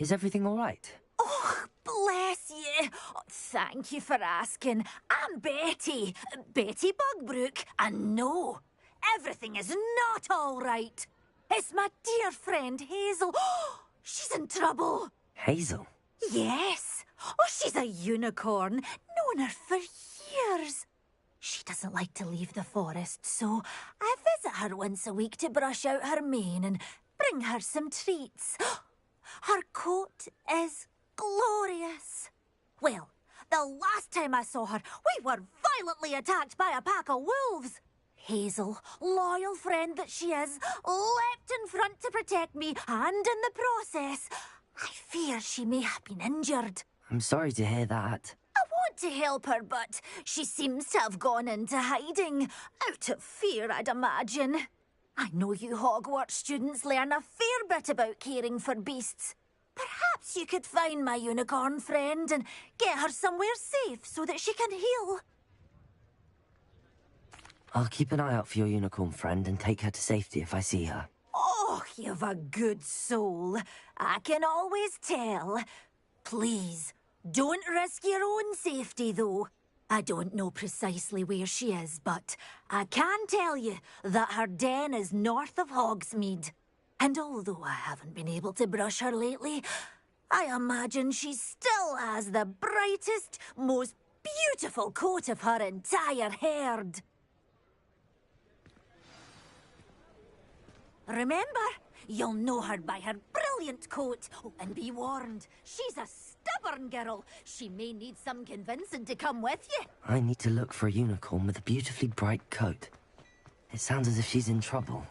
Is everything all right? Oh, bless you. Oh, thank you for asking. I'm Betty. Betty Bugbrook. And no, everything is not all right. It's my dear friend Hazel. She's in trouble. Hazel? Yes. Oh, she's a unicorn. Known her for years. She doesn't like to leave the forest, so I visit her once a week to brush out her mane and bring her some treats. Her coat is glorious. Well, the last time I saw her, we were violently attacked by a pack of wolves. Hazel, loyal friend that she is, leapt in front to protect me, and in the process, I fear she may have been injured. I'm sorry to hear that. I want to help her, but she seems to have gone into hiding. Out of fear, I'd imagine. I know you Hogwarts students learn a fair bit about caring for beasts. Perhaps you could find my unicorn friend and get her somewhere safe so that she can heal. I'll keep an eye out for your unicorn friend and take her to safety if I see her. Oh, you've a good soul. I can always tell. Please, don't risk your own safety, though. I don't know precisely where she is, but I can tell you that her den is north of Hogsmeade. And although I haven't been able to brush her lately, I imagine she still has the brightest, most beautiful coat of her entire herd. Remember, you'll know her by her brilliant coat. Oh, and be warned, she's a stubborn girl. She may need some convincing to come with you. I need to look for a unicorn with a beautifully bright coat. It sounds as if she's in trouble.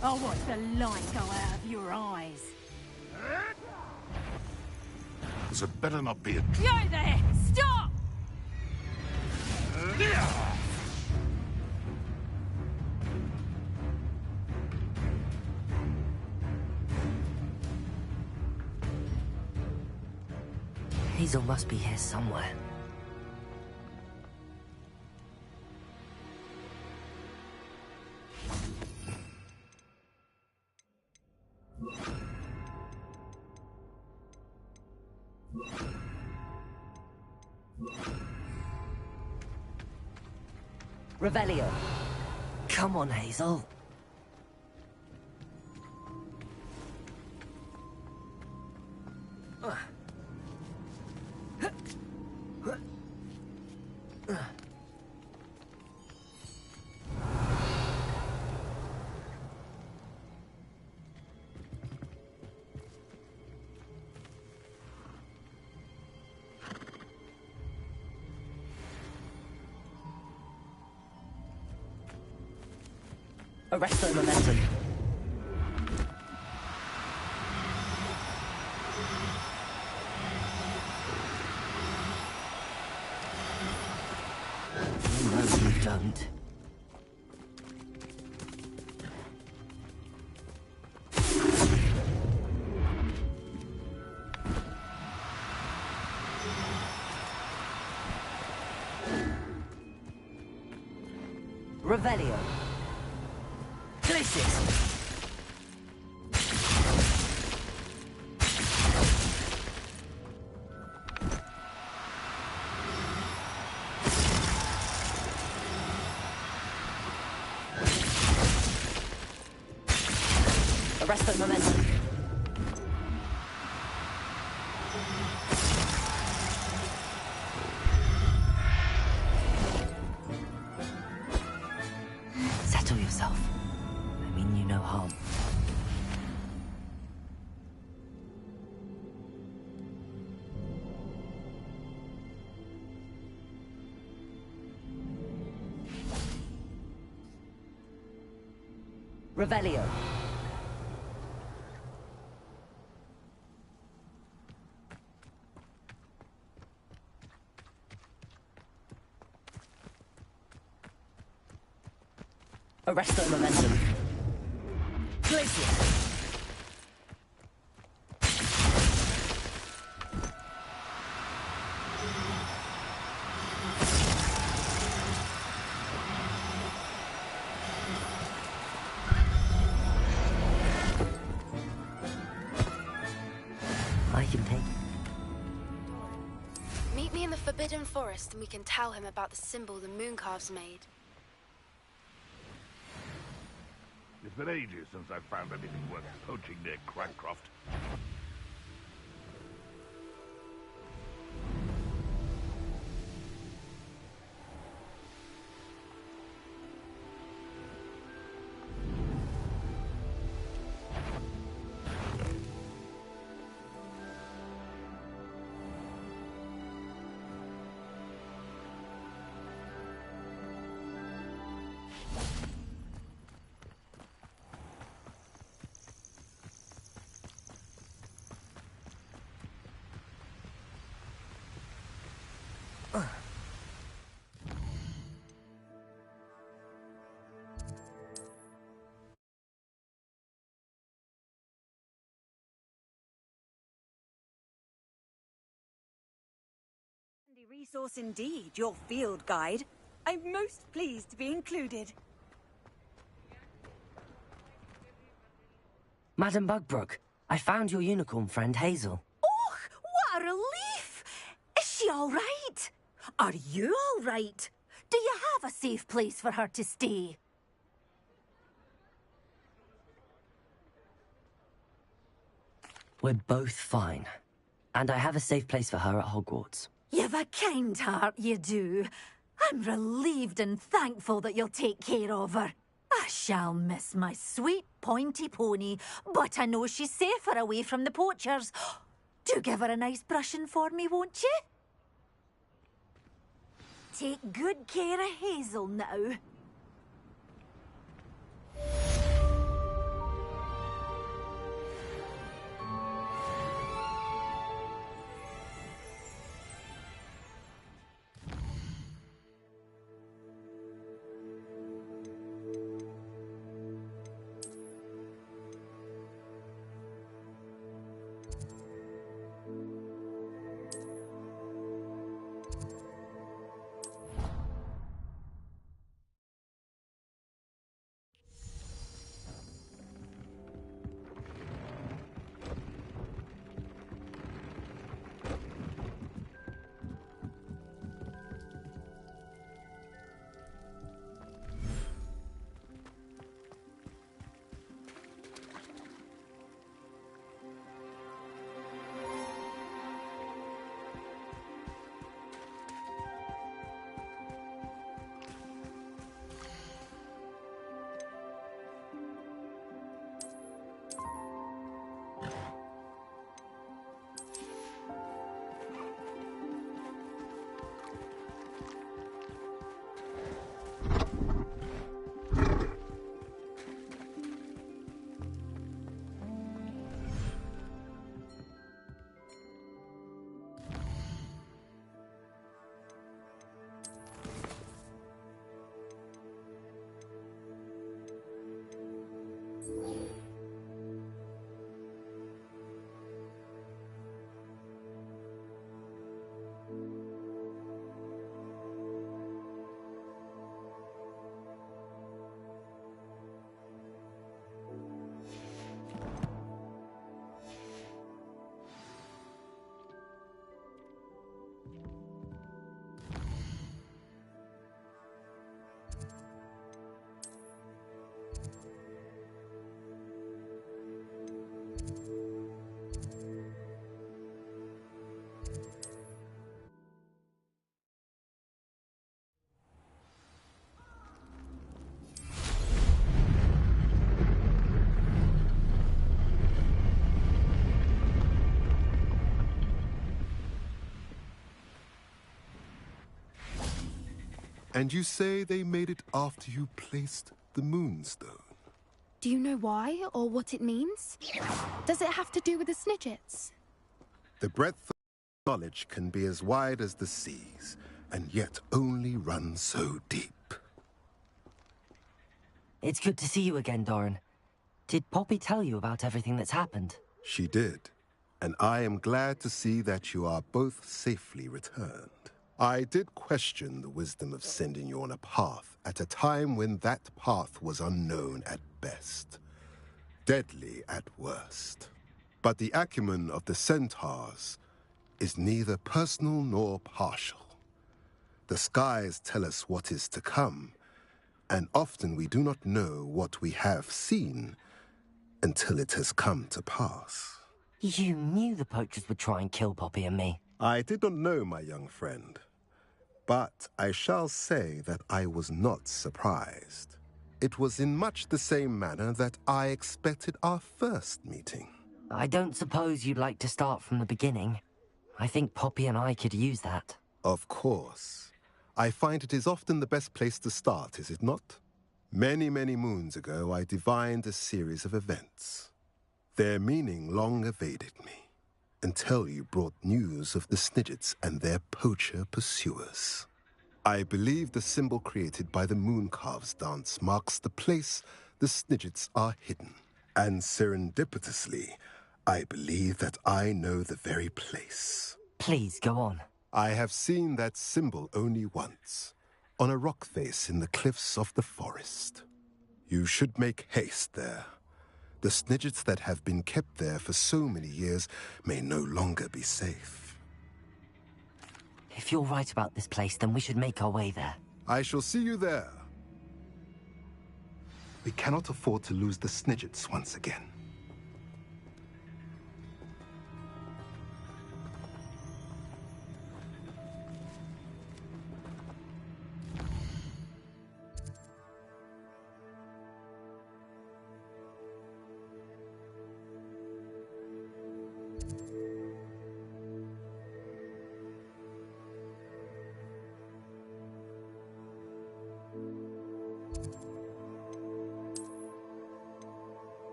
I'll watch the light go out of your eyes. This had better not be a... You there! Stop! Hazel must be here somewhere. Revelio. Come on, Hazel. Arrest the momentum. No, you don't. Revelio. Glacis. Arrest the momentum. Settle yourself. I mean you no harm. Revelio. Arrest the momentum. Glacius. I can take. Meet me in the Forbidden Forest and we can tell him about the symbol the Mooncalves made. It's been ages since I've found anything worth poaching near Crancroft. Resource indeed, your field guide. I'm most pleased to be included. Madam Bugbrook, I found your unicorn friend Hazel. Oh, what a relief! Is she all right? Are you all right? Do you have a safe place for her to stay? We're both fine. And I have a safe place for her at Hogwarts. You've a kind heart, you do. I'm relieved and thankful that you'll take care of her. I shall miss my sweet pointy pony, but I know she's safer away from the poachers. Do give her a nice brushing for me, won't you? Take good care of Hazel now. And you say they made it after you placed the Moonstone? Do you know why, or what it means? Does it have to do with the Snidgets? The breadth of knowledge can be as wide as the seas, and yet only run so deep. It's good to see you again, Doran. Did Poppy tell you about everything that's happened? She did, and I am glad to see that you are both safely returned. I did question the wisdom of sending you on a path at a time when that path was unknown at best, deadly at worst. But the acumen of the centaurs is neither personal nor partial. The skies tell us what is to come, and often we do not know what we have seen until it has come to pass. You knew the poachers would try and kill Poppy and me. I did not know, my young friend, but I shall say that I was not surprised. It was in much the same manner that I expected our first meeting. I don't suppose you'd like to start from the beginning. I think Poppy and I could use that. Of course. I find it is often the best place to start, is it not? Many, many moons ago, I divined a series of events. Their meaning long evaded me, until you brought news of the Snidgets and their poacher pursuers. I believe the symbol created by the Mooncalves dance marks the place the Snidgets are hidden. And serendipitously, I believe that I know the very place. Please, go on. I have seen that symbol only once, on a rock face in the cliffs of the forest. You should make haste there. The Snidgets that have been kept there for so many years may no longer be safe. If you're right about this place, then we should make our way there. I shall see you there. We cannot afford to lose the Snidgets once again.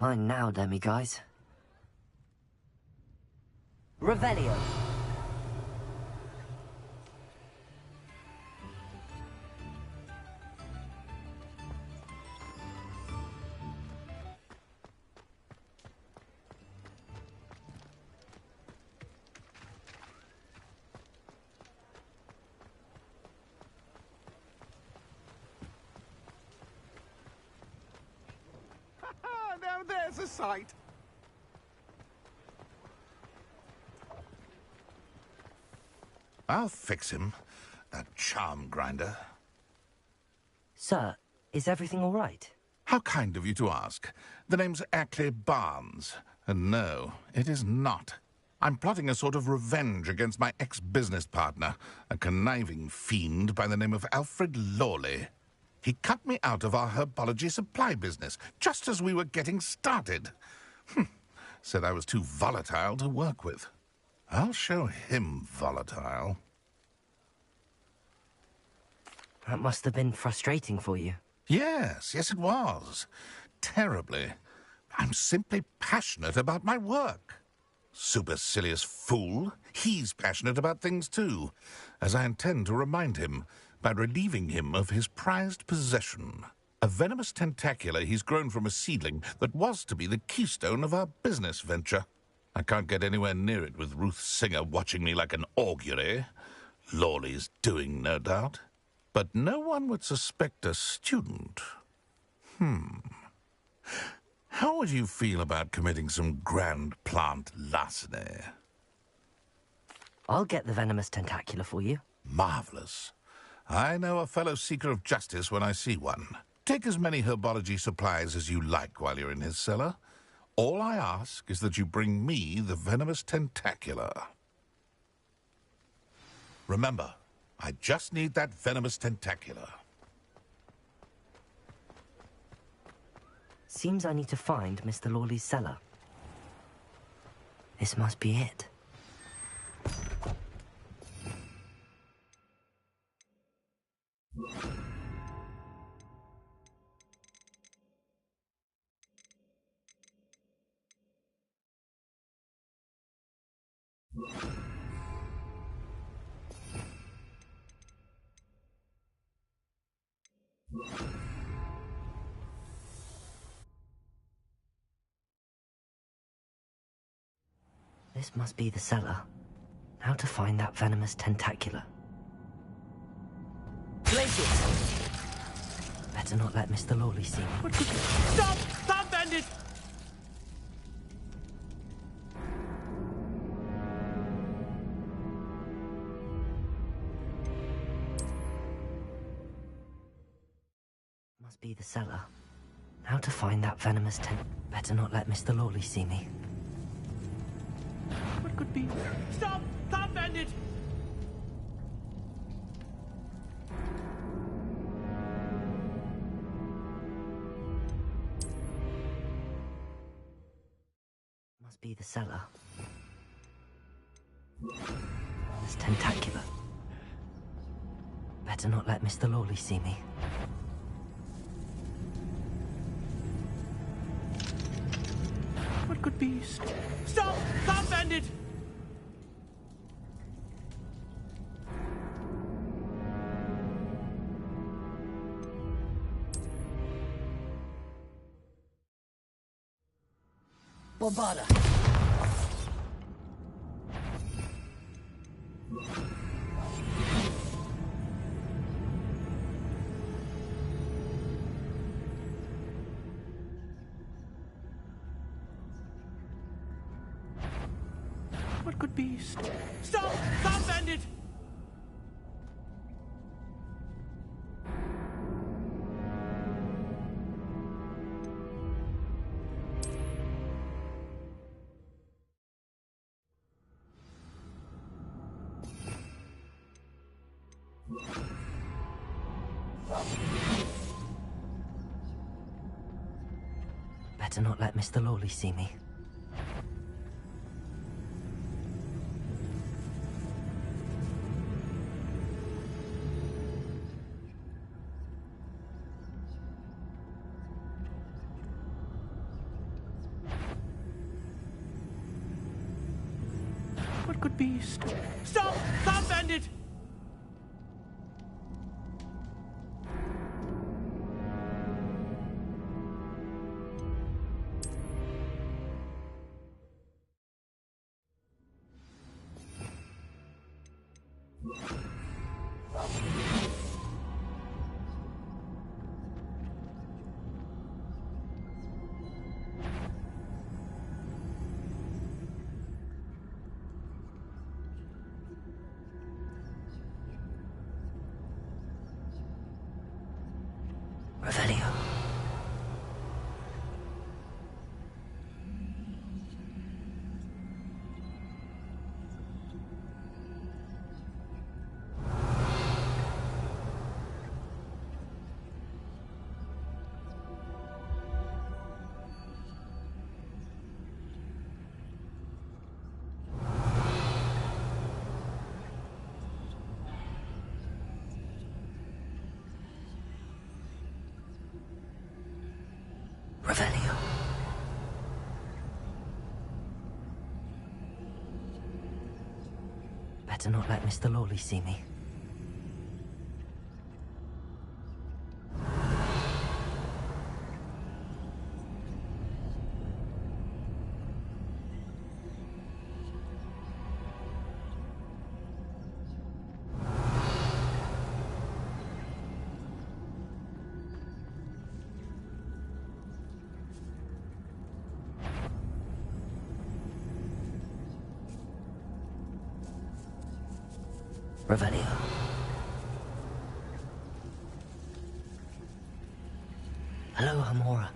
Mine now, demi-guys. Revelio. Now there's a sight. I'll fix him, that charm grinder. Sir, is everything all right? How kind of you to ask. The name's Ackley Barnes. And no, it is not. I'm plotting a sort of revenge against my ex-business partner, a conniving fiend by the name of Alfred Lawley. He cut me out of our herbology supply business, just as we were getting started. Said I was too volatile to work with. I'll show him volatile. That must have been frustrating for you. Yes, it was. Terribly. I'm simply passionate about my work. Supercilious fool. He's passionate about things too, as I intend to remind him by relieving him of his prized possession. A venomous tentacula he's grown from a seedling that was to be the keystone of our business venture. I can't get anywhere near it with Ruth Singer watching me like an augury. Lawley's doing, no doubt. But no one would suspect a student. How would you feel about committing some grand plant larceny? I'll get the venomous tentacula for you. Marvelous. I know a fellow seeker of justice when I see one. Take as many herbology supplies as you like while you're in his cellar. All I ask is that you bring me the venomous tentacula. Remember, I just need that venomous tentacula. Seems I need to find Mr. Lawley's cellar. This must be it. This must be the cellar. How to find that venomous tentacula? Place it! Better not let Mr. Lawley see me. Stop! Stop, bandit! Must be the cellar. How to find that venomous Better not let Mr. Lawley see me. What could be? Stop! Stop, bandit! Must be the cellar. This tentacula. Better not let Mr. Lawley see me. What could be? Stop! Stop, bandit! Bombada! What could be? Stop! Stop, bandit! Better not let Mr. Lawley see me. What could be? Stop! Stop, bandit! Revelio. Better not let Mr. Lawley see me. Revelio. Hello, Amora.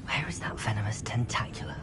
Where is that venomous tentacula?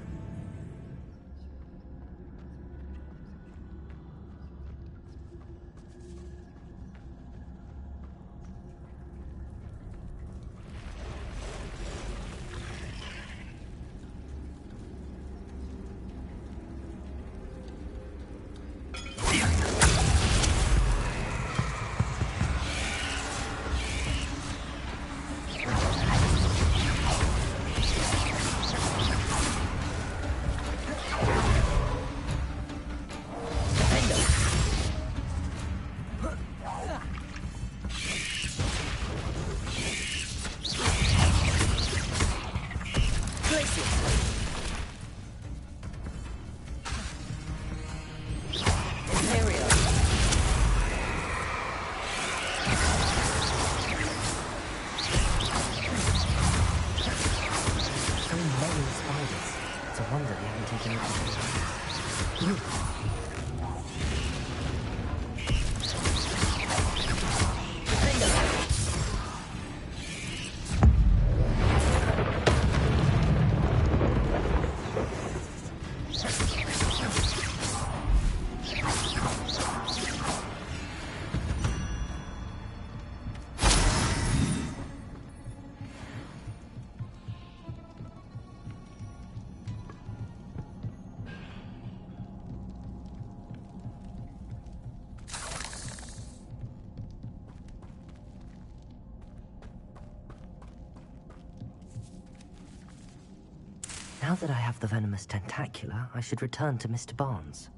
Now that I have the venomous tentacula, I should return to Mr. Barnes.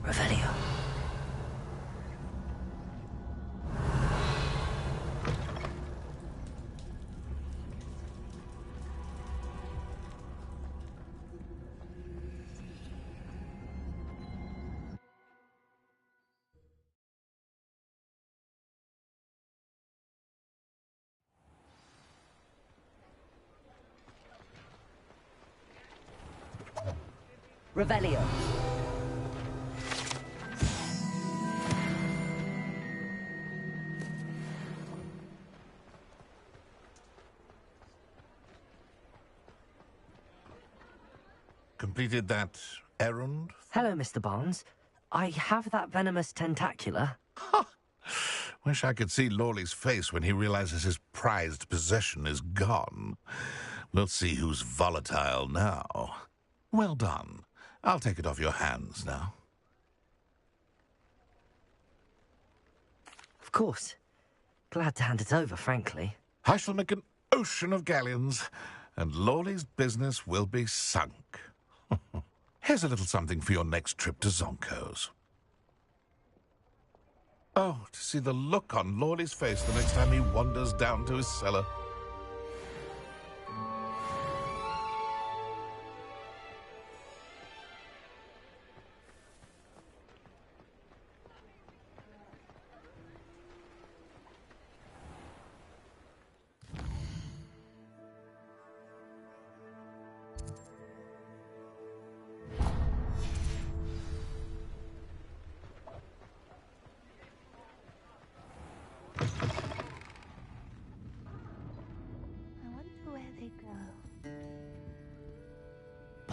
Revelio. Revelio. Completed that errand? Hello, Mr. Barnes. I have that venomous tentacula. Wish I could see Lawley's face when he realizes his prized possession is gone. We'll see who's volatile now. Well done. I'll take it off your hands now. Of course. Glad to hand it over, frankly. I shall make an ocean of galleons, and Lawley's business will be sunk. Here's a little something for your next trip to Zonko's. Oh, to see the look on Lawley's face the next time he wanders down to his cellar.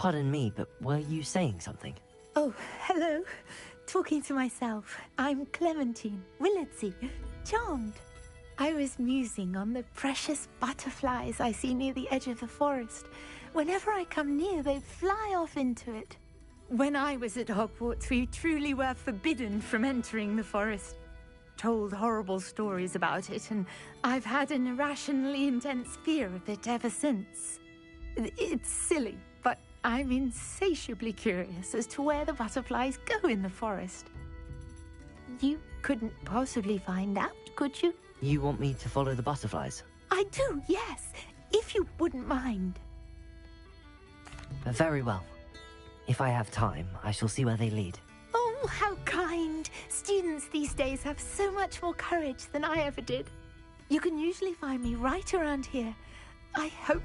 Pardon me, but were you saying something? Oh, hello. Talking to myself. I'm Clementine Willardsey. Charmed. I was musing on the precious butterflies I see near the edge of the forest. Whenever I come near, they fly off into it. When I was at Hogwarts, we truly were forbidden from entering the forest. Told horrible stories about it, and I've had an irrationally intense fear of it ever since. It's silly, but I'm insatiably curious as to where the butterflies go in the forest. You couldn't possibly find out, could you? You want me to follow the butterflies? I do, yes, if you wouldn't mind. Very well. If I have time, I shall see where they lead. Oh, how kind. Students these days have so much more courage than I ever did. You can usually find me right around here. I hope...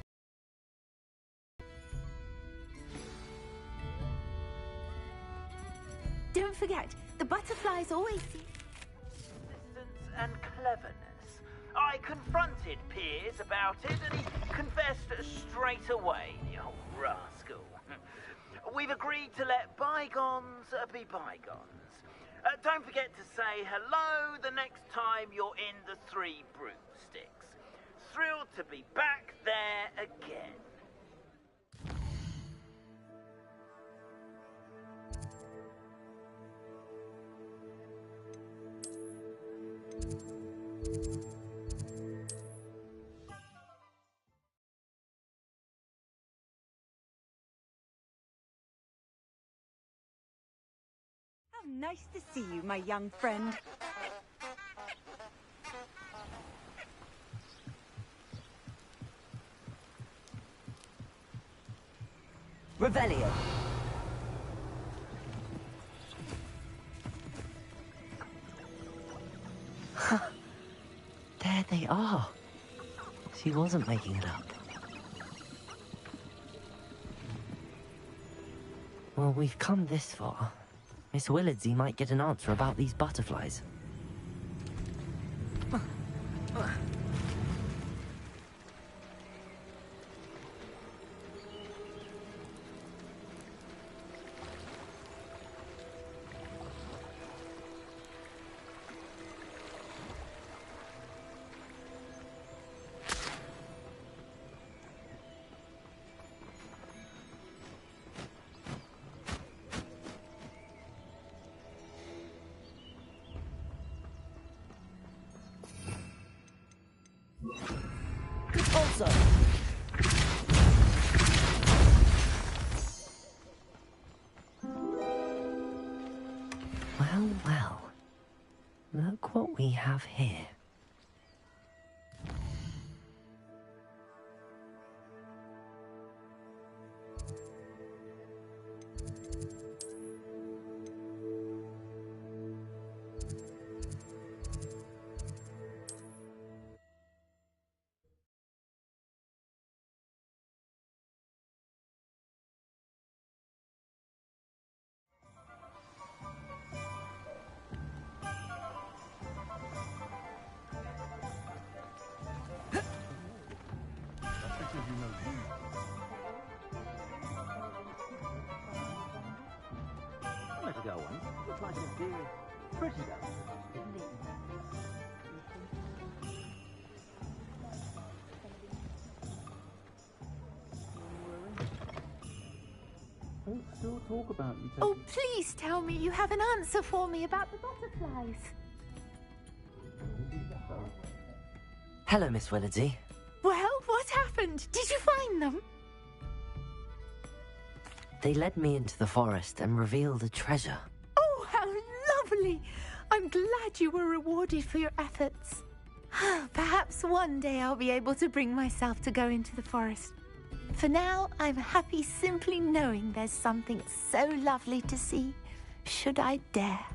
Don't forget, the butterflies always see... Persistence and cleverness. I confronted Piers about it, and he confessed straight away, the old rascal. We've agreed to let bygones be bygones. Don't forget to say hello the next time you're in the Three Broomsticks. Thrilled to be back there again. How nice to see you, my young friend. Revelio. There they are. She wasn't making it up. Well, we've come this far. Miss Willardsey might get an answer about these butterflies. Also. Well, well. Look what we have here. Go on. Looks like a dear. Pretty though, isn't it? Don't still talk about you. Oh, please tell me you have an answer for me about the butterflies. Hello, Miss Willardsey. Well, what happened? Did you find them? They led me into the forest and revealed a treasure. Oh, how lovely! I'm glad you were rewarded for your efforts. Perhaps one day I'll be able to bring myself to go into the forest. For now, I'm happy simply knowing there's something so lovely to see, should I dare.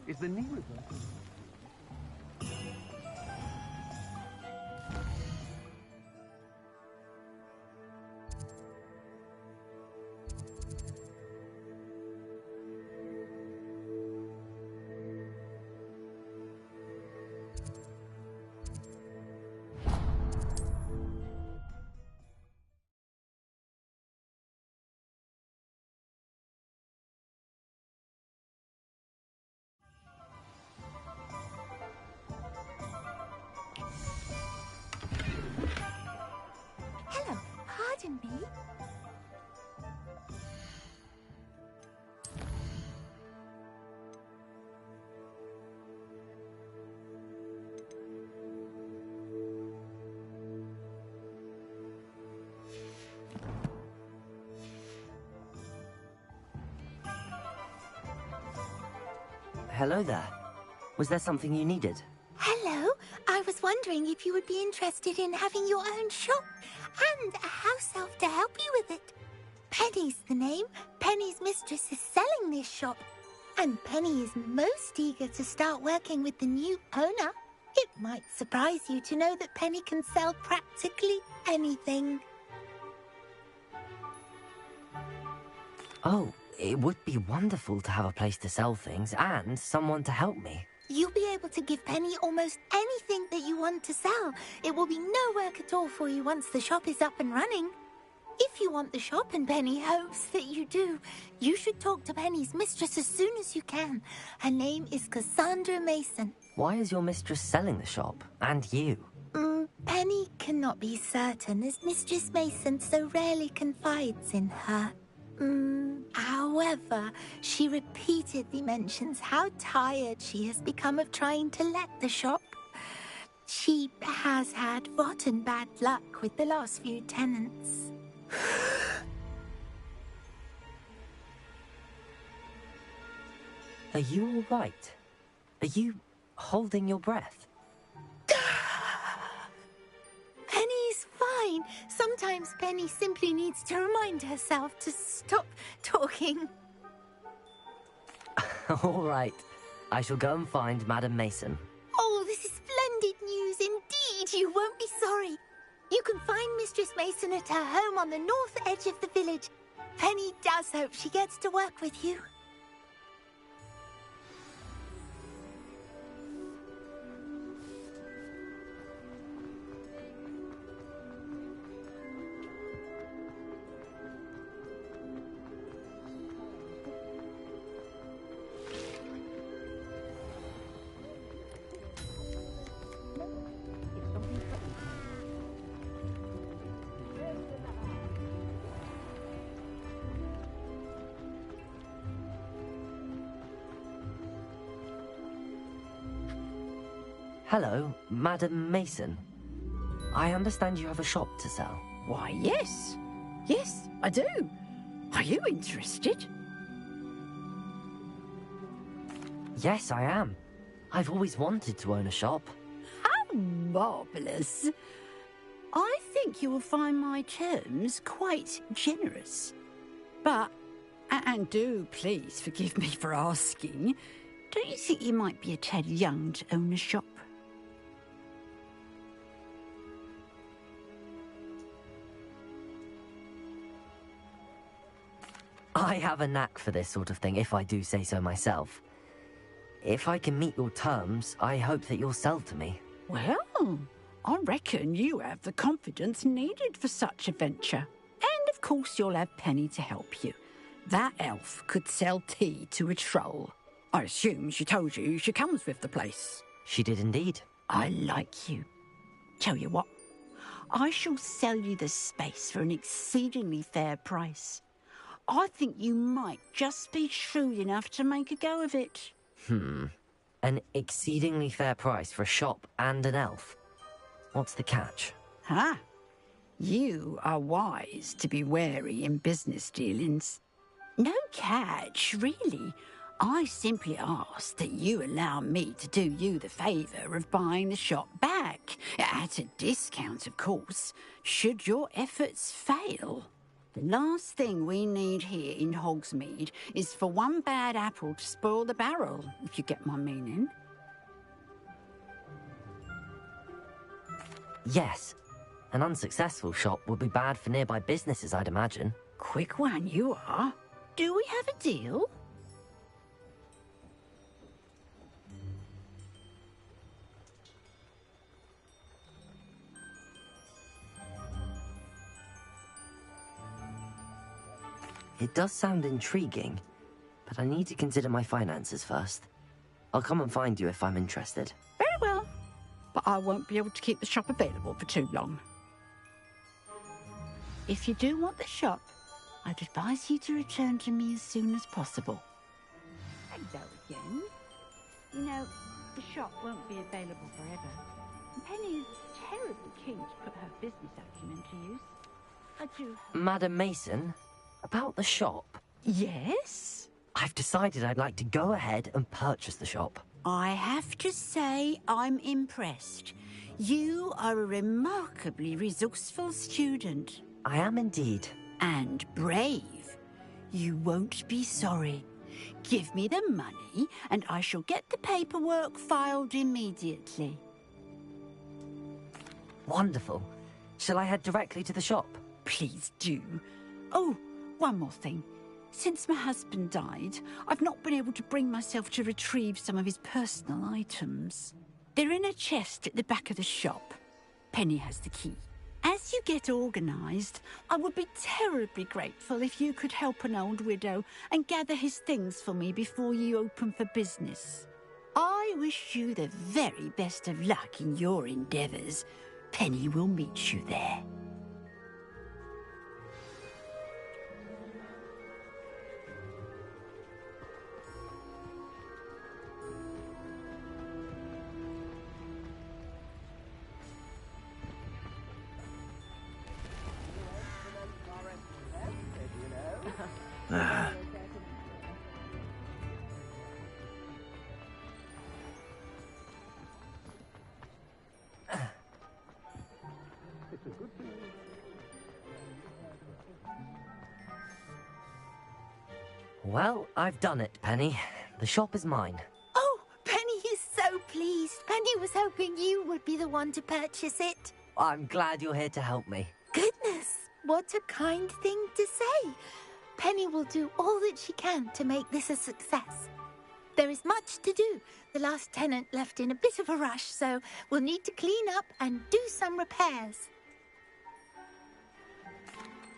Is the knee reversed? can be. Hello there. Was there something you needed? Hello. I was wondering if you would be interested in having your own shop and a house elf to help you with it. Penny's the name. Penny's mistress is selling this shop, and Penny is most eager to start working with the new owner. It might surprise you to know that Penny can sell practically anything. Oh, it would be wonderful to have a place to sell things and someone to help me. You'll be able to give Penny almost anything that you want to sell. It will be no work at all for you once the shop is up and running. If you want the shop, and Penny hopes that you do, you should talk to Penny's mistress as soon as you can. Her name is Cassandra Mason. Why is your mistress selling the shop? And you? Penny cannot be certain, as Mistress Mason so rarely confides in her. However, she repeatedly mentions how tired she has become of trying to let the shop. She has had rotten bad luck with the last few tenants. Are you all right? Are you holding your breath? Penny's fine. Sometimes Penny simply needs to remind herself to stop talking. All right. I shall go and find Madam Mason. Oh, this is splendid news indeed. You won't be sorry. You can find Mistress Mason at her home on the north edge of the village. Penny does hope she gets to work with you. Hello, Madam Mason. I understand you have a shop to sell. Why, yes. Yes, I do. Are you interested? Yes, I am. I've always wanted to own a shop. How marvellous. I think you will find my terms quite generous. But, and do please forgive me for asking, don't you think you might be a tad young to own a shop? I have a knack for this sort of thing, if I do say so myself. If I can meet your terms, I hope that you'll sell to me. Well, I reckon you have the confidence needed for such a venture. And of course you'll have Penny to help you. That elf could sell tea to a troll. I assume she told you she comes with the place. She did indeed. I like you. Tell you what, I shall sell you the space for an exceedingly fair price. I think you might just be shrewd enough to make a go of it. An exceedingly fair price for a shop and an elf. What's the catch? You are wise to be wary in business dealings. No catch, really. I simply ask that you allow me to do you the favour of buying the shop back, at a discount, of course, should your efforts fail. The last thing we need here in Hogsmeade is for one bad apple to spoil the barrel, if you get my meaning. Yes. An unsuccessful shop would be bad for nearby businesses, I'd imagine. Quick one, you are. Do we have a deal? It does sound intriguing, but I need to consider my finances first. I'll come and find you if I'm interested. Very well, but I won't be able to keep the shop available for too long. If you do want the shop, I'd advise you to return to me as soon as possible. Hello again. You know, the shop won't be available forever. Penny is terribly keen to put her business acumen to use. I do... Madam Mason, about the shop. Yes? I've decided I'd like to go ahead and purchase the shop. I have to say I'm impressed. You are a remarkably resourceful student. I am indeed. And brave. You won't be sorry. Give me the money, and I shall get the paperwork filed immediately. Wonderful. Shall I head directly to the shop? Please do. Oh, one more thing. Since my husband died, I've not been able to bring myself to retrieve some of his personal items. They're in a chest at the back of the shop. Penny has the key. As you get organised, I would be terribly grateful if you could help an old widow and gather his things for me before you open for business. I wish you the very best of luck in your endeavours. Penny will meet you there. Well, I've done it, Penny. The shop is mine. Oh, Penny is so pleased. Penny was hoping you would be the one to purchase it. I'm glad you're here to help me. Goodness, what a kind thing to say. Penny will do all that she can to make this a success. There is much to do. The last tenant left in a bit of a rush, so we'll need to clean up and do some repairs.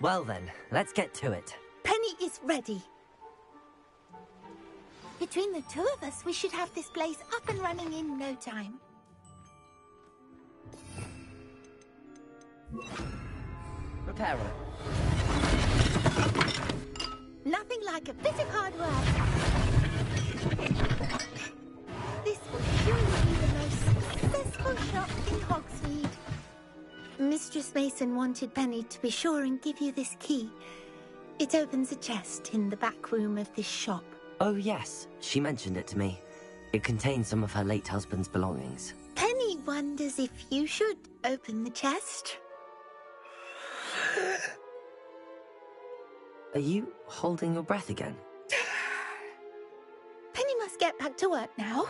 Well then, let's get to it. Penny is ready. Between the two of us, we should have this place up and running in no time. Repairer. Nothing like a bit of hard work. This will surely be the most successful shop in Hogsmeade. Mistress Mason wanted Penny to be sure and give you this key. It opens a chest in the back room of this shop. Oh yes, she mentioned it to me. It contains some of her late husband's belongings. Penny wonders if you should open the chest. Are you holding your breath again? Penny must get back to work now.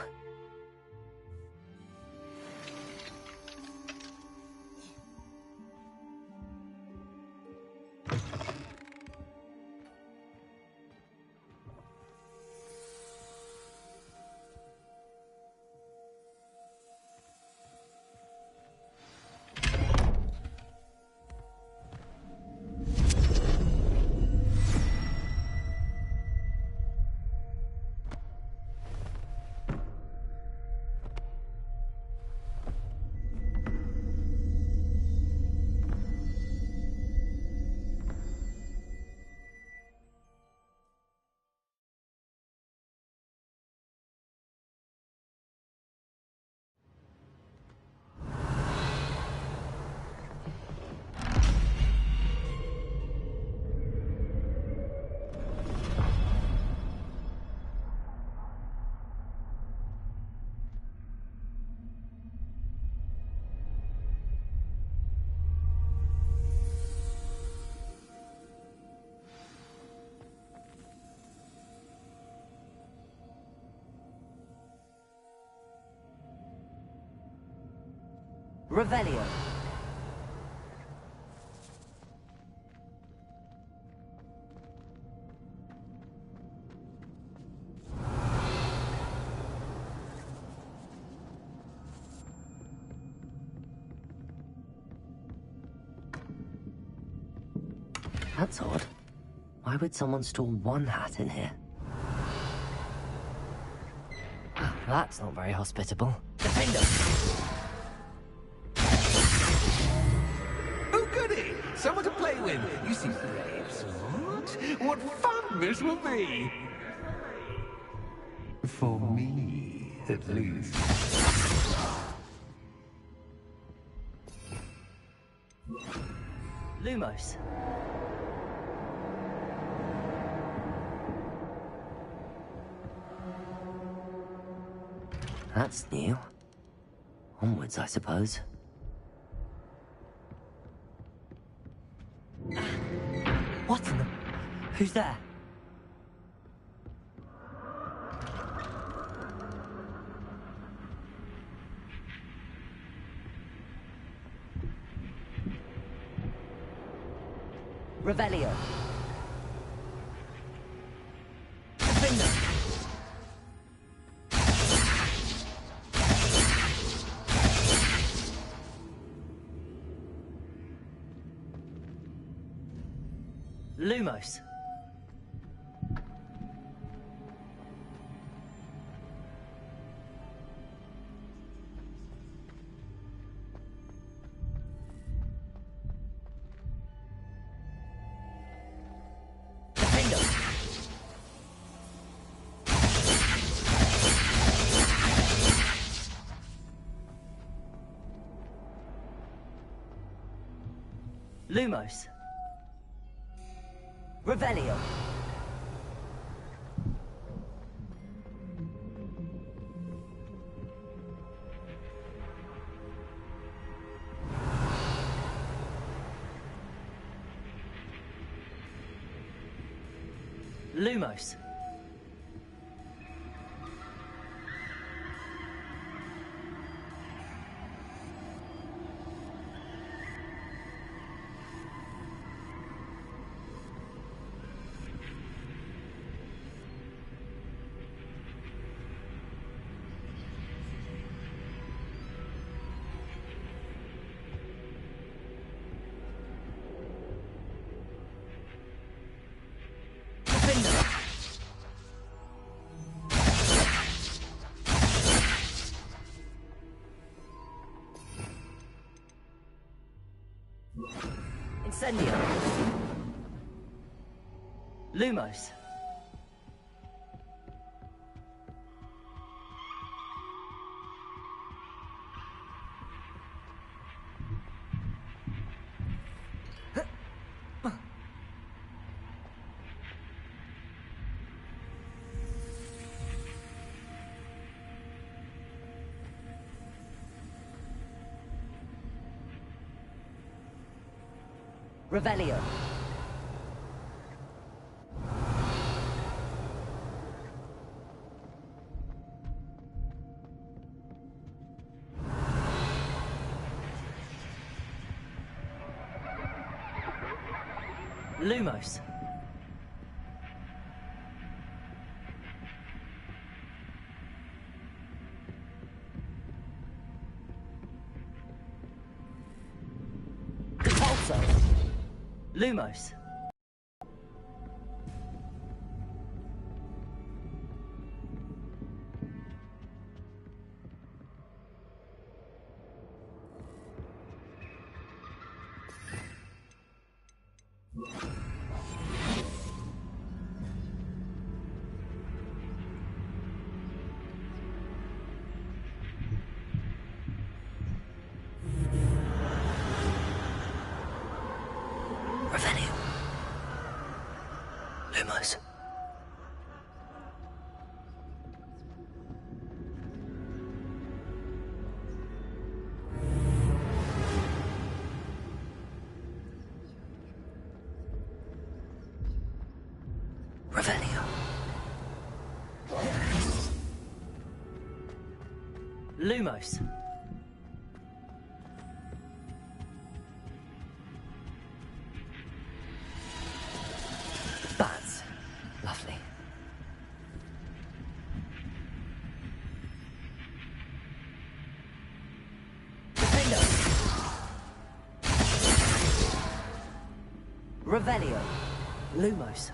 Revelio. That's odd. Why would someone store one hat in here? That's not very hospitable. Defender! Oh, goody! Someone to play with! win. You seem brave, sort. What fun this will be! For me, at least. Lumos. That's new. Onwards, I suppose. What in the... Who's there? Revelio. Defender. Lumos. Defender. Lumos. Revelio. Lumos. Defender. Incendio. Lumos. Revelio. Lumos. Repulsor. Lumos. Revelio. Lumos. Revelio. Lumos. Bats. Lovely. Defender. Revelio. Lumos.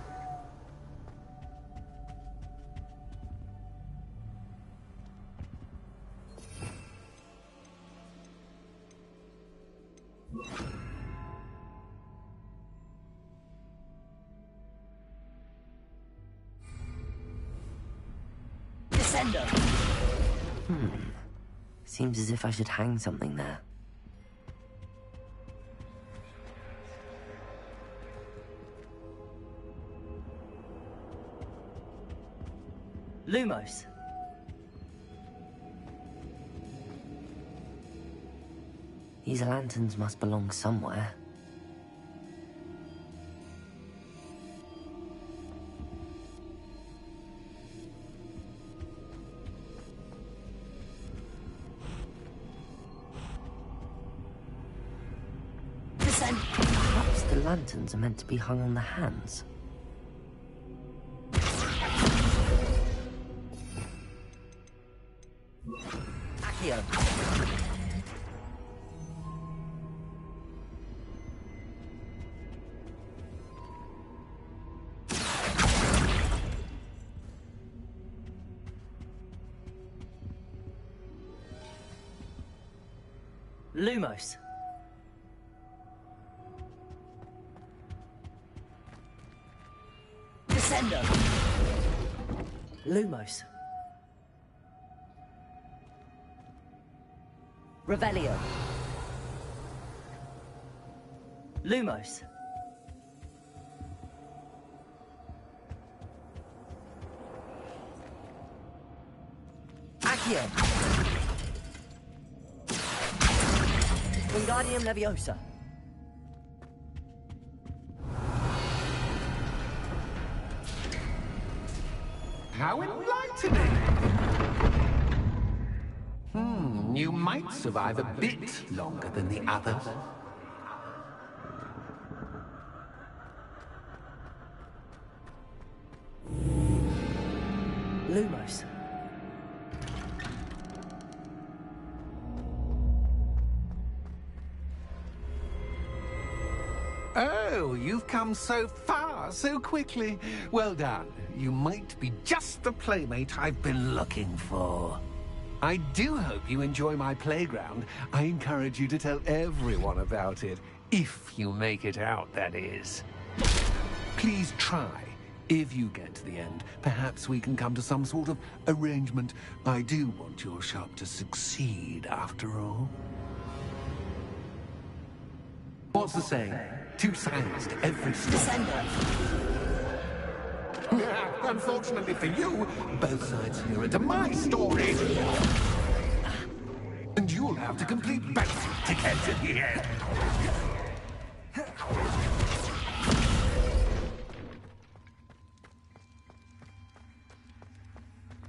Descender. Seems as if I should hang something there. Lumos. These lanterns must belong somewhere. Perhaps the lanterns are meant to be hung on the hands. Accio. Lumos. Descender. Lumos. Revelio. Lumos. Accio. Wingardium Leviosa. How enlightening! You might survive a bit longer than the others. Lumos. Oh, you've come so far, so quickly. Well done. You might be just the playmate I've been looking for. I do hope you enjoy my playground. I encourage you to tell everyone about it. If you make it out, that is. Please try. If you get to the end, perhaps we can come to some sort of arrangement. I do want your shop to succeed, after all. What's the saying? Two sides to every story. Unfortunately for you, both sides here are to my story. And you'll have to complete both to get to the end.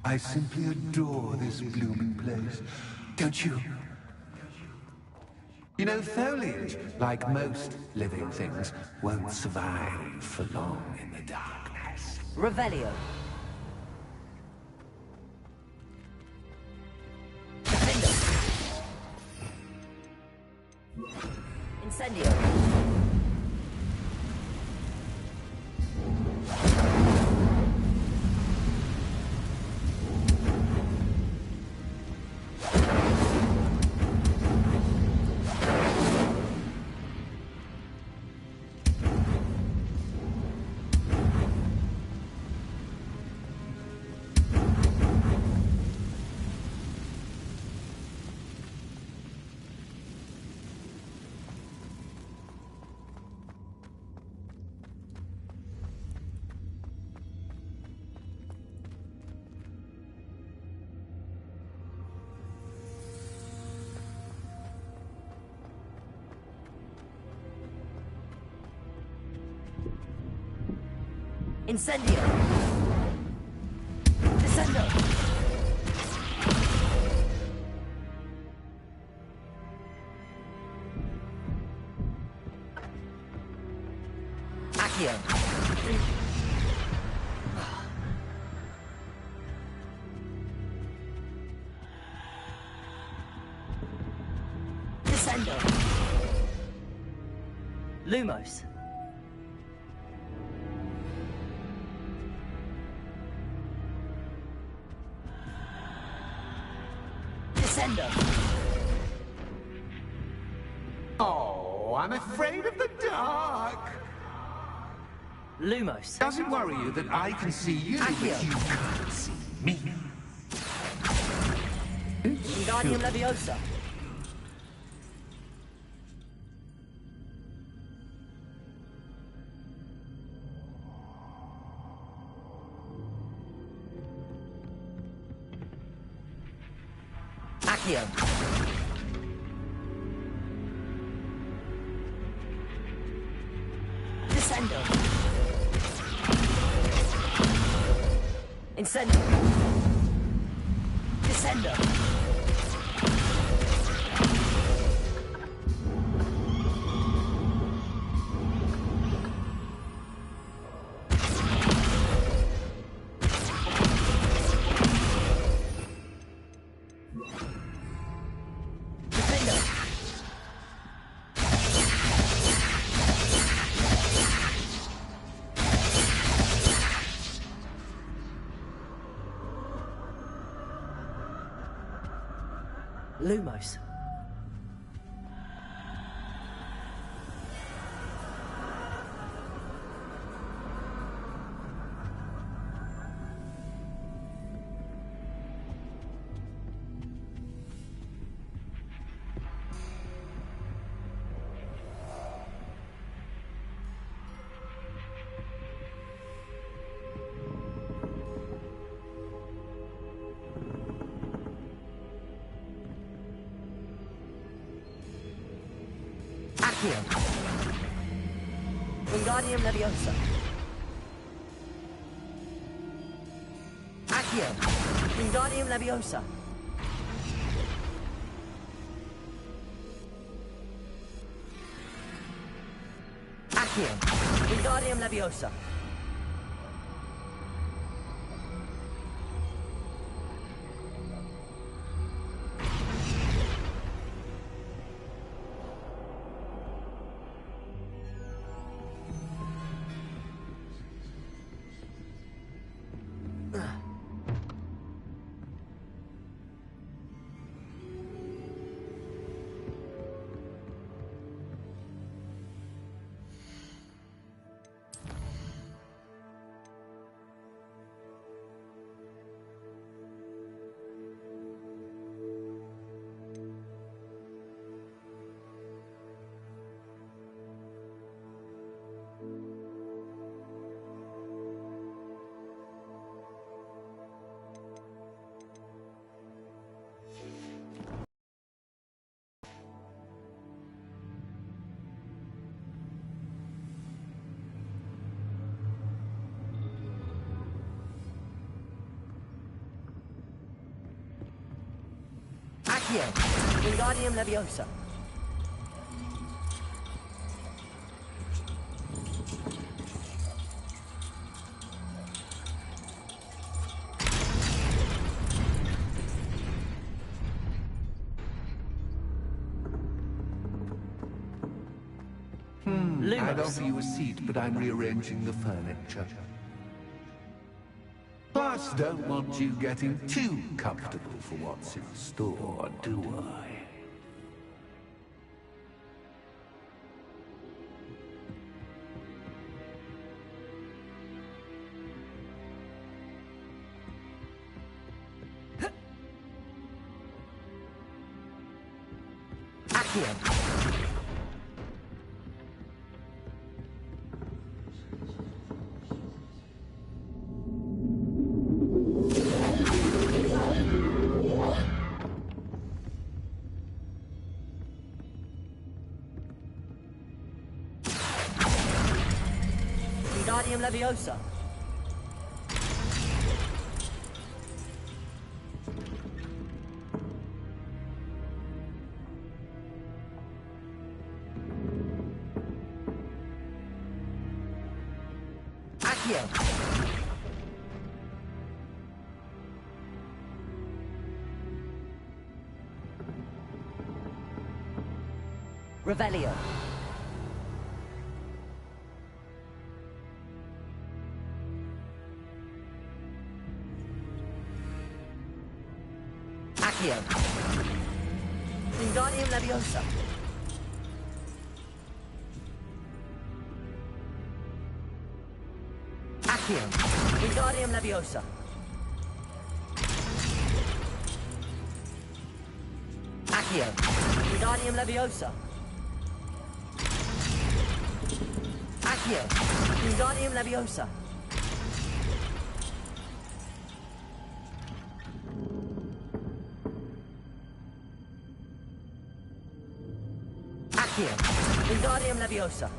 I simply adore this blooming place, don't you? You know, foliage, like most living things, won't survive for long in the darkness. Revelio. Incendio. Incendio. Descendo. Accio. Descendo. Lumos. Oh, I'm afraid of the dark. Lumos. Does it worry you that I can see you, but you can't see me? Wingardium Leviosa. Accio. Descendo. Incendio. Descendo. Lumos. Accio. Wingardium Leviosa. Accio. Wingardium Leviosa. Accio. Wingardium Leviosa. Accio. Wingardium Leviosa. I'd offer you a seat, but I'm rearranging the furniture. Plus, don't want you getting too comfortable for what's in store, do I? Accio. Wingardium Leviosa. Accio. Revelio. Accio. Wingardium Leviosa. Accio. Wingardium Leviosa. Accio. Wingardium Leviosa. Accio. Wingardium Leviosa. Accio. Wingardium Leviosa.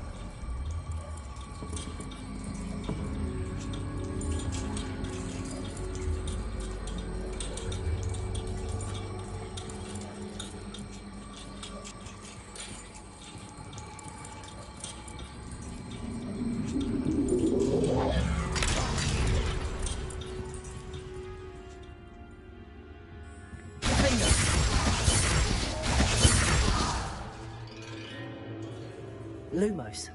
Lumos.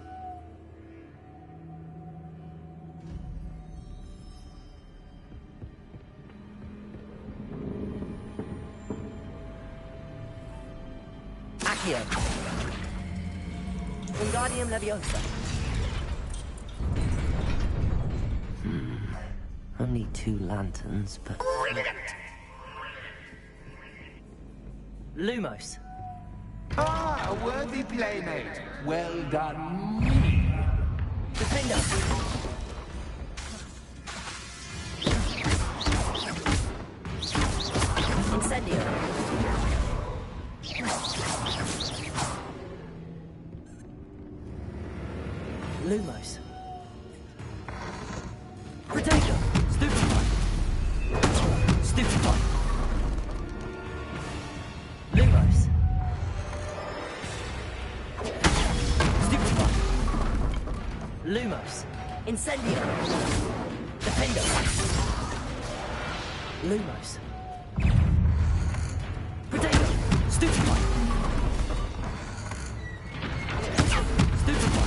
Accio. Wingardium Leviosa. Only 2 lanterns, but... Brilliant! Lumos. Ah, a worthy playmate. Well done. Defender. Incendio. Lumos. Protego. Stupefy. Stupefy. Lumos. Stupefy. Lumos. Incendio. Defender. Lumos. Protego. Stupefy. Stupefy.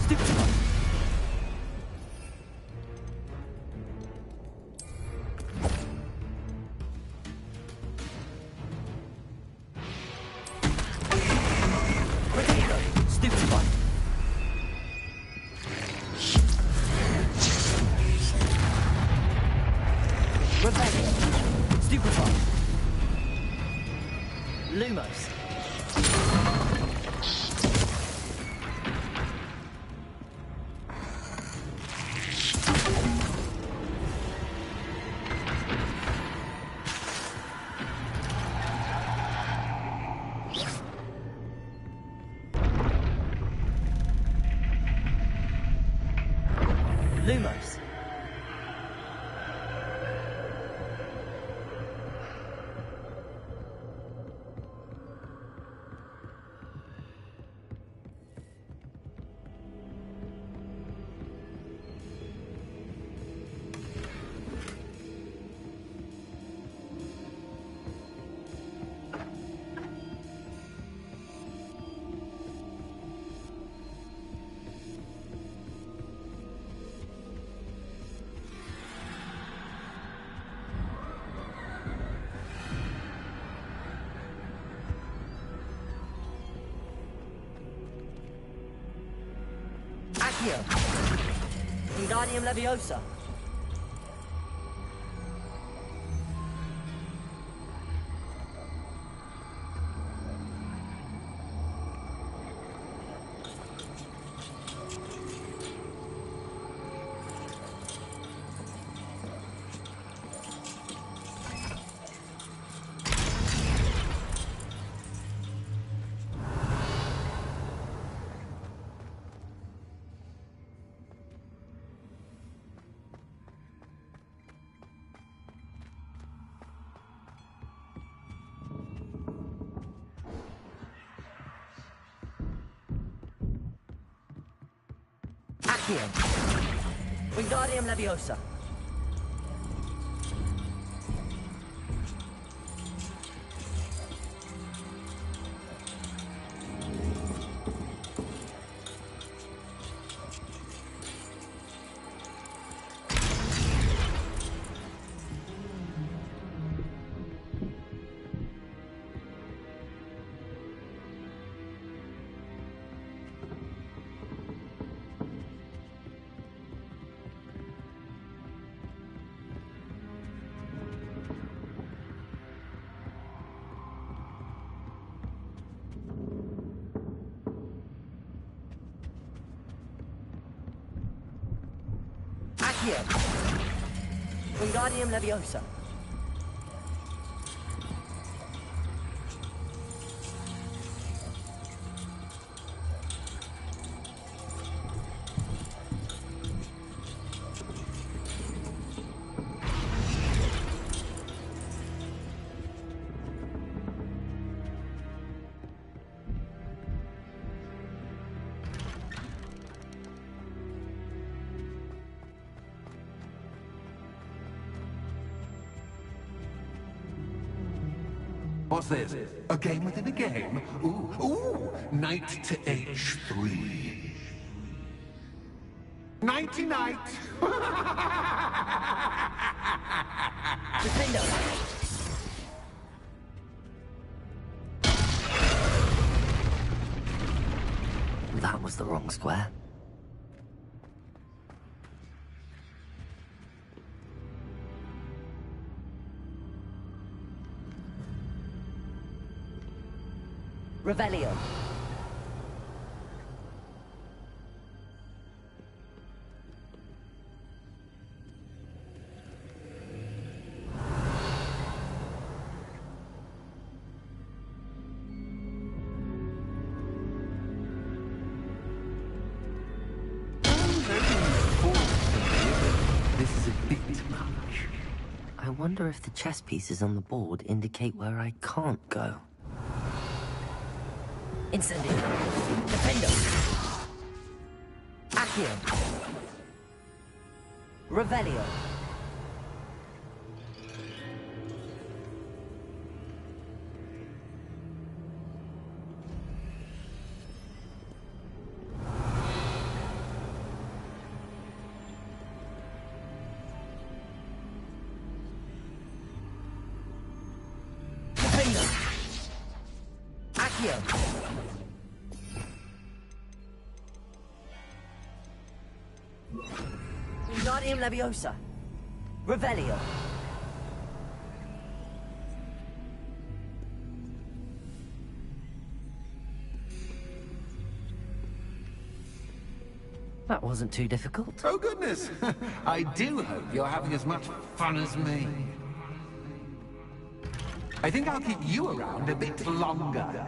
Stupefy. Protego. Stupefy. Rebellion. Stupefy. Lumos. Lumos. Accio. Wingardium Leviosa. Accio. Wingardium Leviosa. Accio! Wingardium Leviosa. What's this? A game within a game? Ooh, knight to h3. Nighty-night! Defender! That was the wrong square. Revelio. This is a bit much. I wonder if the chess pieces on the board indicate where I can't go. Incendio. Defendo. Accio. Revelio. Defendo. Accio. Wingardium Leviosa. Revelio. That wasn't too difficult. Oh, goodness! I do hope you're having as much fun as me. I think I'll keep you around a bit longer.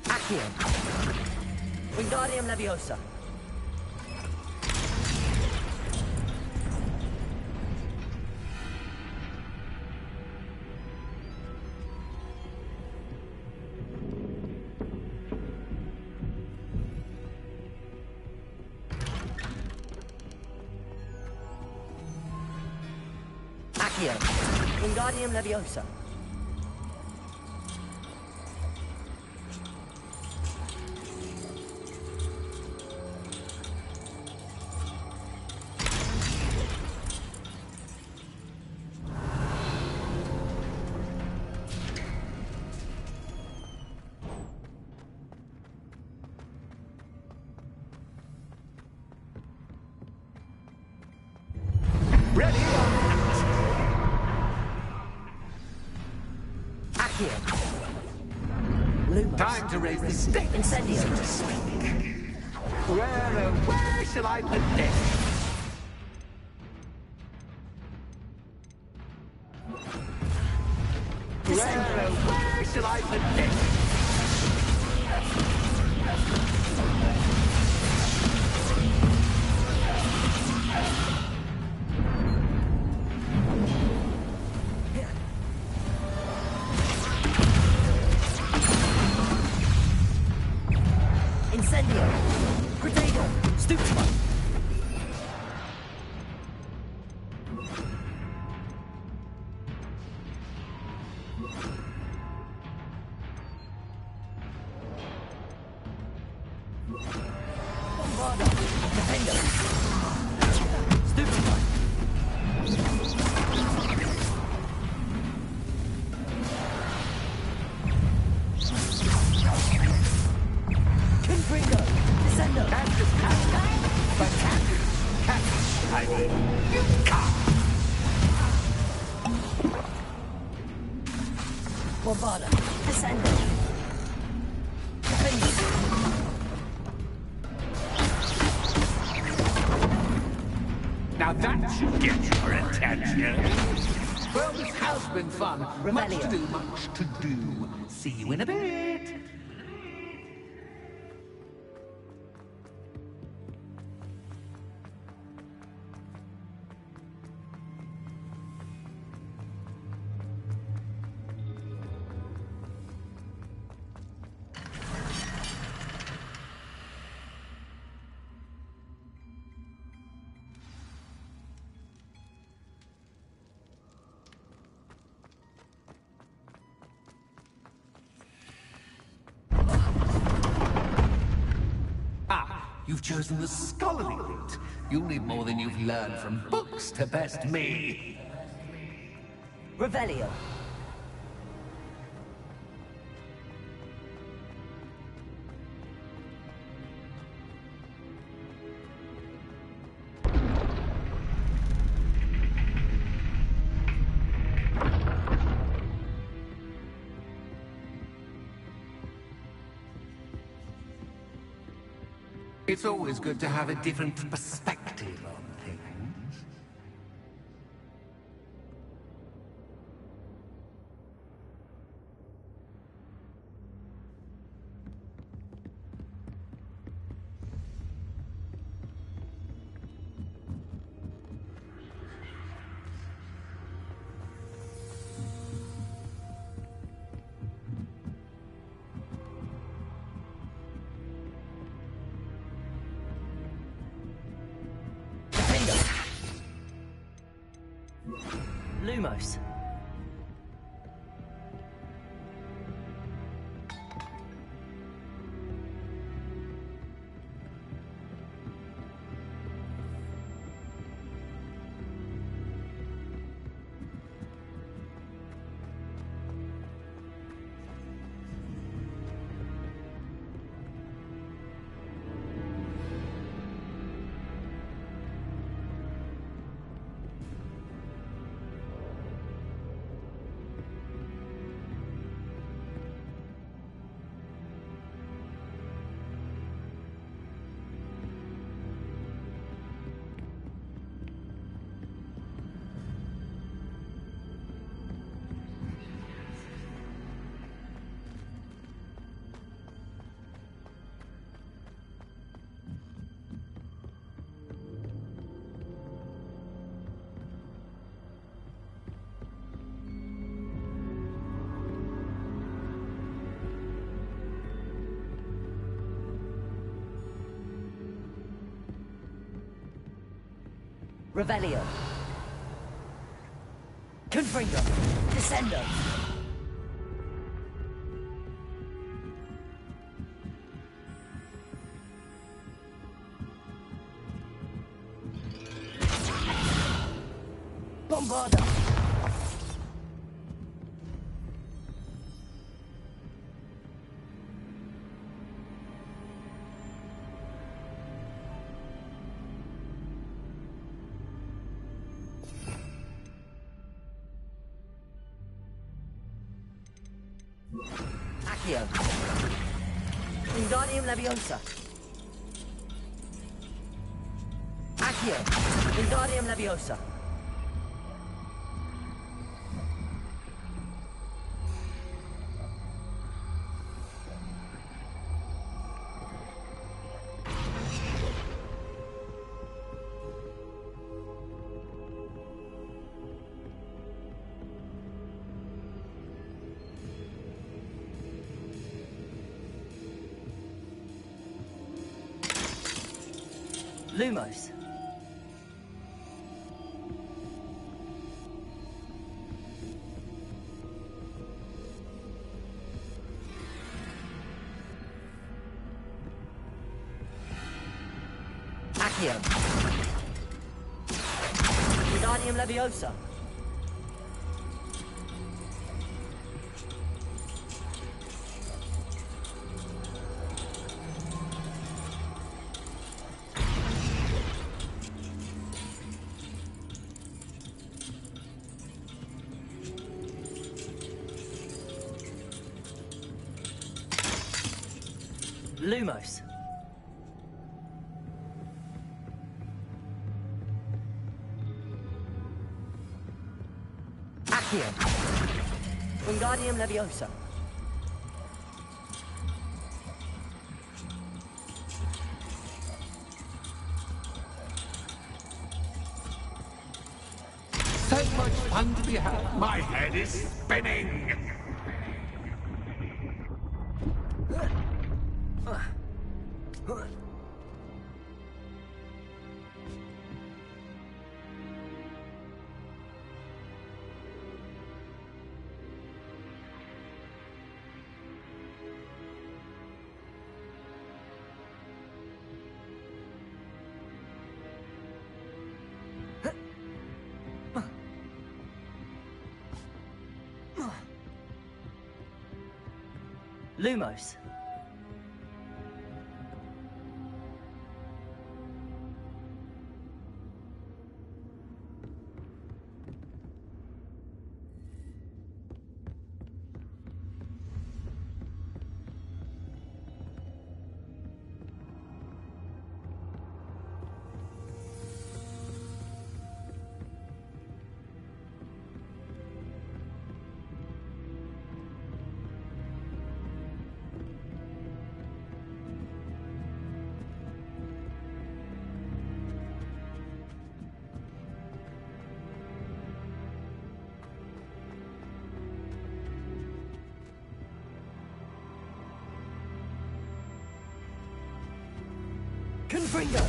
Accio. Wingardium Leviosa. Accio. Wingardium Leviosa. Ready? Accio. Lumos. Time to raise the stakes, Incendio. so to speak. Where shall I put this? Where shall I put this? Incendio. Grenado. Stupefy. Bombarda. Defendo. Stupefy. Confringo. Descendo. I mean, you can't. Bombarda. Descendant. Now that should get your attention. Well, this has been fun. Much to do, much to do. See you in a bit. You've chosen the scholarly route. You'll need more than you've learned from books to best me. Revelio. It's always good to have a different perspective on things. Lumos. Revelio. Confringo. Descendo. Bombarda. Accio. Wingardium Leviosa. Accio. Wingardium Leviosa. Lumos. Accio. Wingardium Leviosa. Lumos. Accio. Wingardium Leviosa. So much fun to be had. My head is spinning. Lumos. Confringo!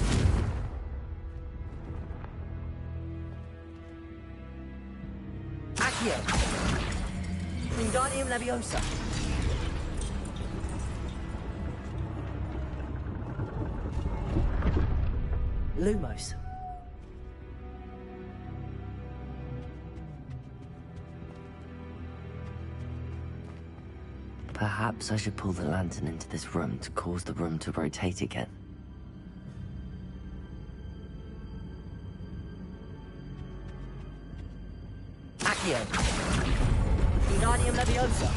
Accio! Wingardium Leviosa! Lumos. Perhaps I should pull the lantern into this room to cause the room to rotate again. Accio! Wingardium Leviosa!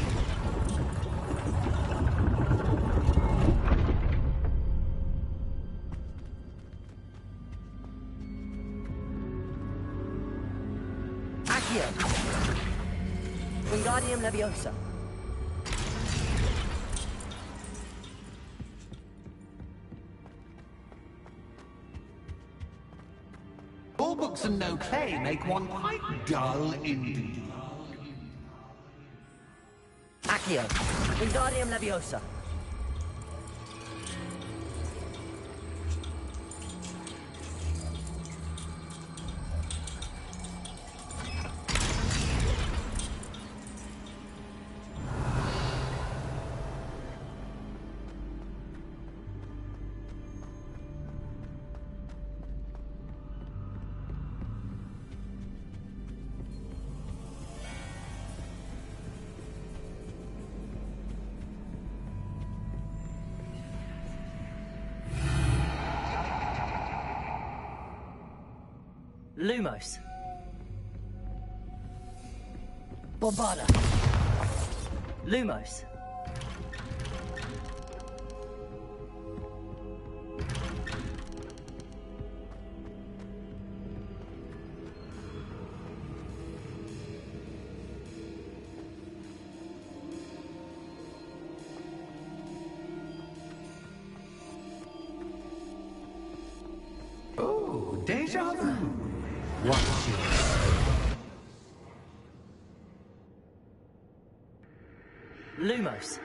Accio! Wingardium Leviosa! All books and no play make one quite dull indeed. Accio! Wingardium Leviosa! Lumos. Bombarda. Lumos. Oh, deja vu. What's yours? Lumos.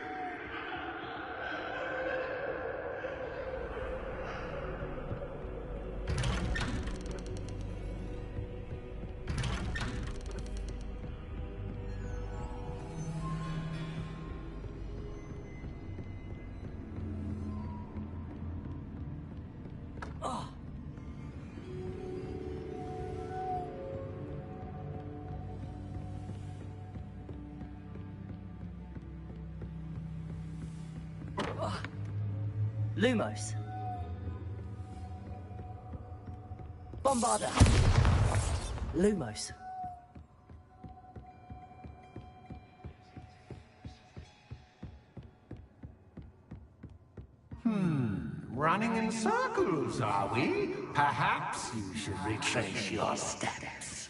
Lumos. Bombarda. Lumos. Running in circles, are we? Perhaps you should retrace your steps.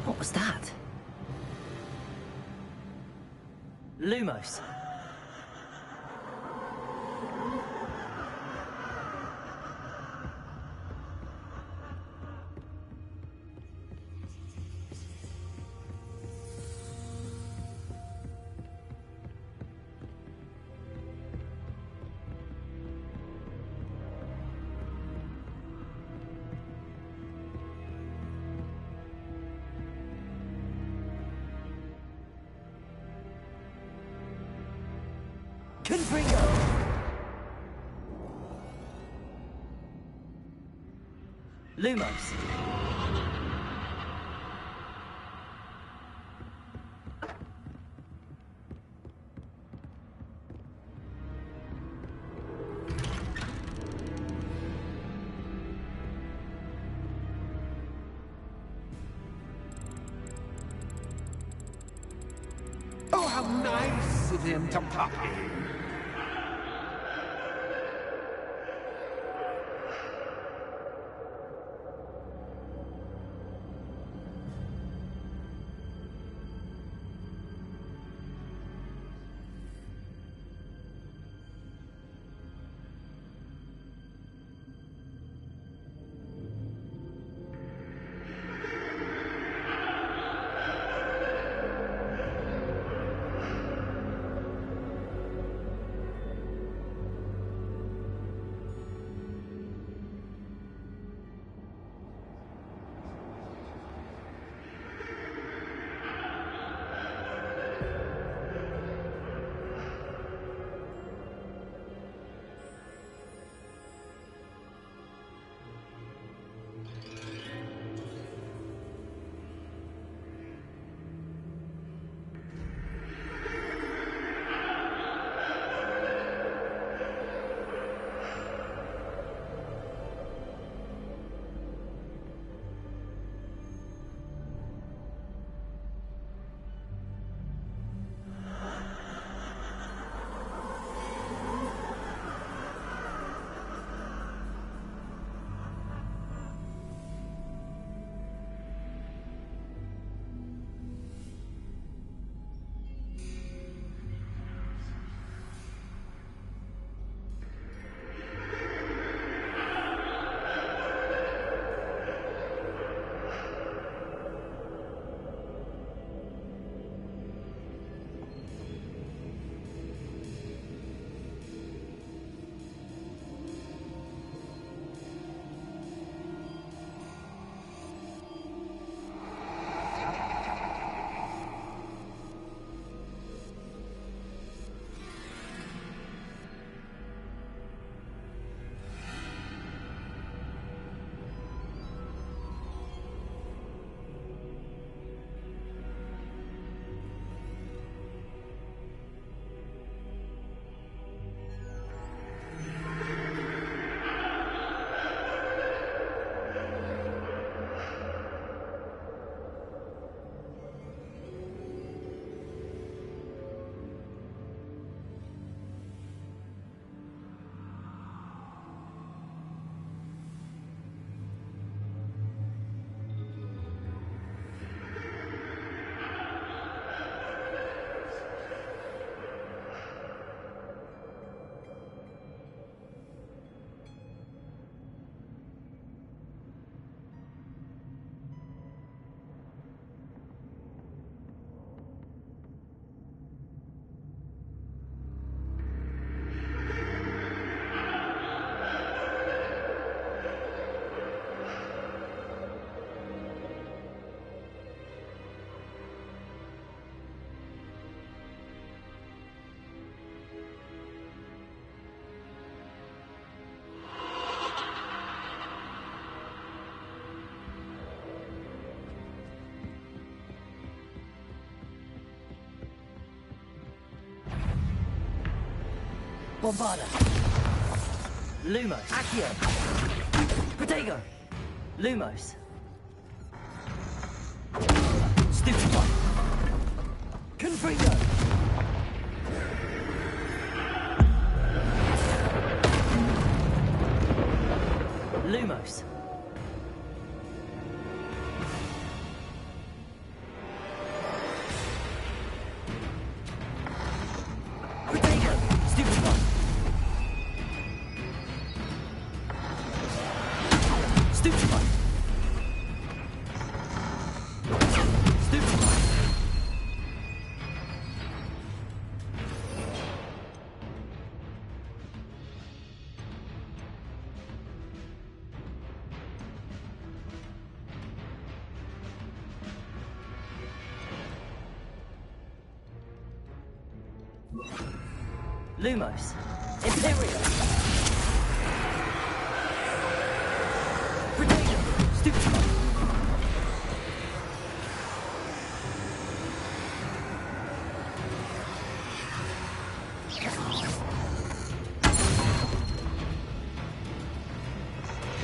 What was that? Lumos. Lumos. Oh, how nice of him to pop in. Bombarda. Lumos. Accio. Protego. Lumos. Stupefy. Confringo. Lumos. Protego. Stupefy. Stupefy. Stupefy. Lumos. Imperial. Protego. Stupefy.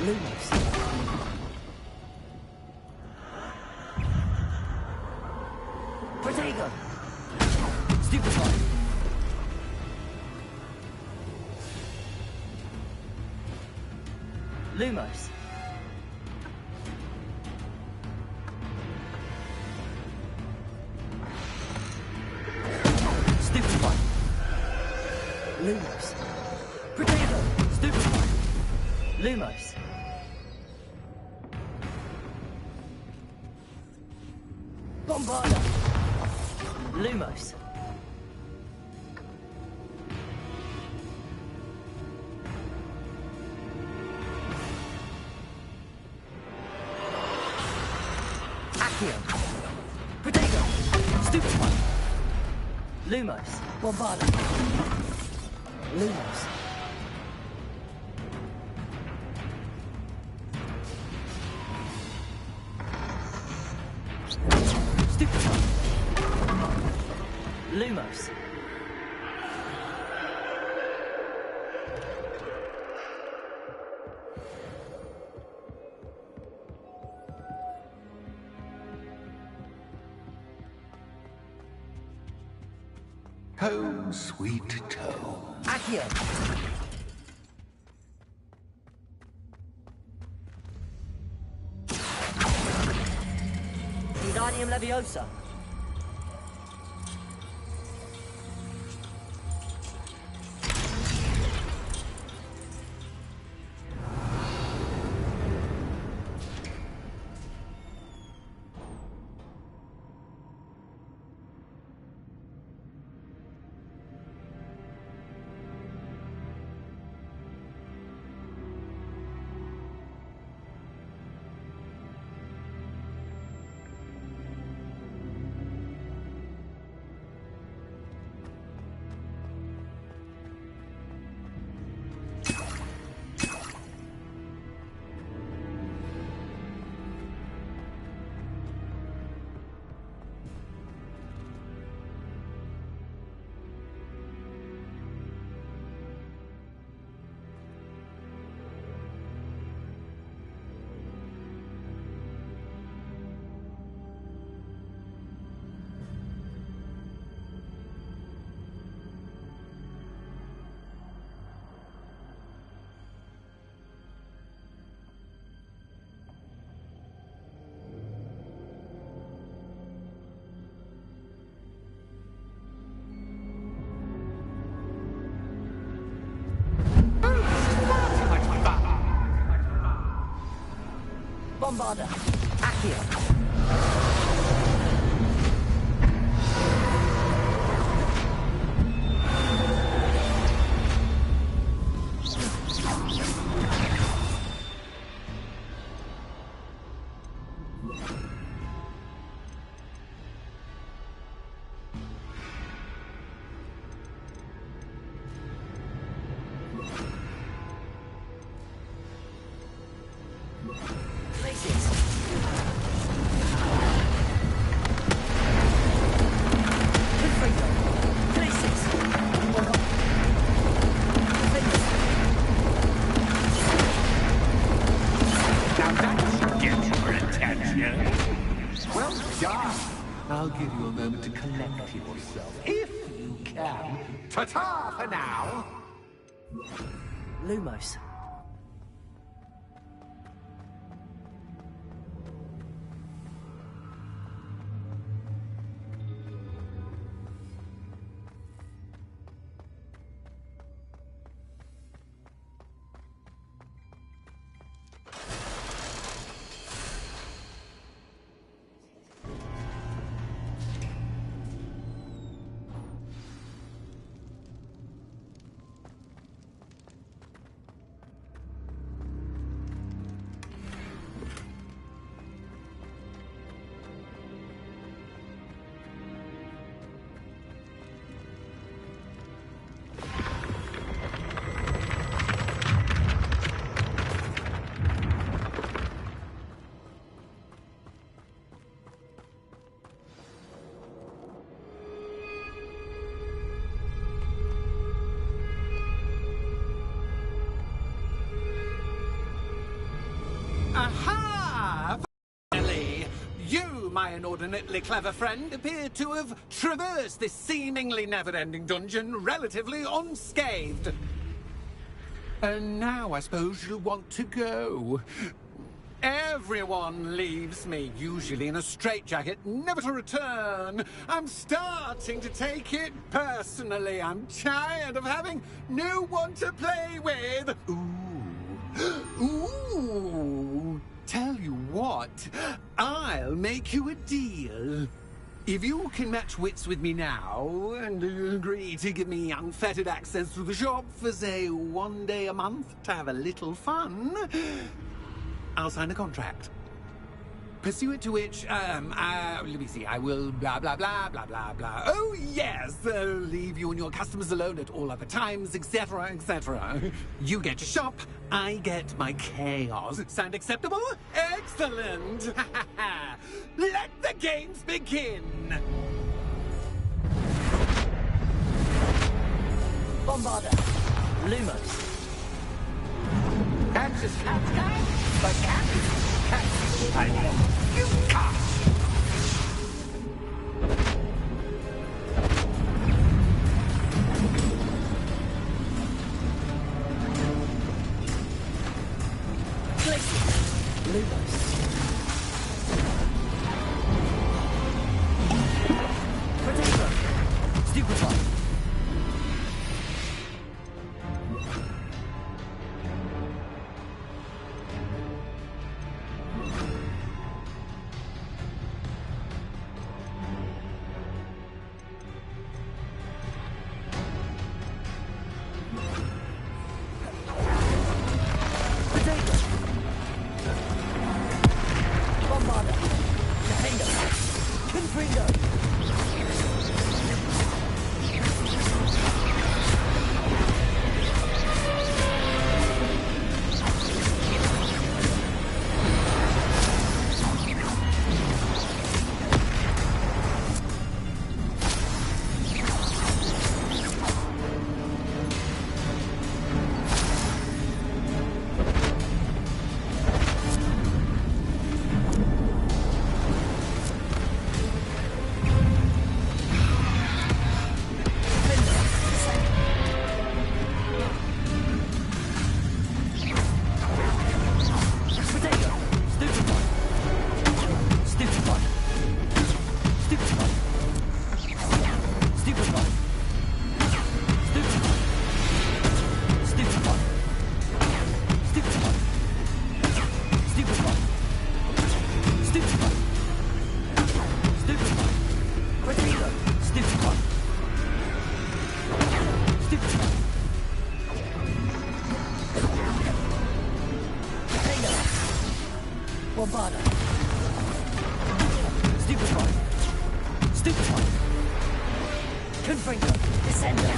Lumos. Protego. Stupefy. Lumos. Stupefy. Lumos. Protego. Stupefy. Lumos. Bombarda. Lumos. Accio. Protego. Stupefy. Lumos. Bombarda. Lumos. Stupefy. Lumos. Home, sweet home. Accio. Wingardium Leviosa. Bombarda. Accio. Places. can. Ta-ta for now! Lumos. Aha! Finally! You, my inordinately clever friend, appear to have traversed this seemingly never-ending dungeon relatively unscathed. And now I suppose you'll want to go. Everyone leaves me, usually in a straitjacket, never to return. I'm starting to take it personally. I'm tired of having no one to play with. Ooh, tell you what, I'll make you a deal. If you can match wits with me now, and agree to give me unfettered access to the shop for, say, 1 day a month to have a little fun, I'll sign a contract. Pursuant to which, let me see, I will blah, blah, blah, blah, blah, blah. Oh, yes, leave you and your customers alone at all other times, etc., etc. You get your shop, I get my chaos. Sound acceptable? Excellent! Let the games begin! Bombarda. Lumos. Kansas cat guy? But cat? I mean, you can't! Lumos. Potato. Stupefy. Bombarda. Stupefy. Stupefy. Confringo. Descender.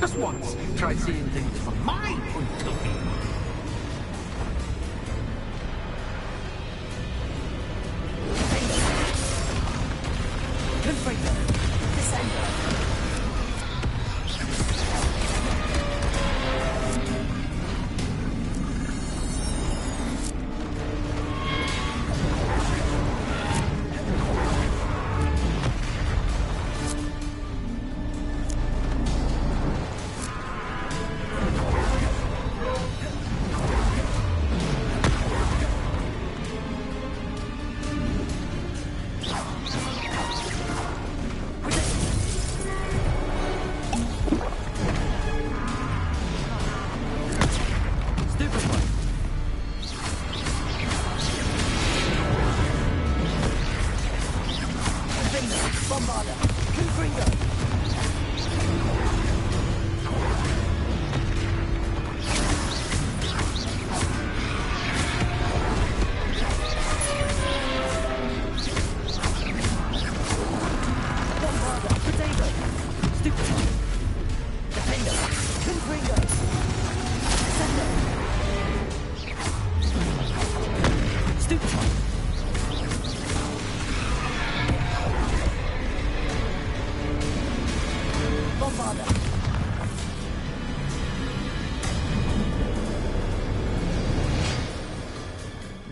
Just once, try seeing things from my point of view.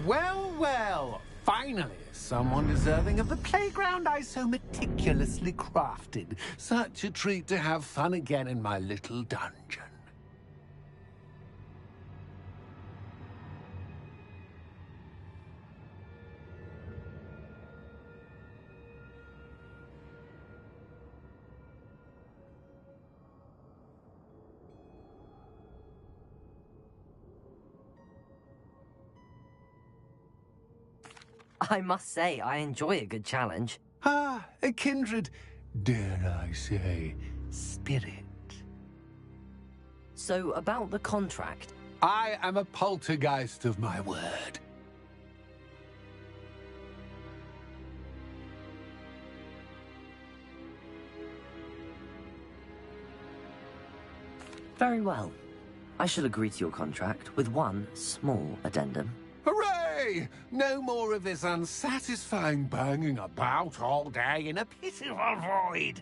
Well, well, finally, someone deserving of the playground I so meticulously crafted. Such a treat to have fun again in my little dungeon. I must say, I enjoy a good challenge. Ah, a kindred, dare I say, spirit. So, about the contract. I am a poltergeist of my word. Very well. I shall agree to your contract with one small addendum. Hooray! No more of this unsatisfying banging about all day in a pitiful void.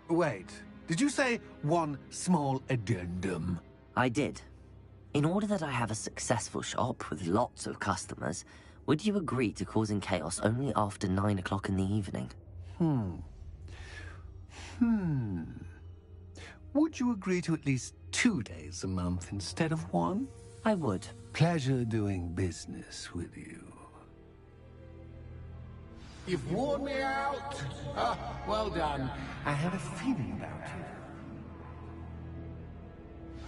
Wait, did you say one small addendum? I did. In order that I have a successful shop with lots of customers, would you agree to causing chaos only after 9 o'clock in the evening? Would you agree to at least 2 days a month instead of one? I would. Pleasure doing business with you. You've worn me out. Ah, well done. I have a feeling about you.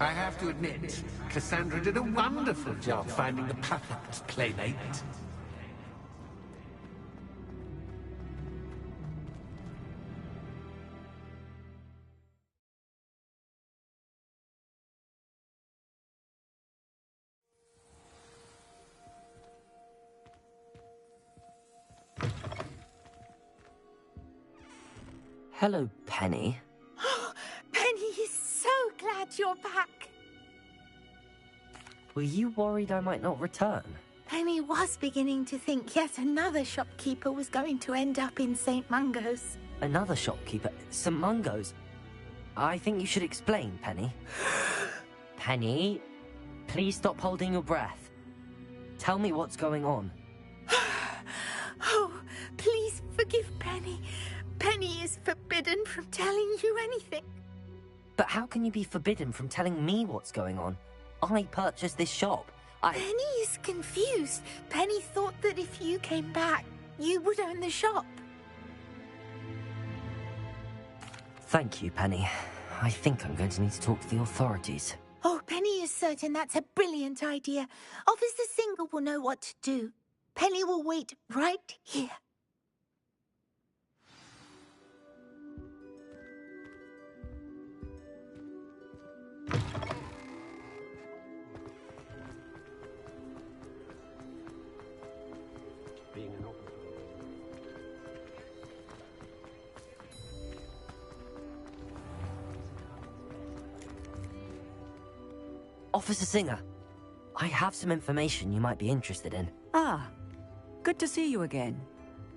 I have to admit, Cassandra did a wonderful job finding the perfect playmate. Hello, Penny. Penny is so glad you're back. Were you worried I might not return? Penny was beginning to think yet another shopkeeper was going to end up in St. Mungo's. Another shopkeeper? St. Mungo's? I think you should explain, Penny. Penny, please stop holding your breath. Tell me what's going on. Oh, please forgive Penny. Penny is forbidden from telling you anything. But how can you be forbidden from telling me what's going on? I purchased this shop. Penny is confused. Penny thought that if you came back, you would own the shop. Thank you, Penny. I think I'm going to need to talk to the authorities. Oh, Penny is certain that's a brilliant idea. Officer Singer will know what to do. Penny will wait right here. Officer Singer, I have some information you might be interested in. Ah, good to see you again.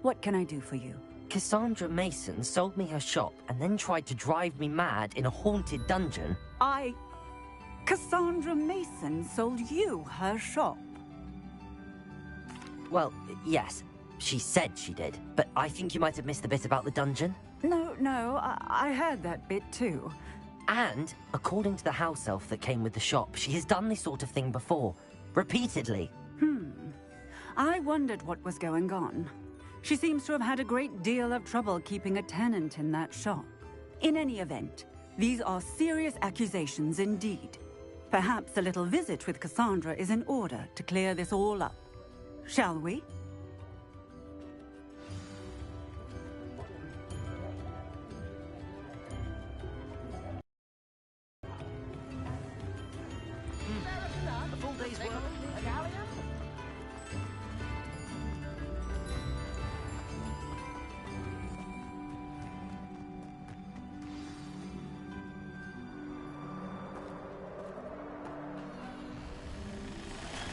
What can I do for you? Cassandra Mason sold me her shop and then tried to drive me mad in a haunted dungeon. Cassandra Mason sold you her shop? Well, yes, she said she did, but I think you might have missed the bit about the dungeon. No, I heard that bit too. And, according to the house elf that came with the shop, she has done this sort of thing before. Repeatedly. I wondered what was going on. She seems to have had a great deal of trouble keeping a tenant in that shop. In any event, these are serious accusations indeed. Perhaps a little visit with Cassandra is in order to clear this all up. Shall we? A full day's work.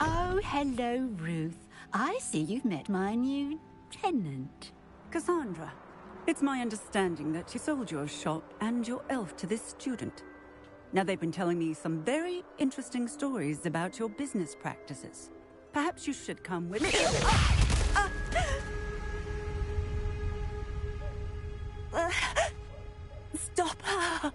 Oh, hello, Ruth. I see you've met my new tenant. Cassandra, it's my understanding that you sold your shop and your elf to this student. Now, they've been telling me some very interesting stories about your business practices. Perhaps you should come with me. Stop her!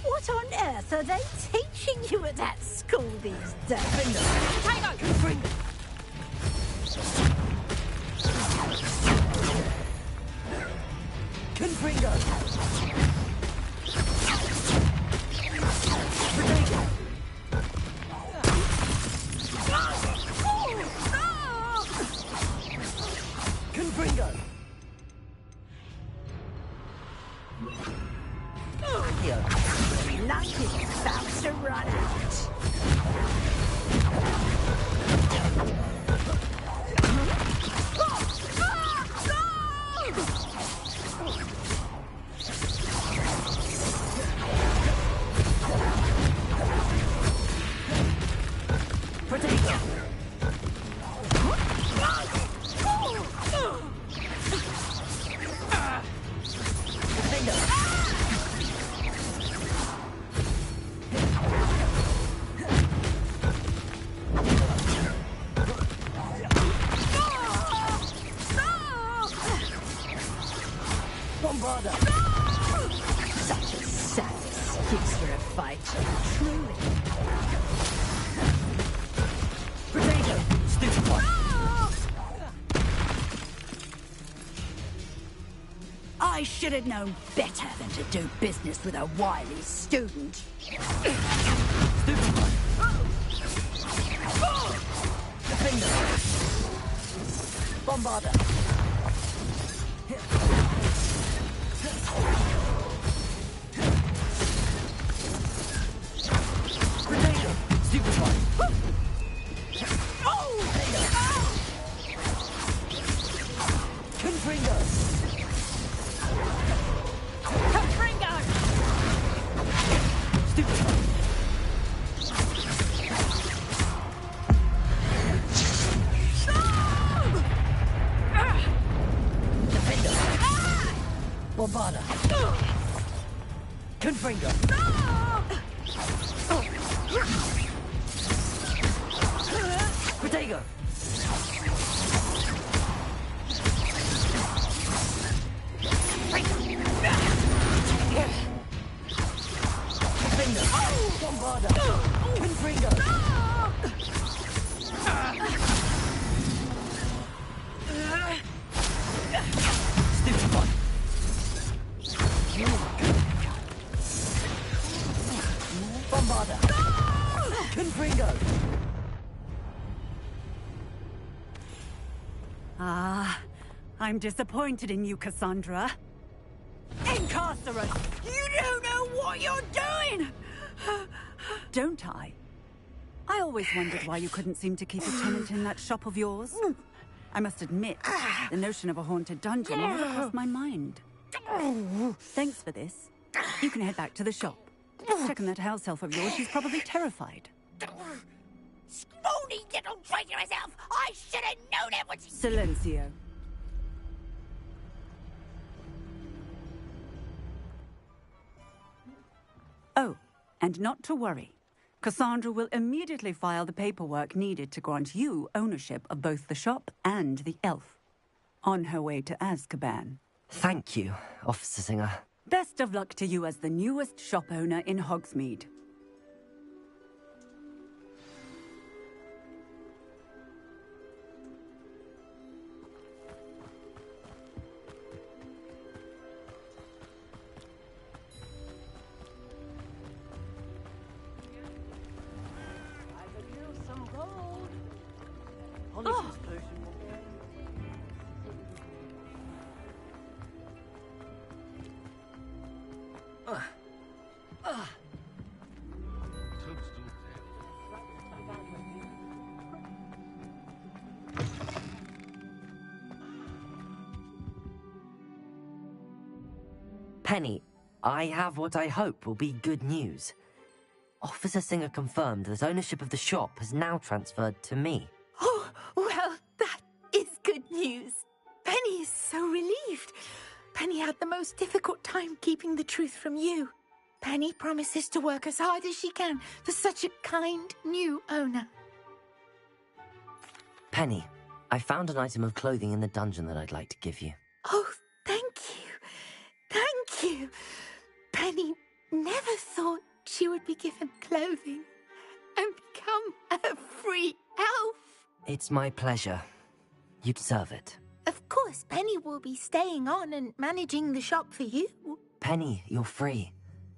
What on earth are they teaching you at that school these days? Potato! Confringo! Confringo! Luck is about to run out. Such a sad excuse for a fight, truly. Potato! Stupid one! I should have known better than to do business with a wily student. Stupid one! Defender! Bombarder! Potato! Stupid one! Confringo! Confringo! Stupid one! Defender! Bombarder! Confringo! Potato! Confringo! Bombarder! Confringo! I'm disappointed in you, Cassandra. Incarcerate! You don't know what you're doing! Don't I? I always wondered why you couldn't seem to keep a tenant in that shop of yours. I must admit, the notion of a haunted dungeon never crossed my mind. Thanks for this. You can head back to the shop. Check on that house elf of yours, she's probably terrified. Scrawny little traitorous elf! I should have known it was... Silencio. Oh, and not to worry. Cassandra will immediately file the paperwork needed to grant you ownership of both the shop and the elf. On her way to Azkaban. Thank you, Officer Singer. Best of luck to you as the newest shop owner in Hogsmeade. Penny, I have what I hope will be good news. Officer Singer confirmed that ownership of the shop has now transferred to me. Oh, well, that is good news. Penny is so relieved. Penny had the most difficult time keeping the truth from you. Penny promises to work as hard as she can for such a kind new owner. Penny, I found an item of clothing in the dungeon that I'd like to give you. Oh, thank you. Thank you. Penny never thought she would be given clothing and become a free elf. It's my pleasure. You deserve it. Of course, Penny will be staying on and managing the shop for you. Penny, you're free.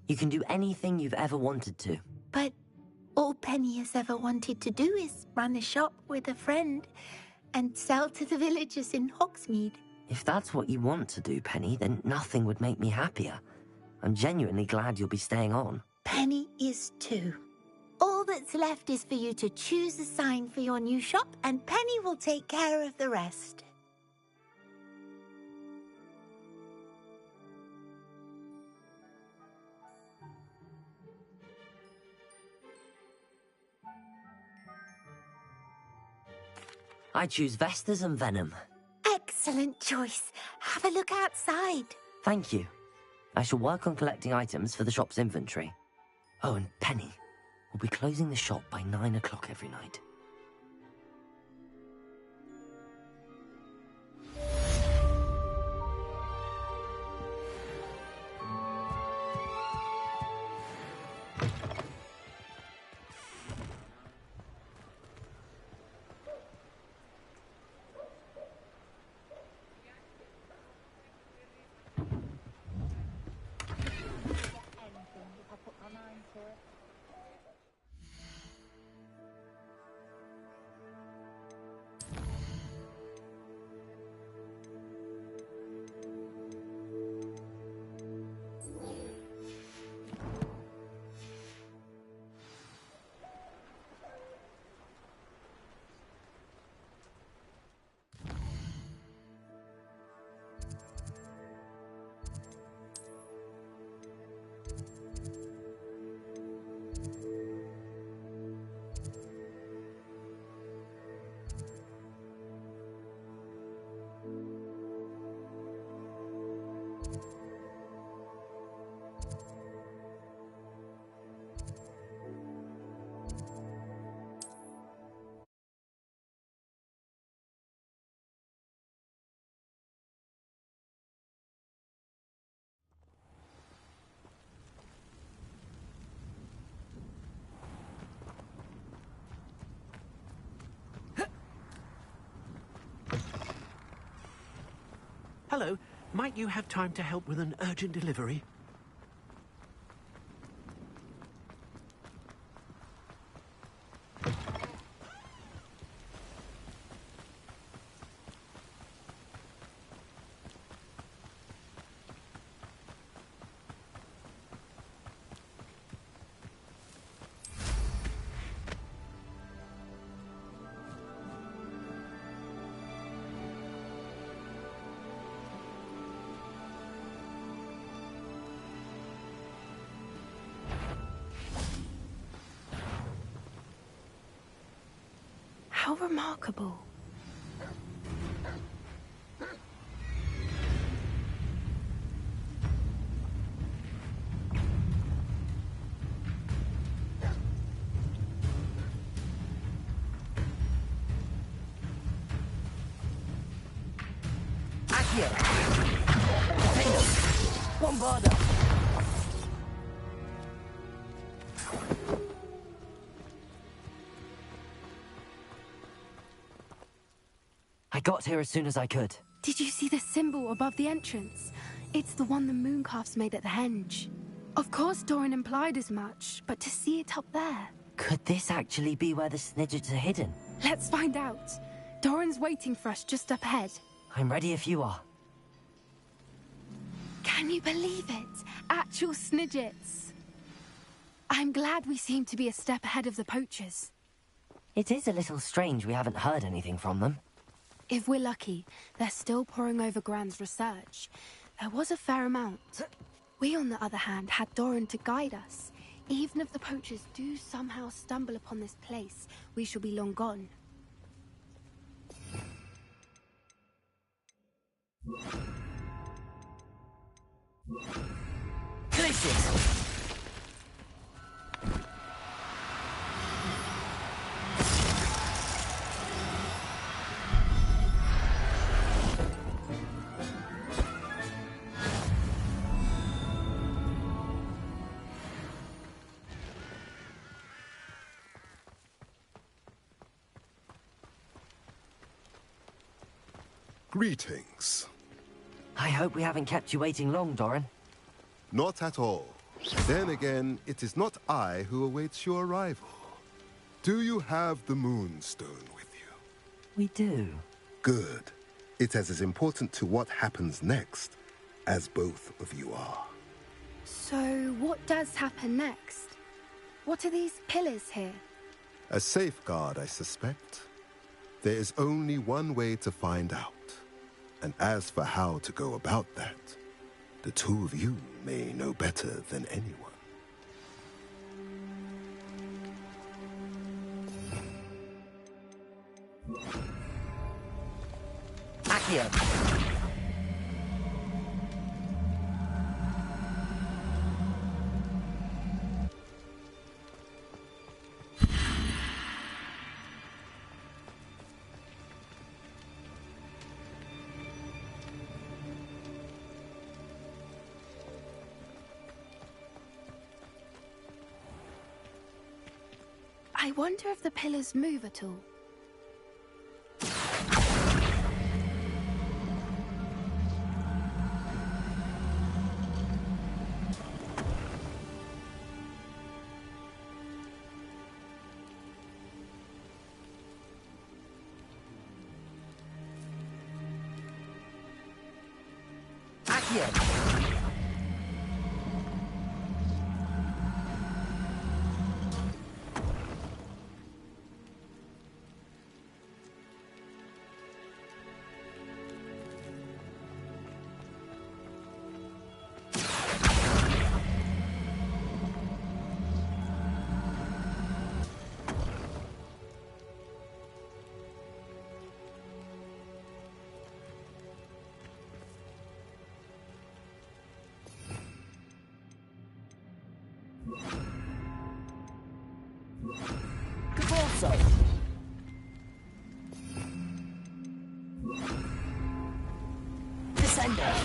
You can do anything you've ever wanted to. But all Penny has ever wanted to do is run a shop with a friend and sell to the villagers in Hogsmeade. If that's what you want to do, Penny, then nothing would make me happier. I'm genuinely glad you'll be staying on. Penny is too. All that's left is for you to choose a sign for your new shop, and Penny will take care of the rest. I choose Vestas and Venom. Excellent choice. Have a look outside. Thank you. I shall work on collecting items for the shop's inventory. Oh, and Penny, we'll be closing the shop by 9 o'clock every night. Hello. Might you have time to help with an urgent delivery? How remarkable. Accio! Potato! Bombarda! I got here as soon as I could. Did you see the symbol above the entrance? It's the one the mooncalves made at the henge. Of course Doran implied as much, but to see it up there... Could this actually be where the snidgets are hidden? Let's find out. Doran's waiting for us just up ahead. I'm ready if you are. Can you believe it? Actual snidgets. I'm glad we seem to be a step ahead of the poachers. It is a little strange we haven't heard anything from them. If we're lucky, they're still poring over Gran's research. There was a fair amount. We, on the other hand, had Doran to guide us. Even if the poachers do somehow stumble upon this place, we shall be long gone. Delicious! Greetings. I hope we haven't kept you waiting long, Doran. Not at all. Then again, it is not I who awaits your arrival. Do you have the Moonstone with you? We do. Good. It is as important to what happens next as both of you are. So, what does happen next? What are these pillars here? A safeguard, I suspect. There is only one way to find out. And as for how to go about that, the two of you may know better than anyone. Accio! I wonder if the pillars move at all. Accio! Cabalso! Descender!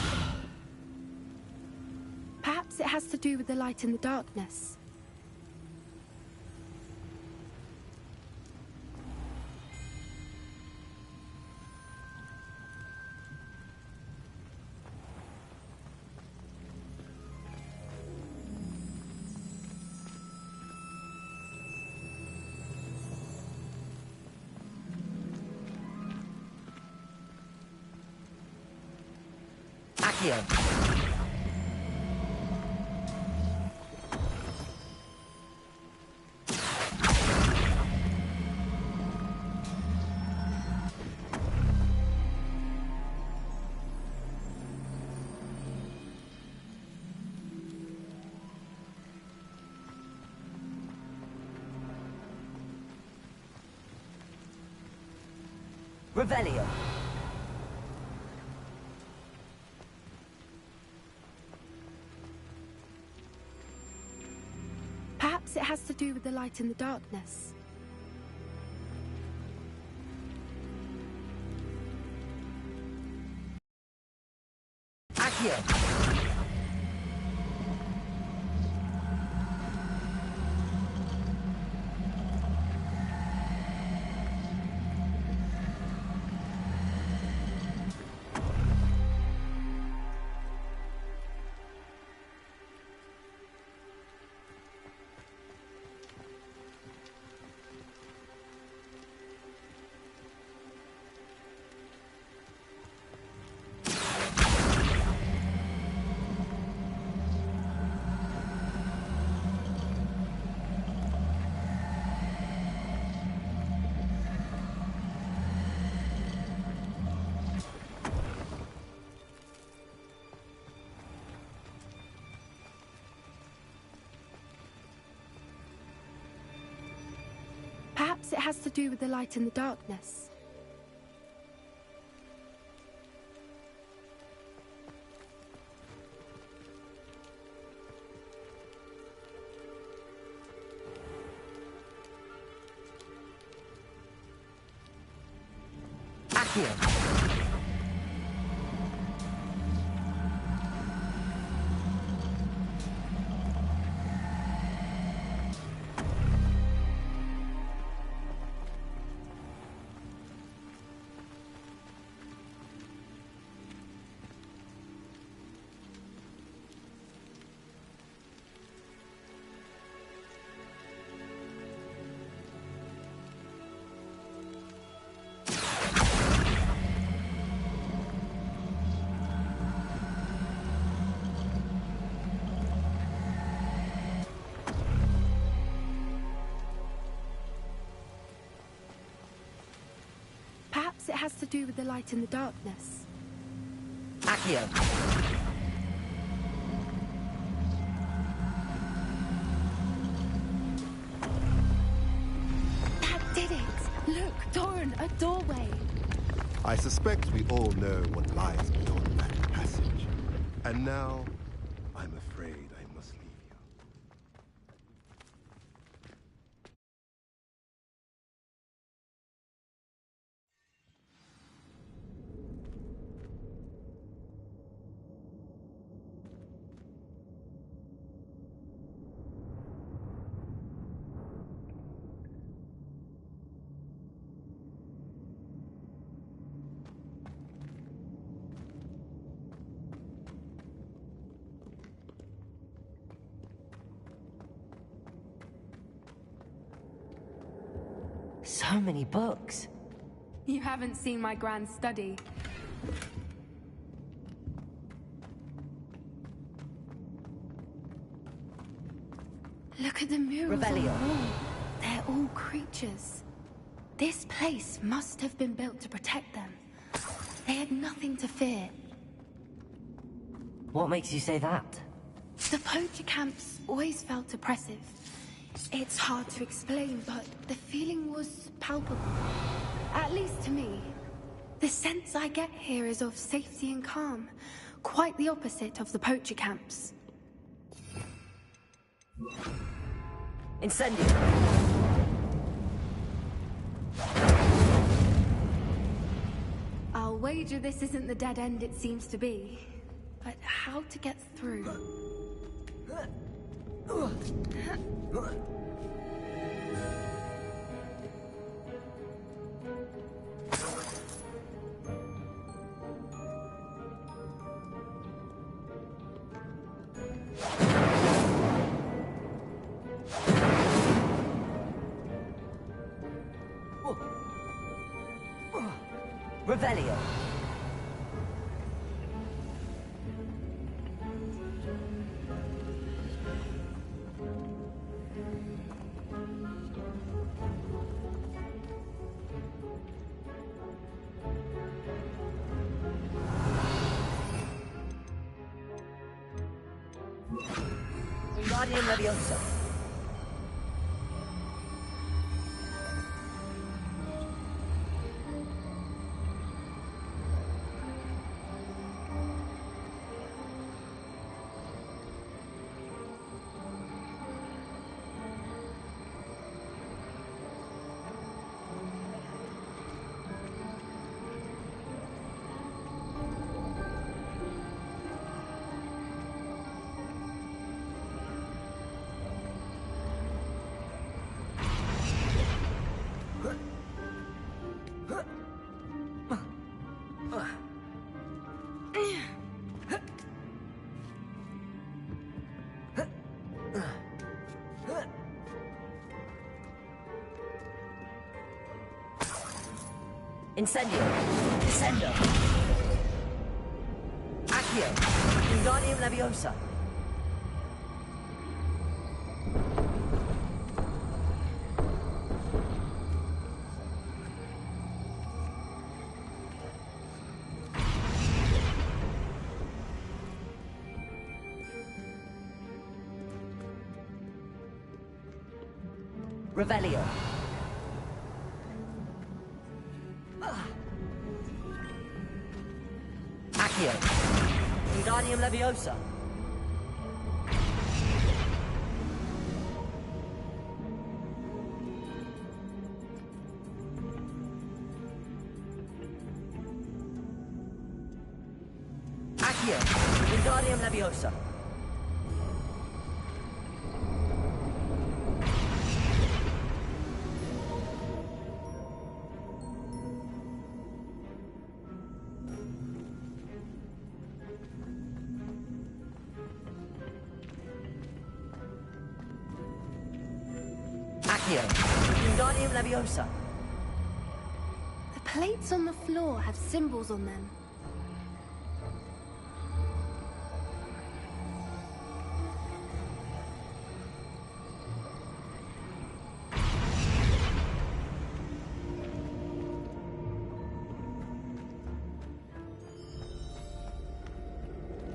Perhaps it has to do with the light in the darkness. Accio! Revelio. Perhaps it has to do with the light in the darkness. Accio. Perhaps it has to do with the light in the darkness. Accio. Perhaps it has to do with the light in the darkness. Accio. That did it! Look, Doran, a doorway. I suspect we all know what lies beyond that passage. And now, I'm afraid I must leave you. So many books. You haven't seen my grand study. Look at the murals on the Revelio. wall. They're all creatures. This place must have been built to protect them. They had nothing to fear. What makes you say that? The poacher camps always felt oppressive. It's hard to explain, but the feeling was palpable. At least to me. The sense I get here is of safety and calm. Quite the opposite of the poacher camps. Incendio. I'll wager this isn't the dead end it seems to be. But how to get through? Revelio. Wingardium Leviosa. Incendio. Descendo. Accio. Wingardium Leviosa. Revelio. Accio. Wingardium Leviosa. Accio. Wingardium Leviosa. Accio. Wingardium Leviosa. The plates on the floor have symbols on them.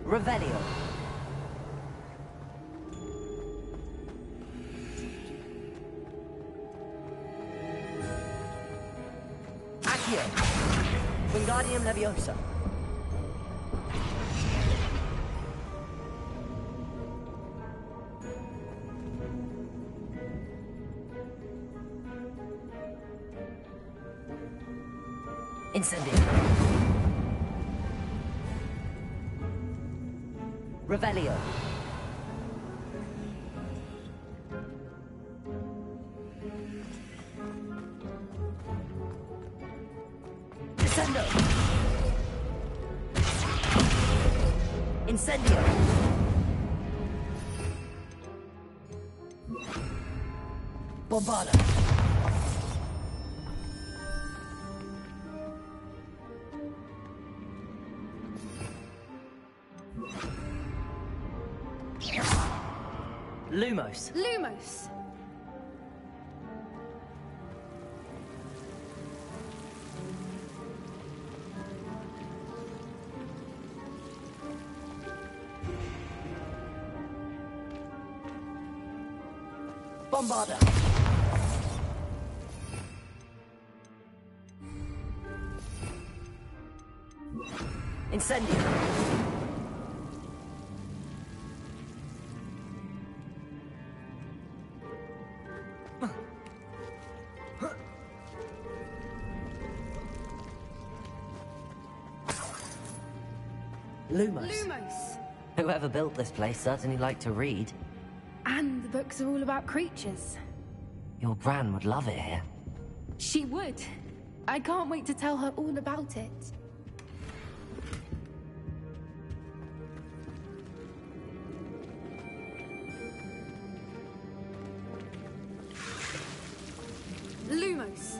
Revelio. Accio. Wingardium Leviosa. Incendio. Revelio. Descendo. Incendio. Bombarda. Lumos. Lumos. Bombarda. Incendio. Lumos. Lumos. Whoever built this place certainly liked to read. And the books are all about creatures. Your Gran would love it here. She would. I can't wait to tell her all about it. Lumos.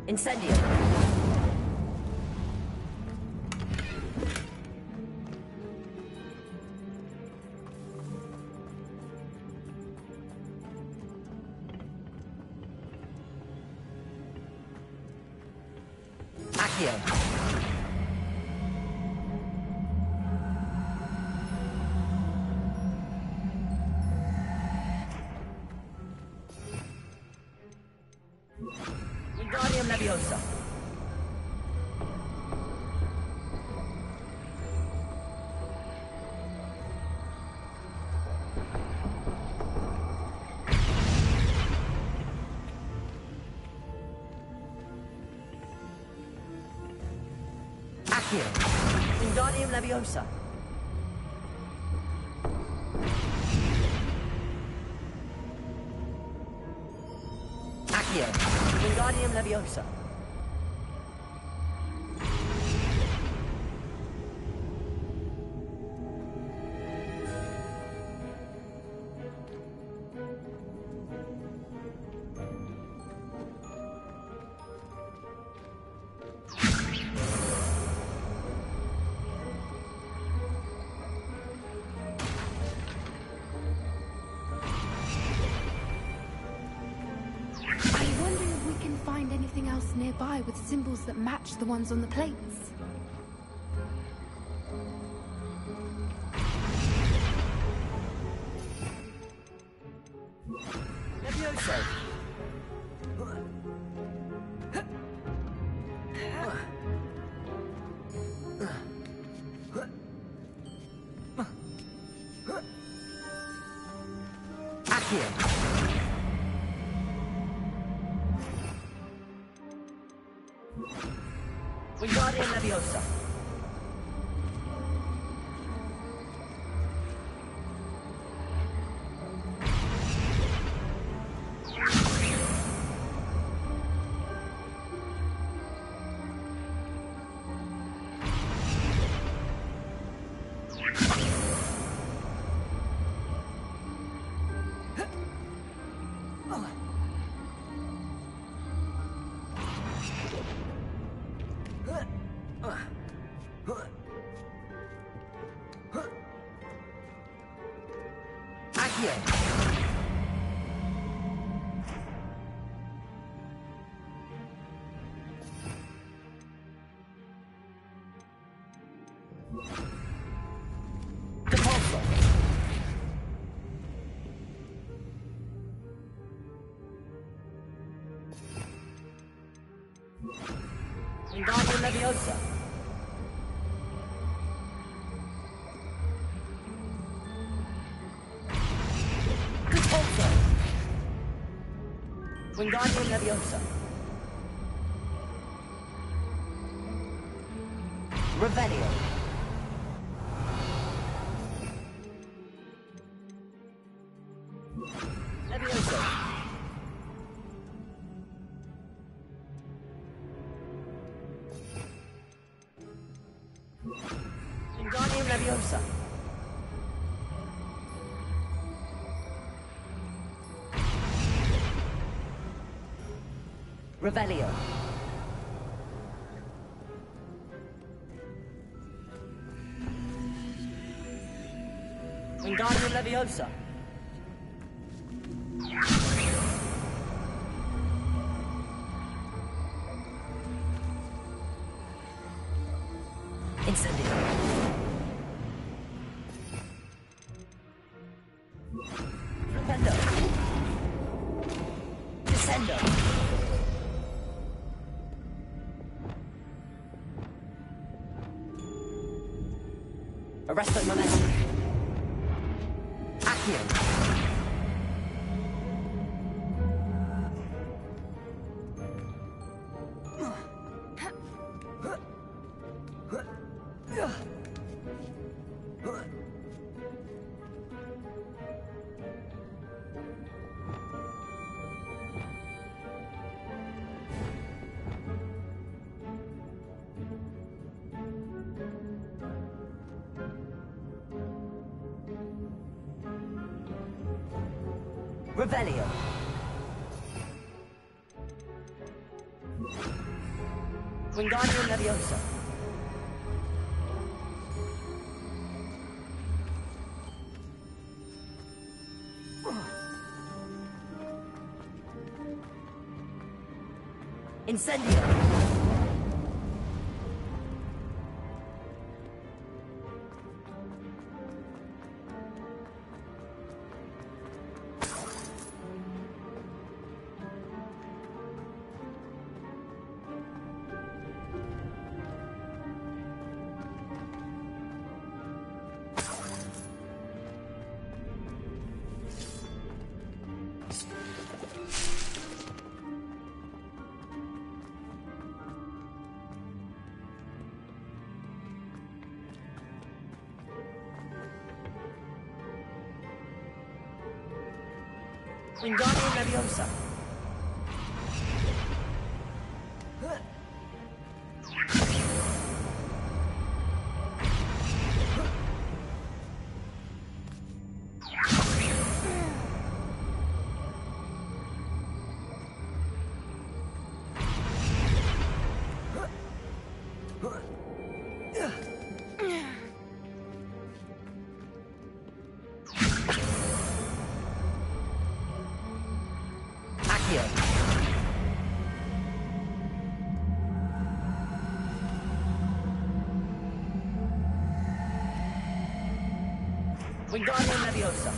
Incendio. Accio. Wingardium Leviosa. Accio. Wingardium Leviosa. Accio. Wingardium Leviosa. Anything else nearby with symbols that match the ones on the plates? Levioso. Accio. Wingardium Leviosa. Wingardium Leviosa. Repulsor. Wingardium Leviosa. Revelio. Leviosa. Wingardium Leviosa. Revelio. Wingardium Leviosa. Incendio. Flipendo. Descendo. Arresto momentum. Accio. Revelio. Wingardium Leviosa. Incendio. Wingardium Leviosa. Accio. Wingardium Leviosa.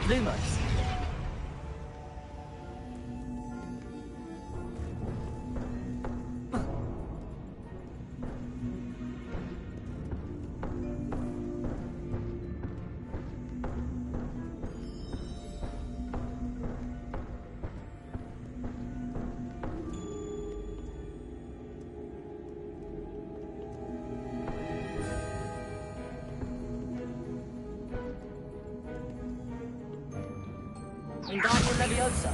Lumos. Wingardium Leviosa.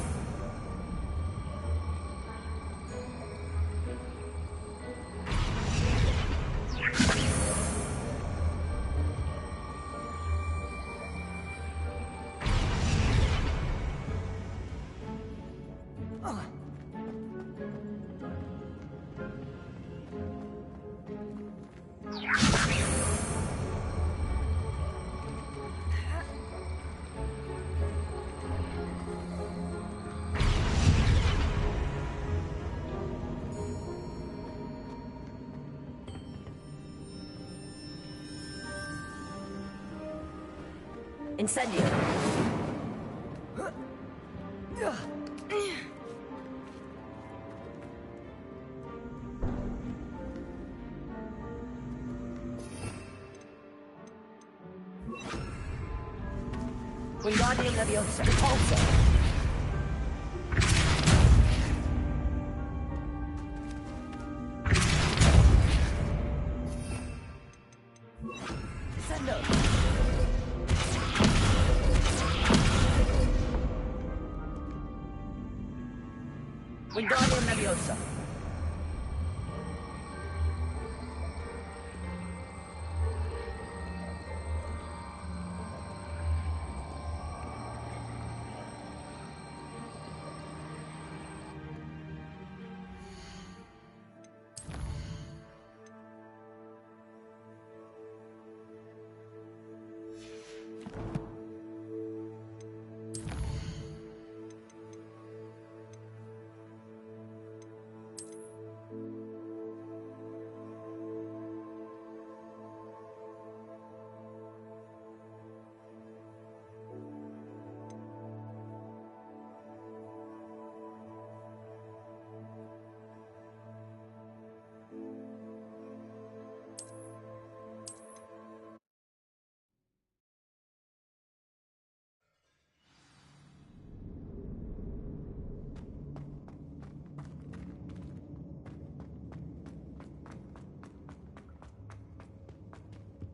Incendio. Wingardium Leviosa. Repulsor. Descendo. Wingardium Leviosa.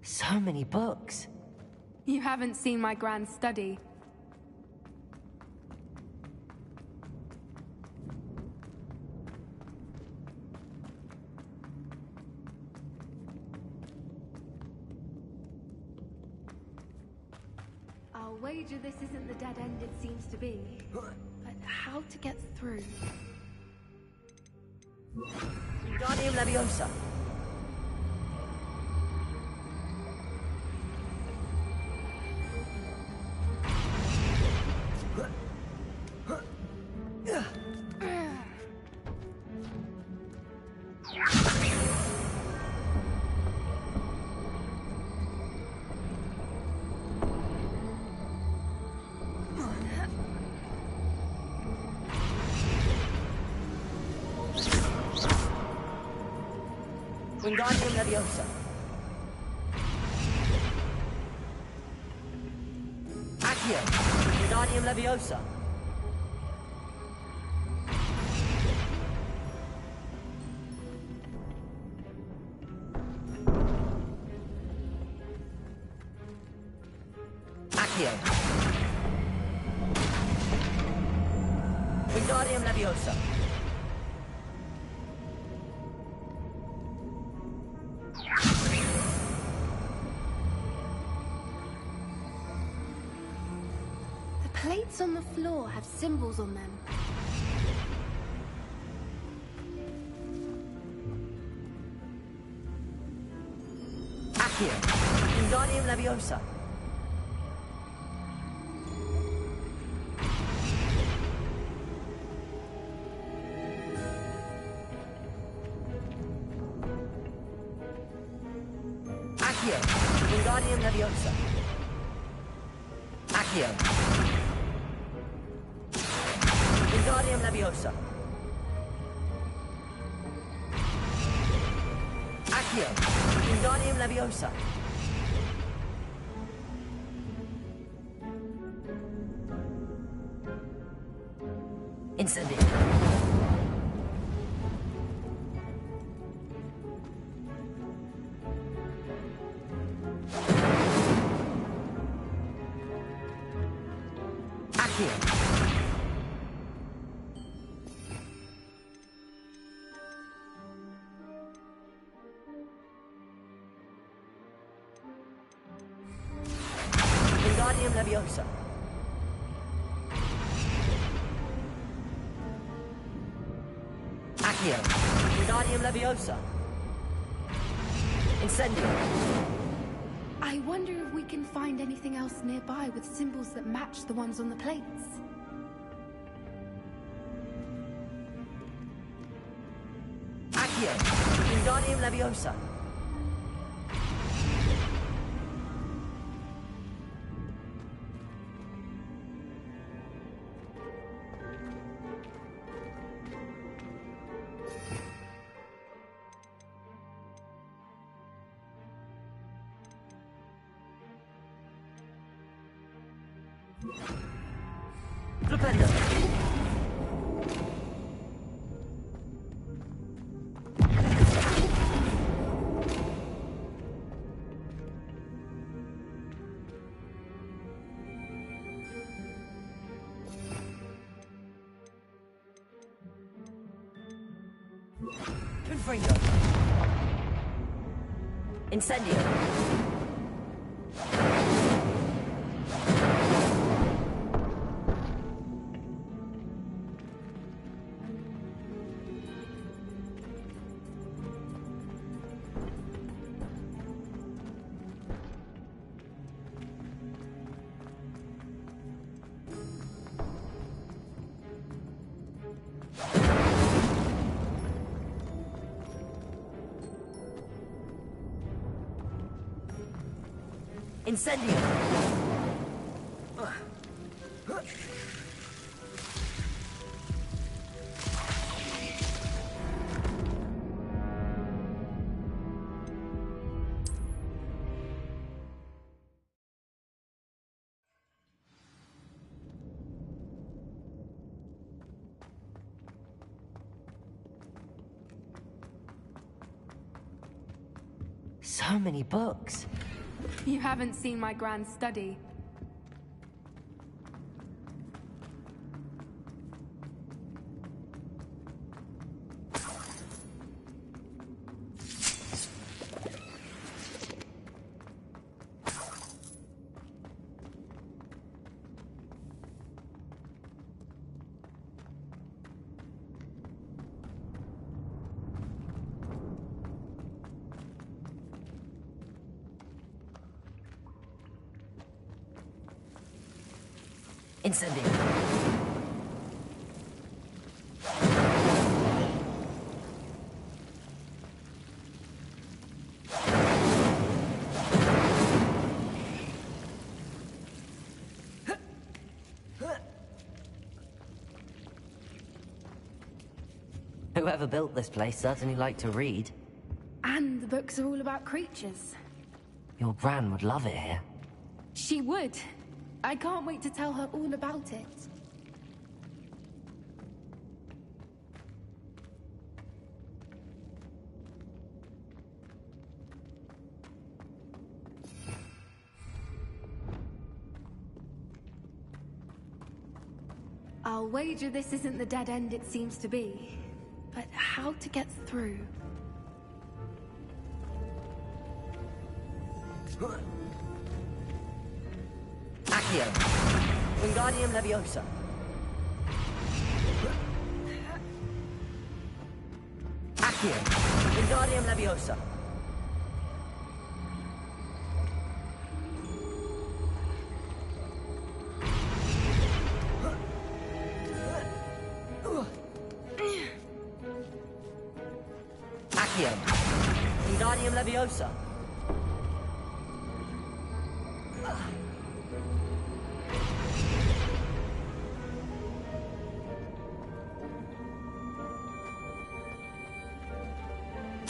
So many books. You haven't seen my grand study. I'll wager this isn't the dead end it seems to be. But how to get through? Wingardium Leviosa. Wingardium Leviosa. Accio. Wingardium Leviosa. Accio. Wingardium Leviosa. The plates on the floor have symbols on them. Accio. Wingardium Leviosa. Accio. Wingardium Leviosa. Accio. Wingardium Leviosa. Accio. Wingardium Leviosa. Incendio. Accio. Wingardium Leviosa. Accio. Wingardium Leviosa. Incendio. I wonder if we can find anything else nearby with symbols that match the ones on the plates. Accio. Wingardium Leviosa. Flipendo. Confringo. Incendio. Incendio. So many books. You haven't seen my grand study. Incendio. Whoever built this place certainly liked to read. And the books are all about creatures. Your Gran would love it here. She would. I can't wait to tell her all about it. I'll wager this isn't the dead end it seems to be. But how to get through? Accio. Wingardium Leviosa. Accio. Wingardium Leviosa. Accio. Wingardium Leviosa.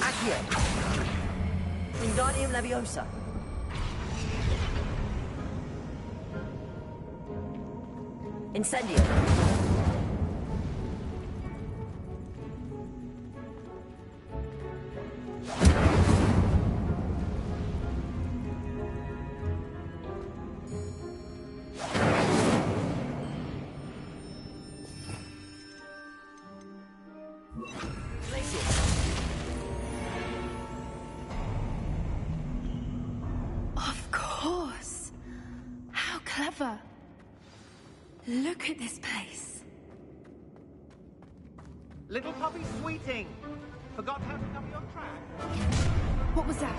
Accio. Wingardium Leviosa. Incendio. Of course. How clever. Look at this place. Little puppy Sweeting! Forgot how to cover your track? What was that?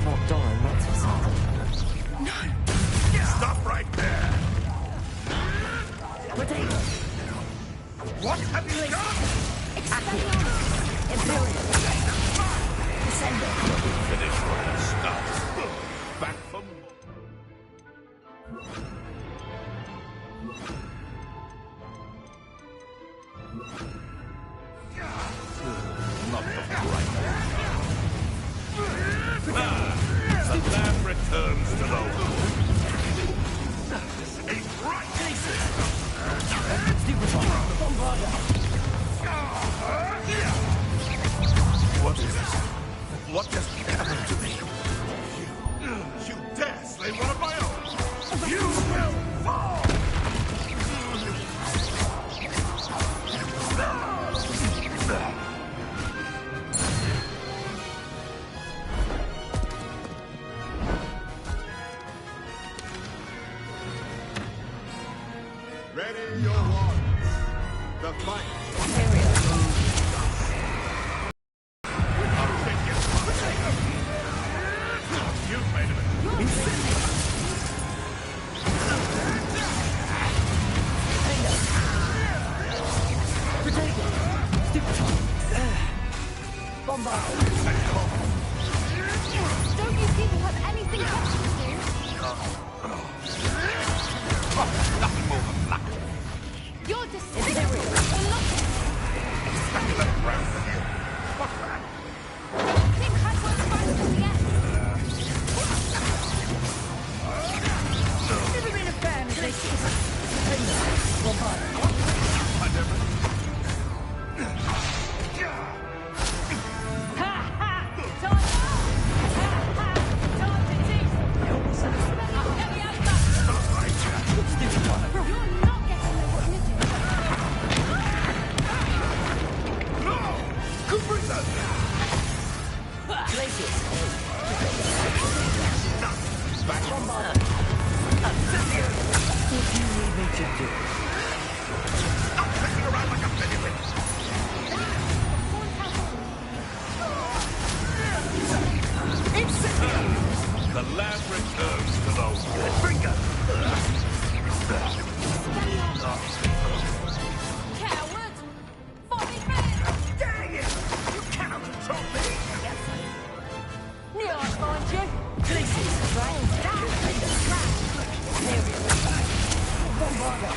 Not Doran, not herself. No! Stop right there! Potato! What have you done? Imperial! Descendo! Finish what you started. Back for more. Not the right the lamb returns to the Ain't right! What is this? What has happened to me? You dare slay one of my own! You will fall! Ready your wands. The fight. I'll take it. You've made it. Bombard! Don't you people have anything better to do? Nothing more than luck. You're despicable. Expected that round from you. What's that? Think Hogwarts fight to the end. Never been a fan of this. Bombard! I never... The lamb returns to the finger. Coward! Folly man! Dang it! You cannot control me! Near I find you! Glacius! Bombarda!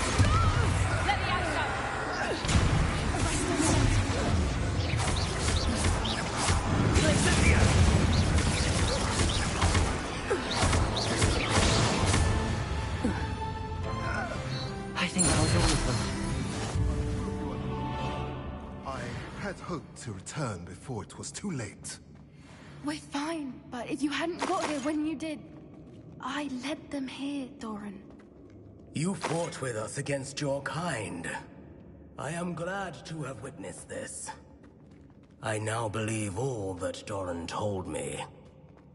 I think that was all of them. I had hoped to return before it was too late. We're fine, but if you hadn't got here when you did, I led them here, Doran. You fought with us against your kind. I am glad to have witnessed this. I now believe all that Doran told me.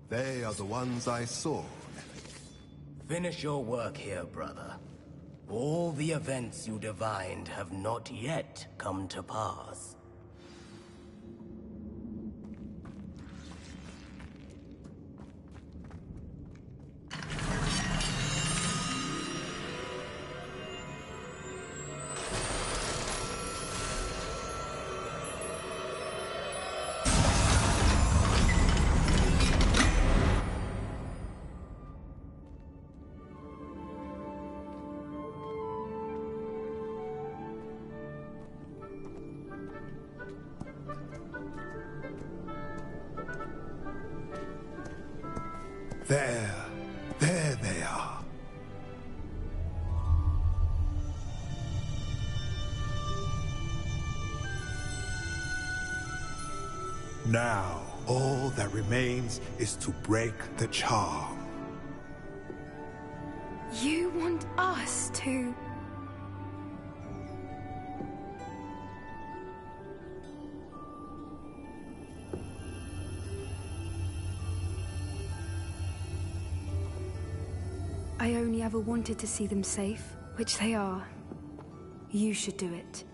They are the ones I saw. Finish your work here, brother. All the events you divined have not yet come to pass. There they are. Now, all that remains is to break the charm. You want us to... I only ever wanted to see them safe, which they are. You should do it.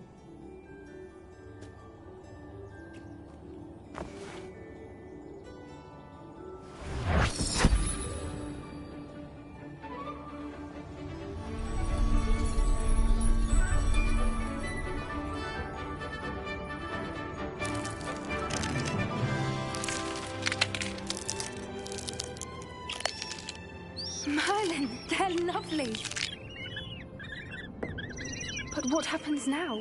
Merlin, they're lovely. But what happens now?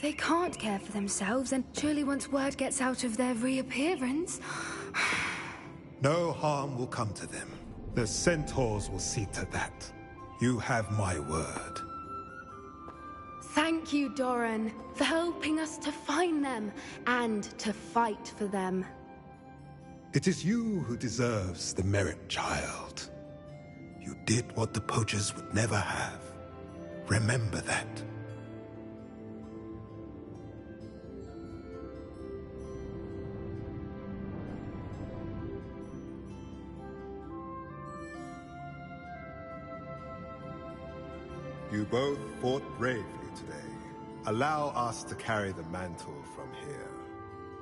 They can't care for themselves, and surely once word gets out of their reappearance... No harm will come to them. The centaurs will see to that. You have my word. Thank you, Doran, for helping us to find them, and to fight for them. It is you who deserves the merit, child. You did what the poachers would never have. Remember that. You both fought bravely today. Allow us to carry the mantle from here.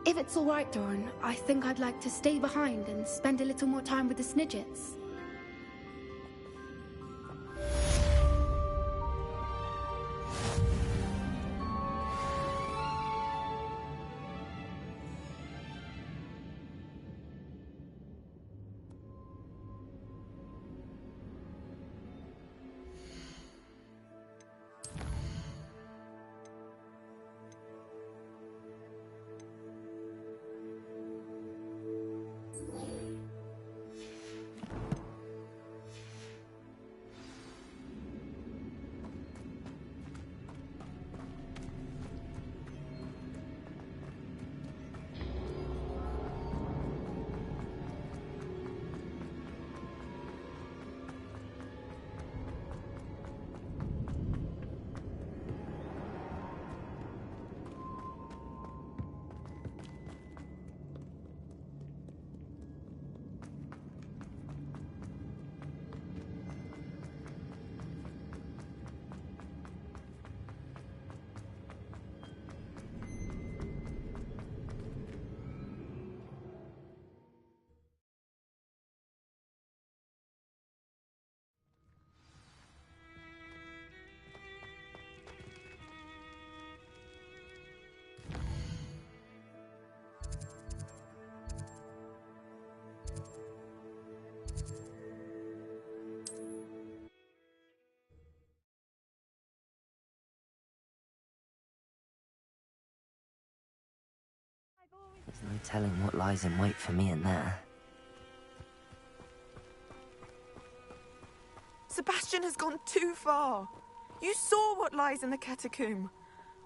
If it's all right, Doran, I think I'd like to stay behind and spend a little more time with the Snidgets. There's no telling what lies in wait for me in there. Sebastian has gone too far. You saw what lies in the catacomb.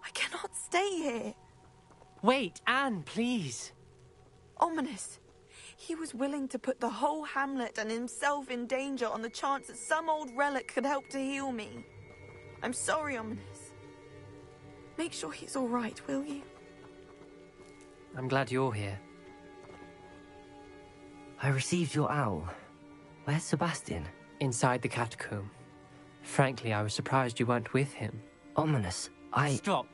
I cannot stay here. Wait, Anne, please. Ominous. He was willing to put the whole hamlet and himself in danger on the chance that some old relic could help to heal me. I'm sorry, Ominous. Make sure he's all right, will you? I'm glad you're here. I received your owl. Where's Sebastian? Inside the catacomb. Frankly, I was surprised you weren't with him. Ominous, Stop.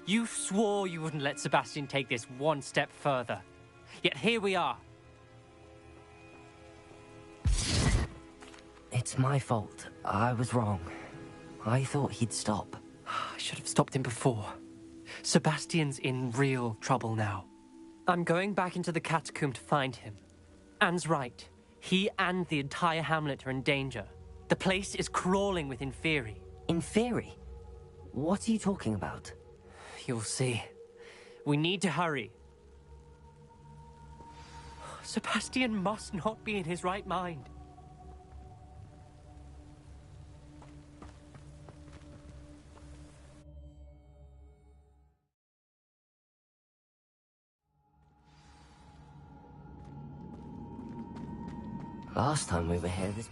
You swore you wouldn't let Sebastian take this one step further. Yet here we are. It's my fault. I was wrong. I thought he'd stop. I should have stopped him before. Sebastian's in real trouble now. I'm going back into the catacomb to find him. Anne's right. He and the entire hamlet are in danger. The place is crawling with Inferi. Inferi? What are you talking about? You'll see. We need to hurry. Sebastian must not be in his right mind. Last time we were here, this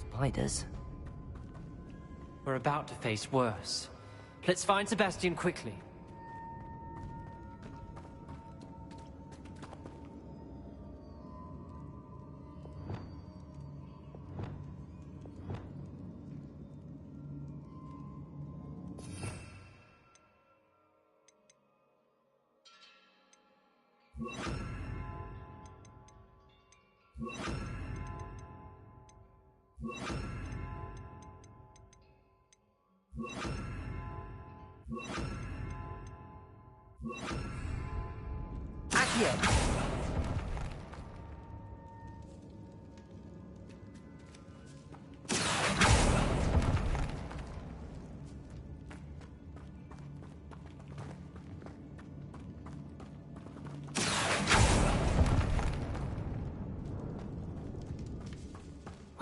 Spiders? We're about to face worse. Let's find Sebastian quickly.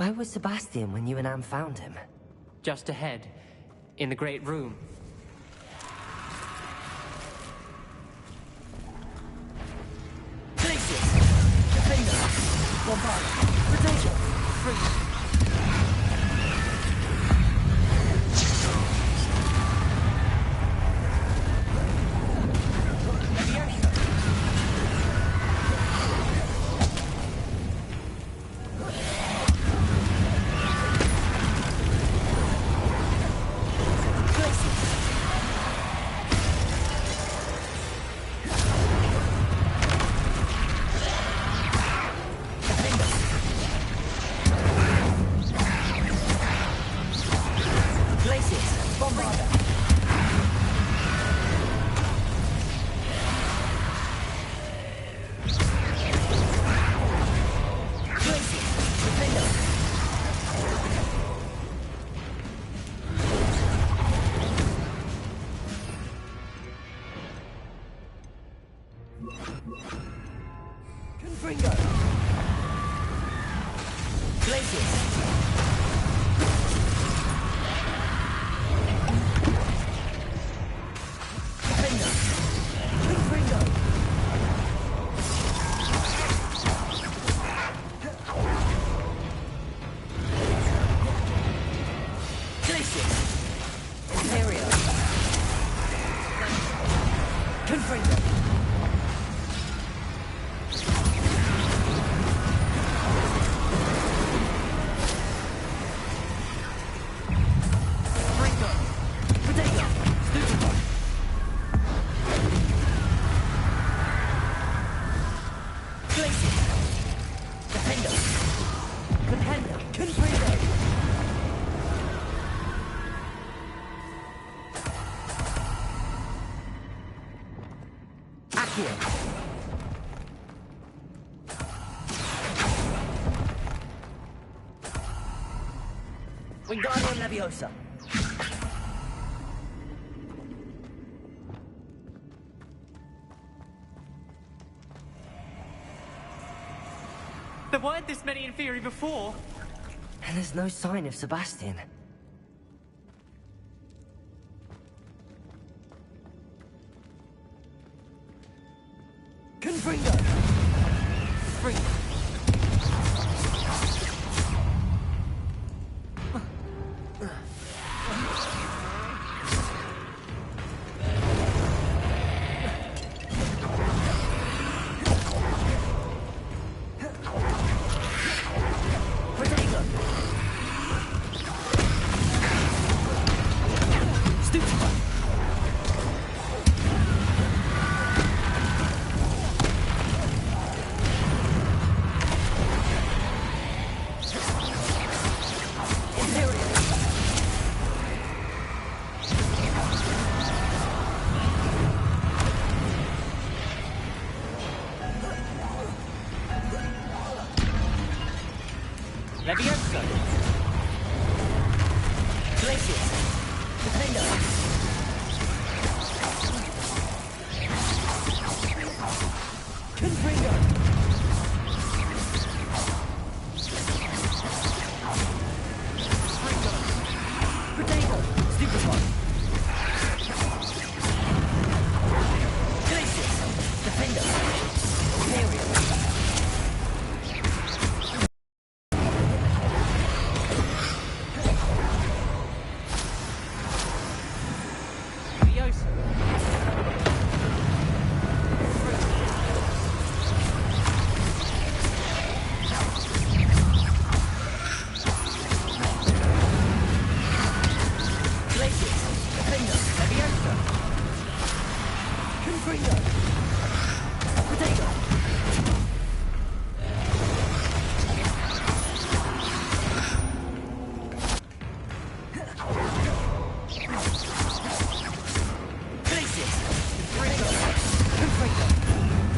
Where was Sebastian when you and Anne found him? Just ahead, in the great room. Wingardium Leviosa. There weren't this many Inferi before. And there's no sign of Sebastian. Confringo! Confringo! Levioso! Glacius! Defender! Confringo! Potato! Stupefy! Glacius! Defender!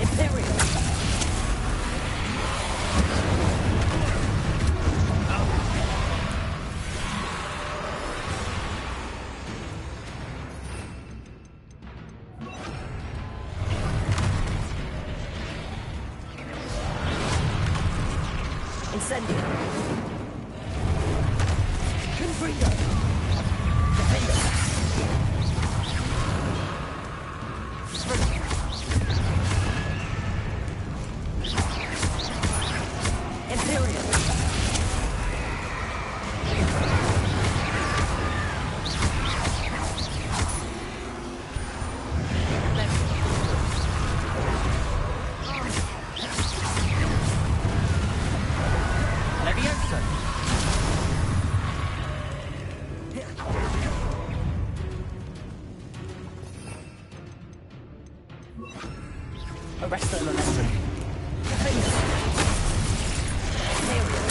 Imperial! Incendio! Confringo! Defender! Imperial! Arrest the momentum. Defender! Imperial!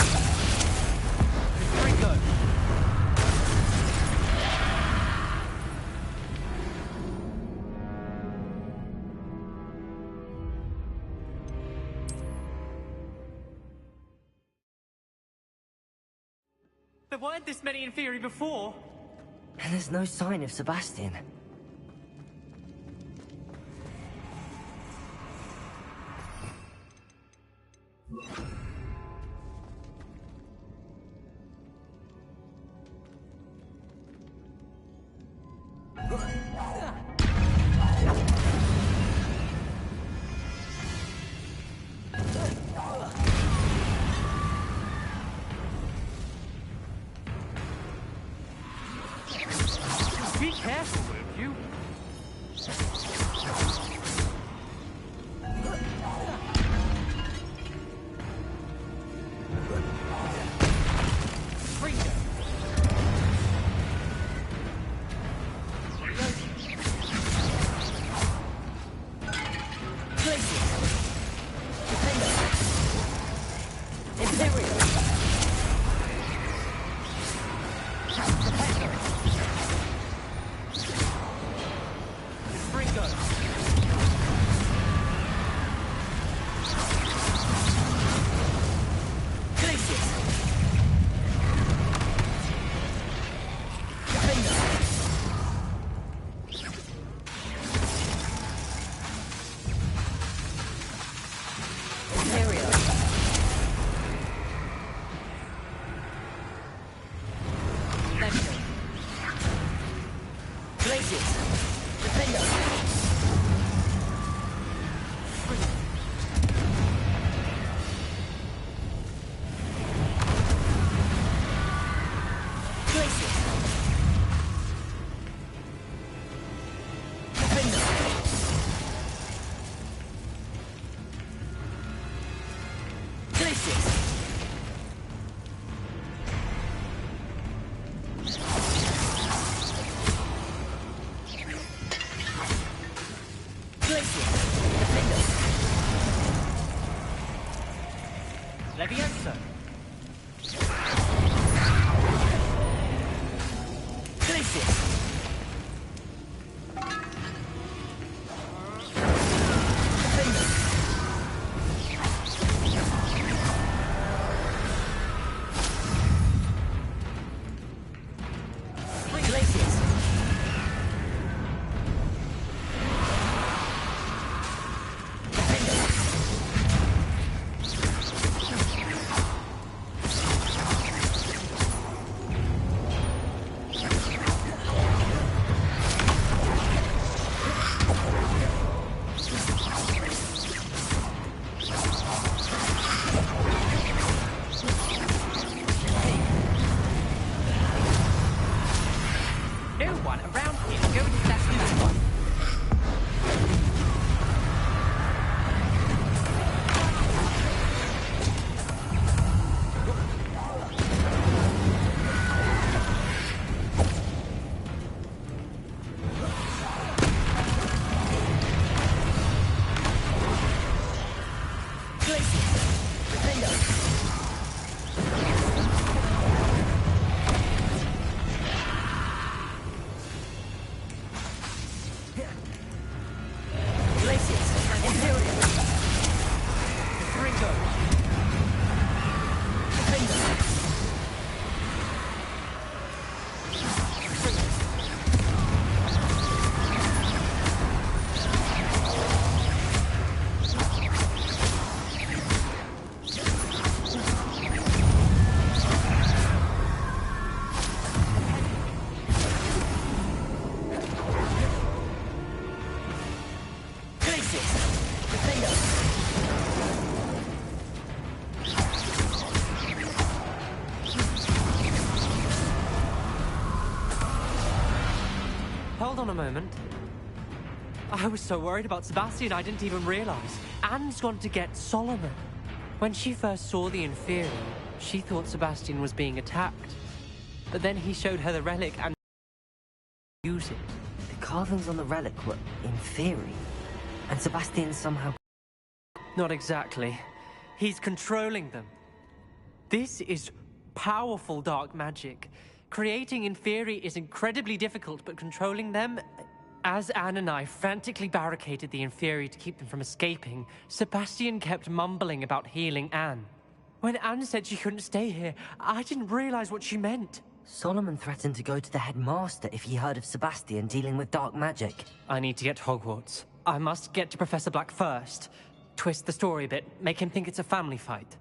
Confringo! There weren't this many in theory before. And there's no sign of Sebastian. Be careful, won't you? Around here, go into that back. Hold on a moment. I was so worried about Sebastian I didn't even realize. Anne's gone to get Solomon. When she first saw the Inferi, she thought Sebastian was being attacked. But then he showed her the relic and use it. The carvings on the relic were Inferi, and Sebastian somehow... Not exactly. He's controlling them. This is powerful dark magic. Creating Inferi is incredibly difficult, but controlling them... As Anne and I frantically barricaded the Inferi to keep them from escaping, Sebastian kept mumbling about healing Anne. When Anne said she couldn't stay here, I didn't realize what she meant. Solomon threatened to go to the headmaster if he heard of Sebastian dealing with dark magic. I need to get to Hogwarts. I must get to Professor Black first. Twist the story a bit, make him think it's a family fight.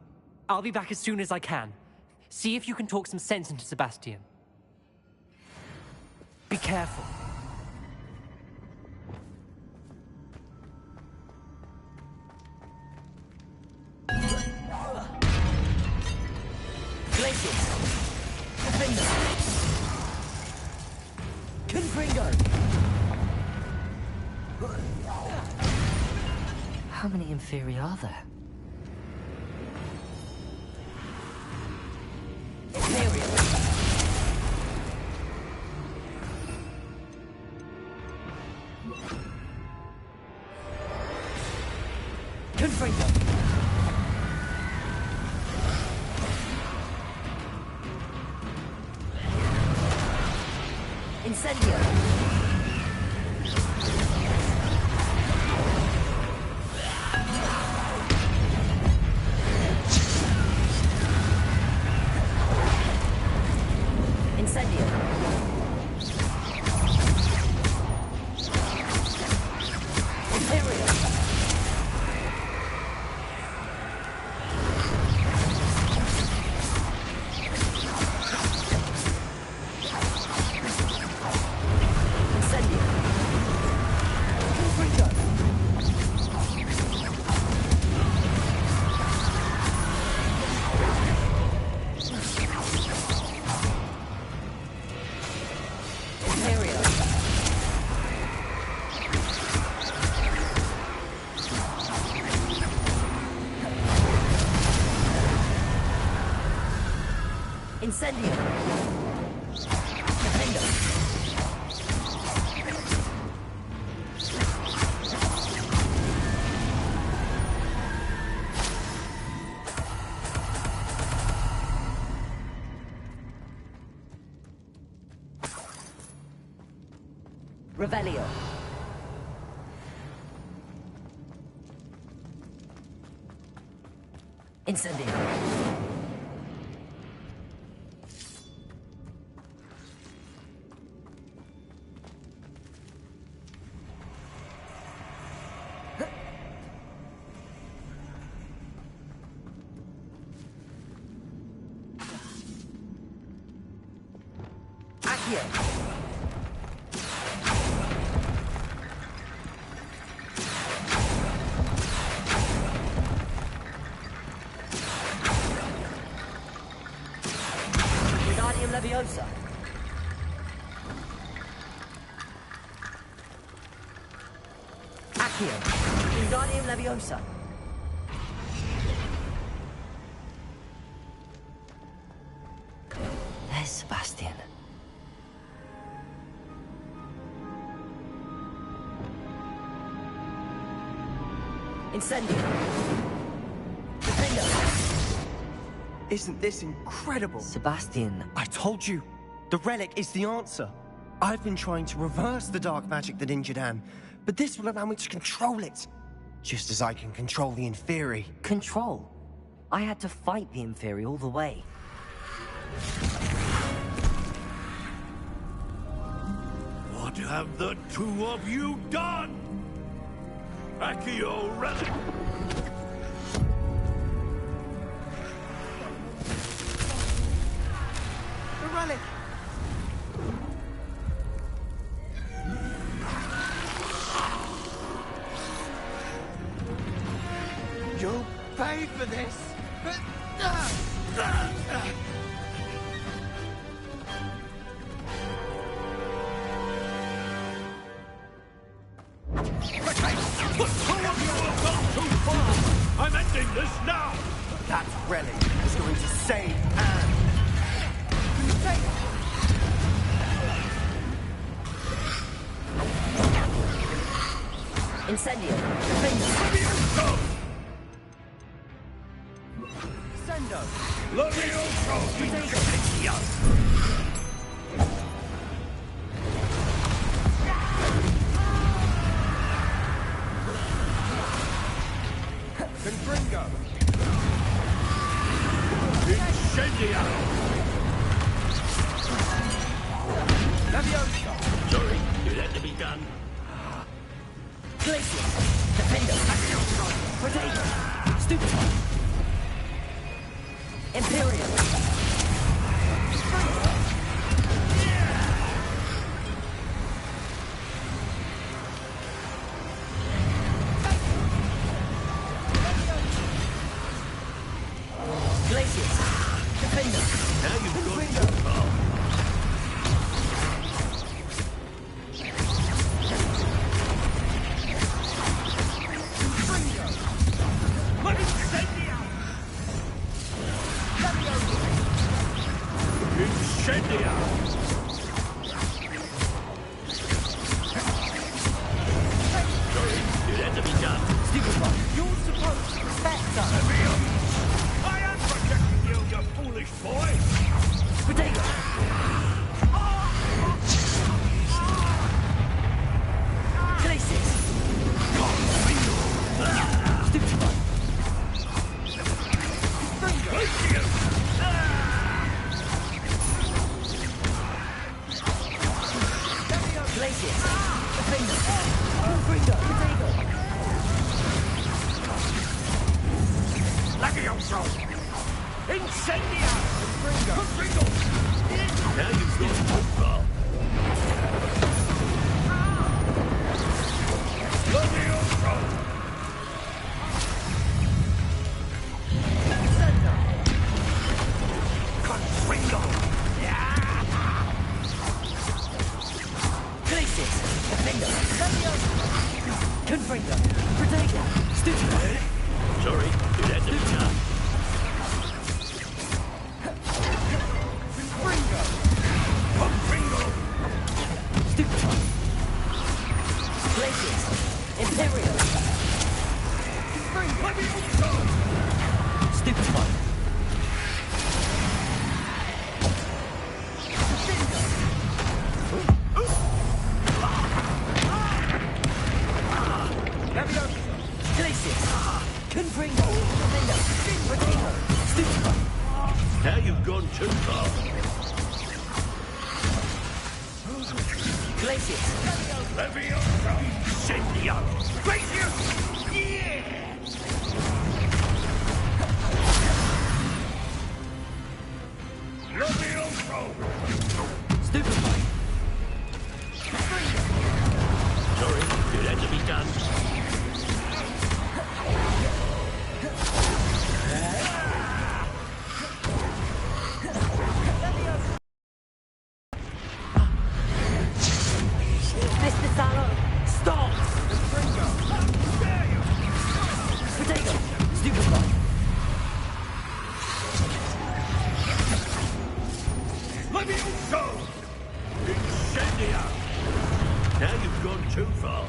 I'll be back as soon as I can. See if you can talk some sense into Sebastian. Be careful. How many Inferi are there? Incendio! Revelio. Incendio. Accio. Wingardium Leviosa. There's Sebastian. Incendio. Defender. Isn't this incredible? Sebastian. I told you. The relic is the answer. I've been trying to reverse the dark magic that injured Anne, but this will allow me to control it. Just as I can control the Inferi. Control? I had to fight the Inferi all the way. What have the two of you done? Accio relic! The relic! You'll pay for this! The two of you have gone too far! I'm ending this now! That relic is going to save Anne! Incendio. Defender. Sendo! Levioso! Incendio! Confringo! Incendio! Levioso! Sorry, it had to be done. Glacier. Defender. Potato. Stupefy. Imperial. Glacier. Defender. Now you've got too far. Now you've gone too far. Glacius. Levioso. Incendio. Glacius. Yeah! Levioso. Stupefy. Sorry, it had to be done. Mr. Sallow, stop! Now you've gone too far.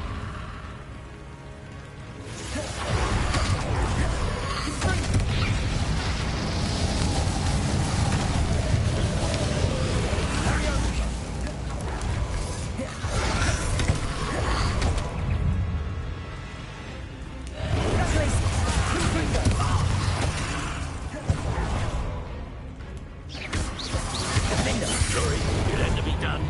Sorry, it had to be done.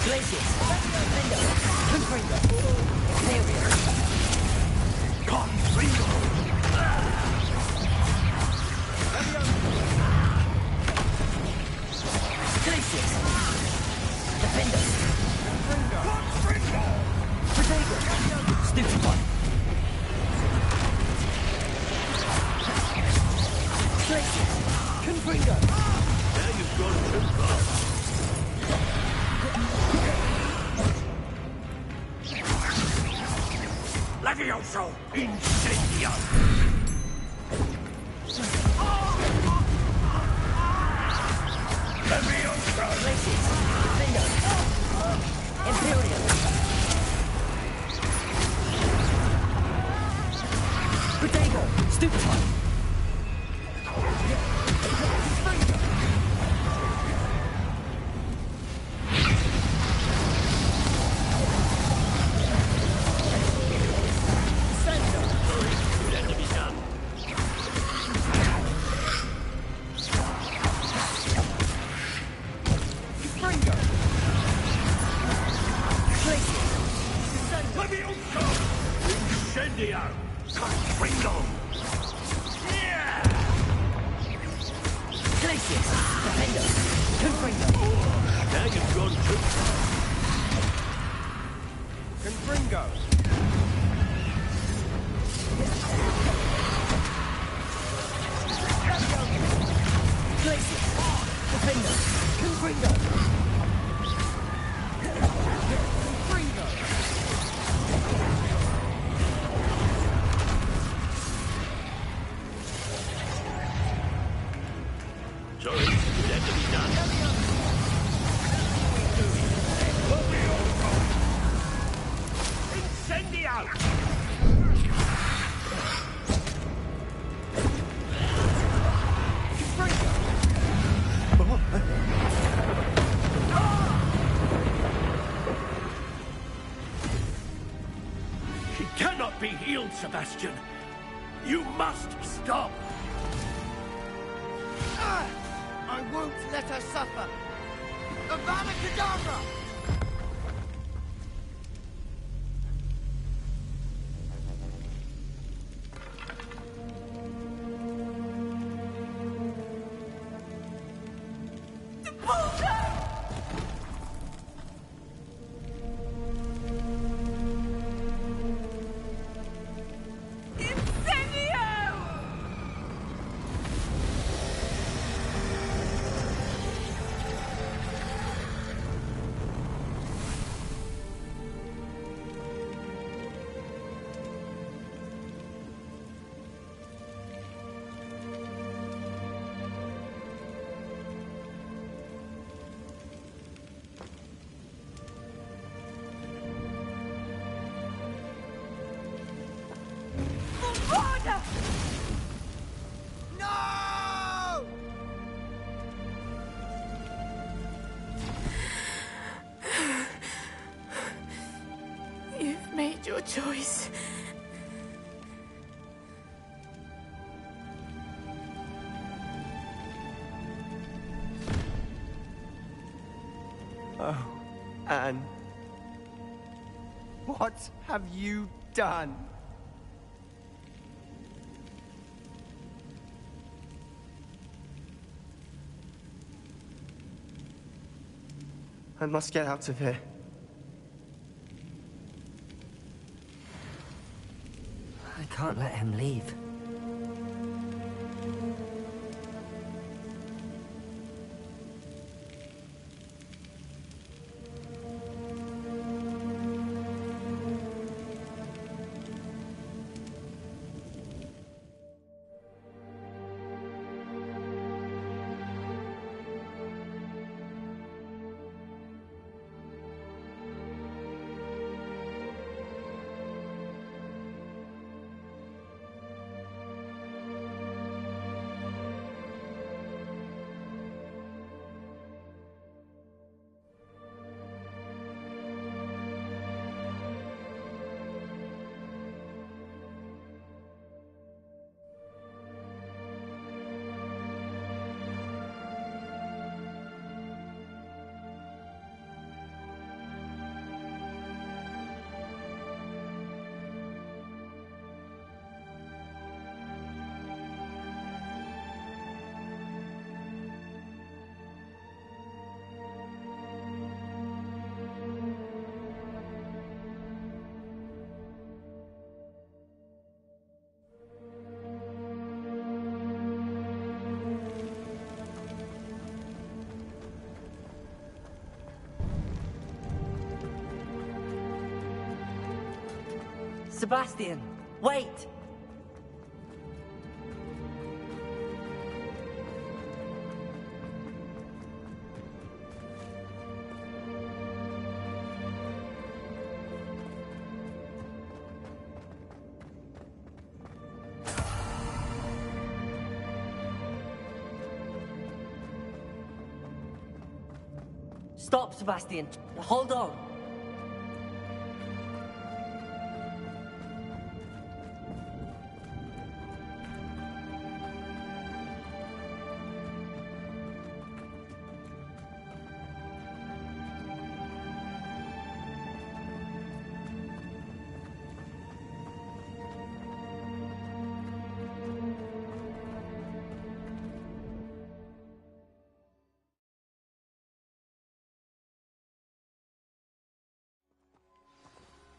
Glacius! Confringo! Confringo! Imperium! Confringo! Glacius! Defender! Confringo! Protego! Stupid one! Glacius! Confringo! Now you've gone too far. Levioso! Incendio! Levioso! Glacius! Defender! Imperium! Protego! Stupid one! It had to be done. Confringo! Glacius! Levioso! Incendio! Confringo! Glacius! Defender! Confringo! Now you've gone too far. Confringo! Glacius! Defender! Confringo! Confringo! Sorry, it had to be done. Incendio! She cannot be healed, Sebastian. You must stop. I won't let her suffer! Avada Kedavra! No! You've made your choice. Oh, Anne. What have you done? I must get out of here. I can't let him leave. Sebastian, wait! Stop, Sebastian. Hold on.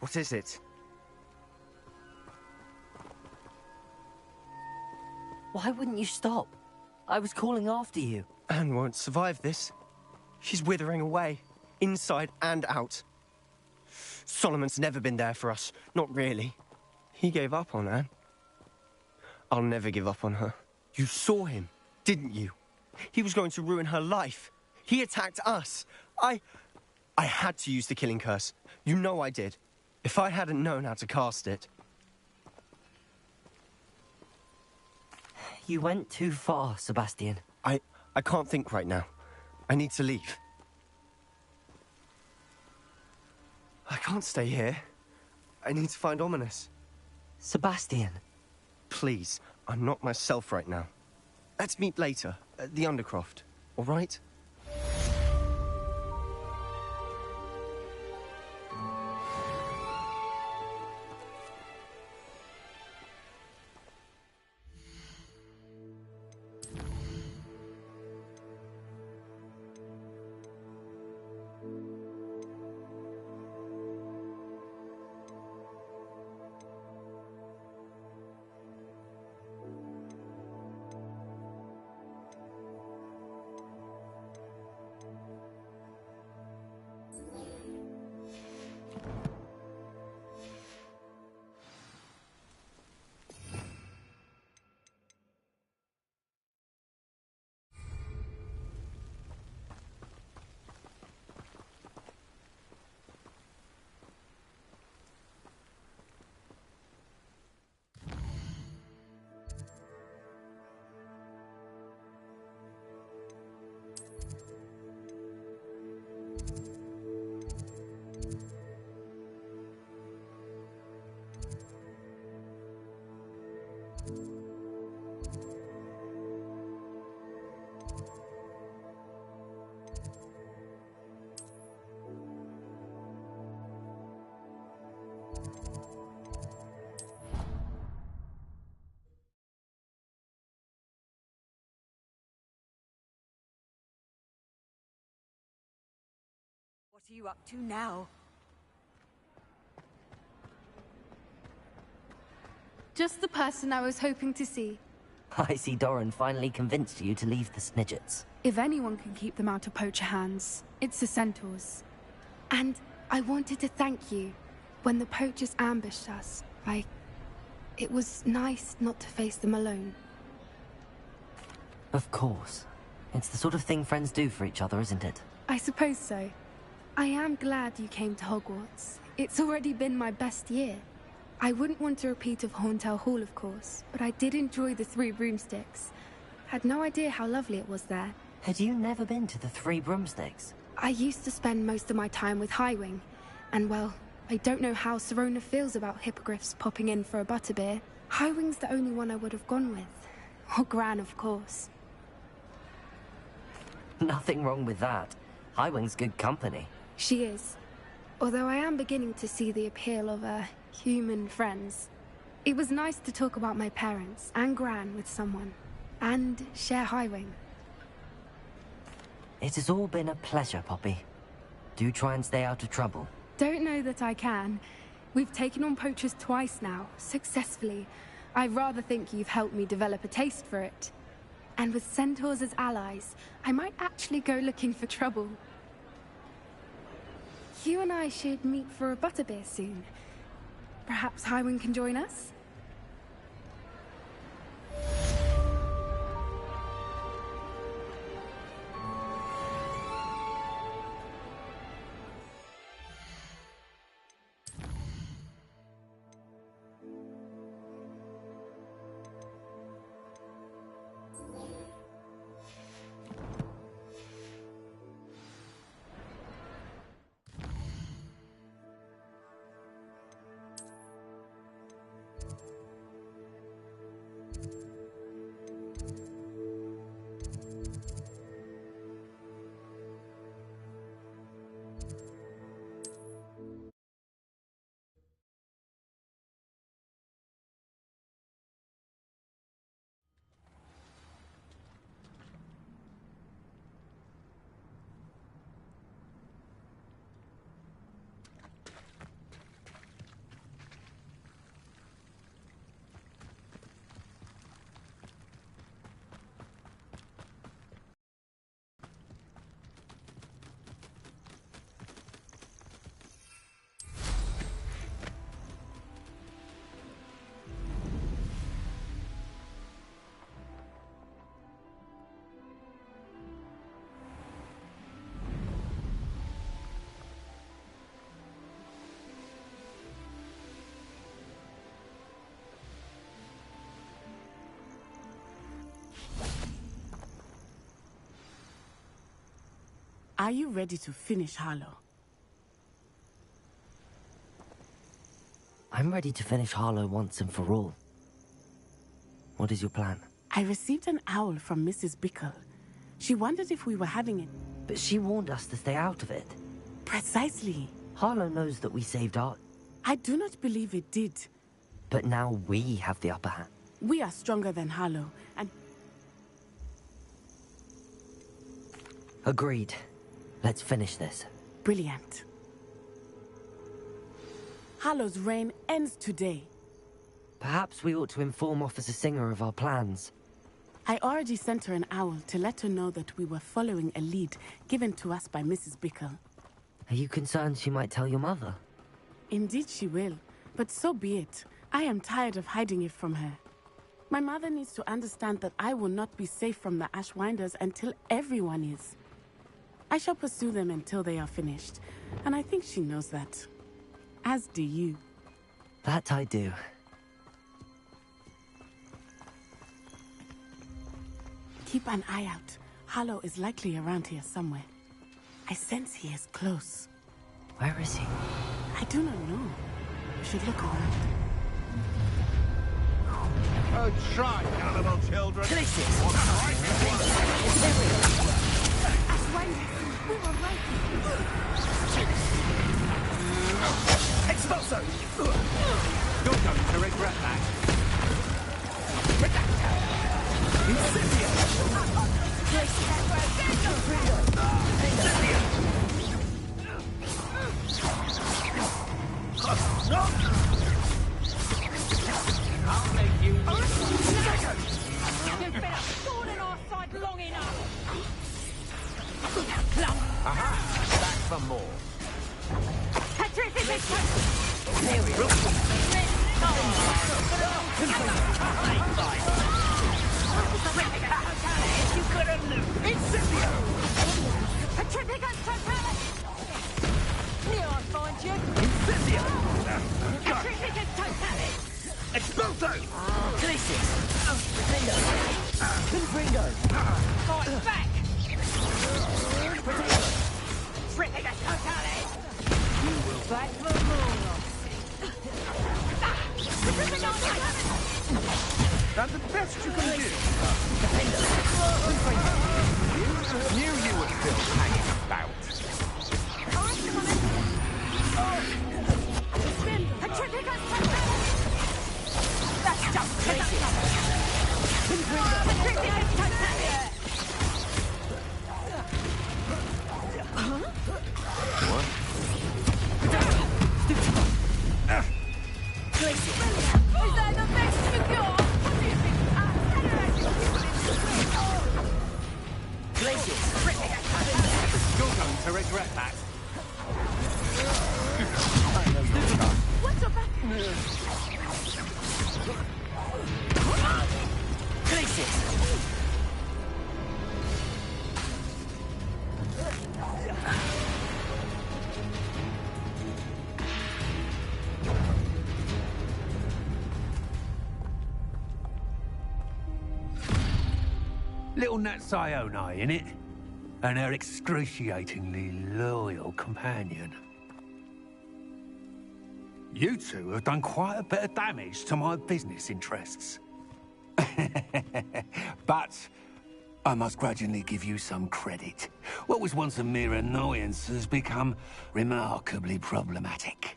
What is it? Why wouldn't you stop? I was calling after you. Anne won't survive this. She's withering away, inside and out. Solomon's never been there for us. Not really. He gave up on Anne. I'll never give up on her. You saw him, didn't you? He was going to ruin her life. He attacked us. I had to use the killing curse. You know I did. If I hadn't known how to cast it... You went too far, Sebastian. I can't think right now. I need to leave. I can't stay here. I need to find Ominous. Sebastian. Please, I'm not myself right now. Let's meet later, at the Undercroft, all right? What are you up to now? Just the person I was hoping to see. I see Doran finally convinced you to leave the Snidgets. If anyone can keep them out of poacher hands, it's the centaurs. And I wanted to thank you. When the poachers ambushed us, it was nice not to face them alone. Of course. It's the sort of thing friends do for each other, isn't it? I suppose so. I am glad you came to Hogwarts. It's already been my best year. I wouldn't want a repeat of Horntail Hall, of course, but I did enjoy the Three Broomsticks. Had no idea how lovely it was there. Had you never been to the Three Broomsticks? I used to spend most of my time with Highwing, and well, I don't know how Serona feels about hippogriffs popping in for a butterbeer. Highwing's the only one I would have gone with. Or Gran, of course. Nothing wrong with that. Highwing's good company. She is. Although I am beginning to see the appeal of, human friends. It was nice to talk about my parents and Gran with someone. And share Highwing. It has all been a pleasure, Poppy. Do try and stay out of trouble. Don't know that I can. We've taken on poachers twice now, successfully. I rather think you've helped me develop a taste for it. And with centaurs as allies, I might actually go looking for trouble. You and I should meet for a butterbeer soon. Perhaps Highwind can join us? Are you ready to finish Harlow? I'm ready to finish Harlow once and for all. What is your plan? I received an owl from Mrs. Bickle. She wondered if we were having it. But she warned us to stay out of it. Precisely. Harlow knows that we saved Art. I do not believe it did. But now we have the upper hand. We are stronger than Harlow, and... Agreed. Let's finish this. Brilliant. Harlow's reign ends today. Perhaps we ought to inform Officer Singer of our plans. I already sent her an owl to let her know that we were following a lead given to us by Mrs. Bickle. Are you concerned she might tell your mother? Indeed she will, but so be it. I am tired of hiding it from her. My mother needs to understand that I will not be safe from the Ashwinders until everyone is. I shall pursue them until they are finished, and I think she knows that. As do you. That I do. Keep an eye out. Harlow is likely around here somewhere. I sense he is close. Where is he? I do not know. We should look around. Oh, try, you little children. Places. We were right. Expulso! You're going to regret that. Incendio! I'll make you... You've been a thorn in our side long enough! Aha! Back for more. There we go. You could have lived. Incendio! Petrificus totalis! Here I find you. Incendio! Petrificus totalis! Expulso! Glacis! Confringo! Fight back! Petrificus totalis! You will back for more. That's the best you can do. Knew you would still hanging about. That's just crazy. What? Is that the best you got? What do you think? You're going to regret that. What's your back? Little Natsione, innit? And her excruciatingly loyal companion. You two have done quite a bit of damage to my business interests. But I must grudgingly give you some credit. What was once a mere annoyance has become remarkably problematic.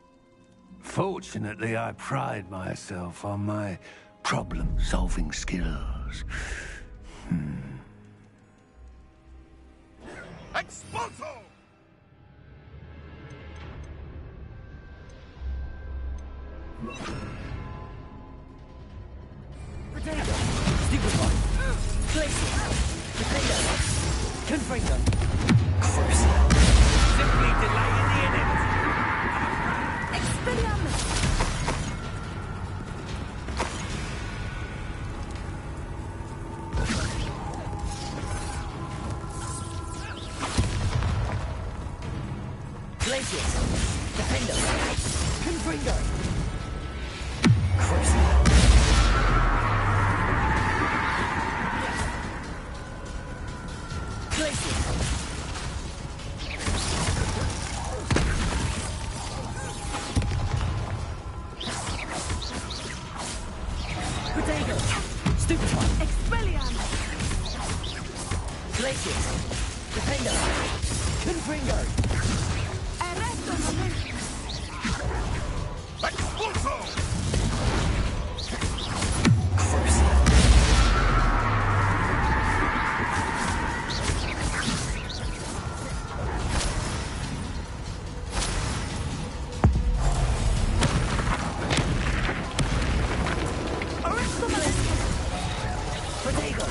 Fortunately, I pride myself on my problem-solving skills. Expulso! Potato! Stupefy! Glacier! Potato! Confringo! Curse! Simply delaying the inevitable! Expelliarmus! Glacier! Defendo! Confringo! Curse! Glacier! Potato! Stupefy! Expelliarmus! Glacier! Defendo! Confringo! Arresto momento! Expulso! Potato!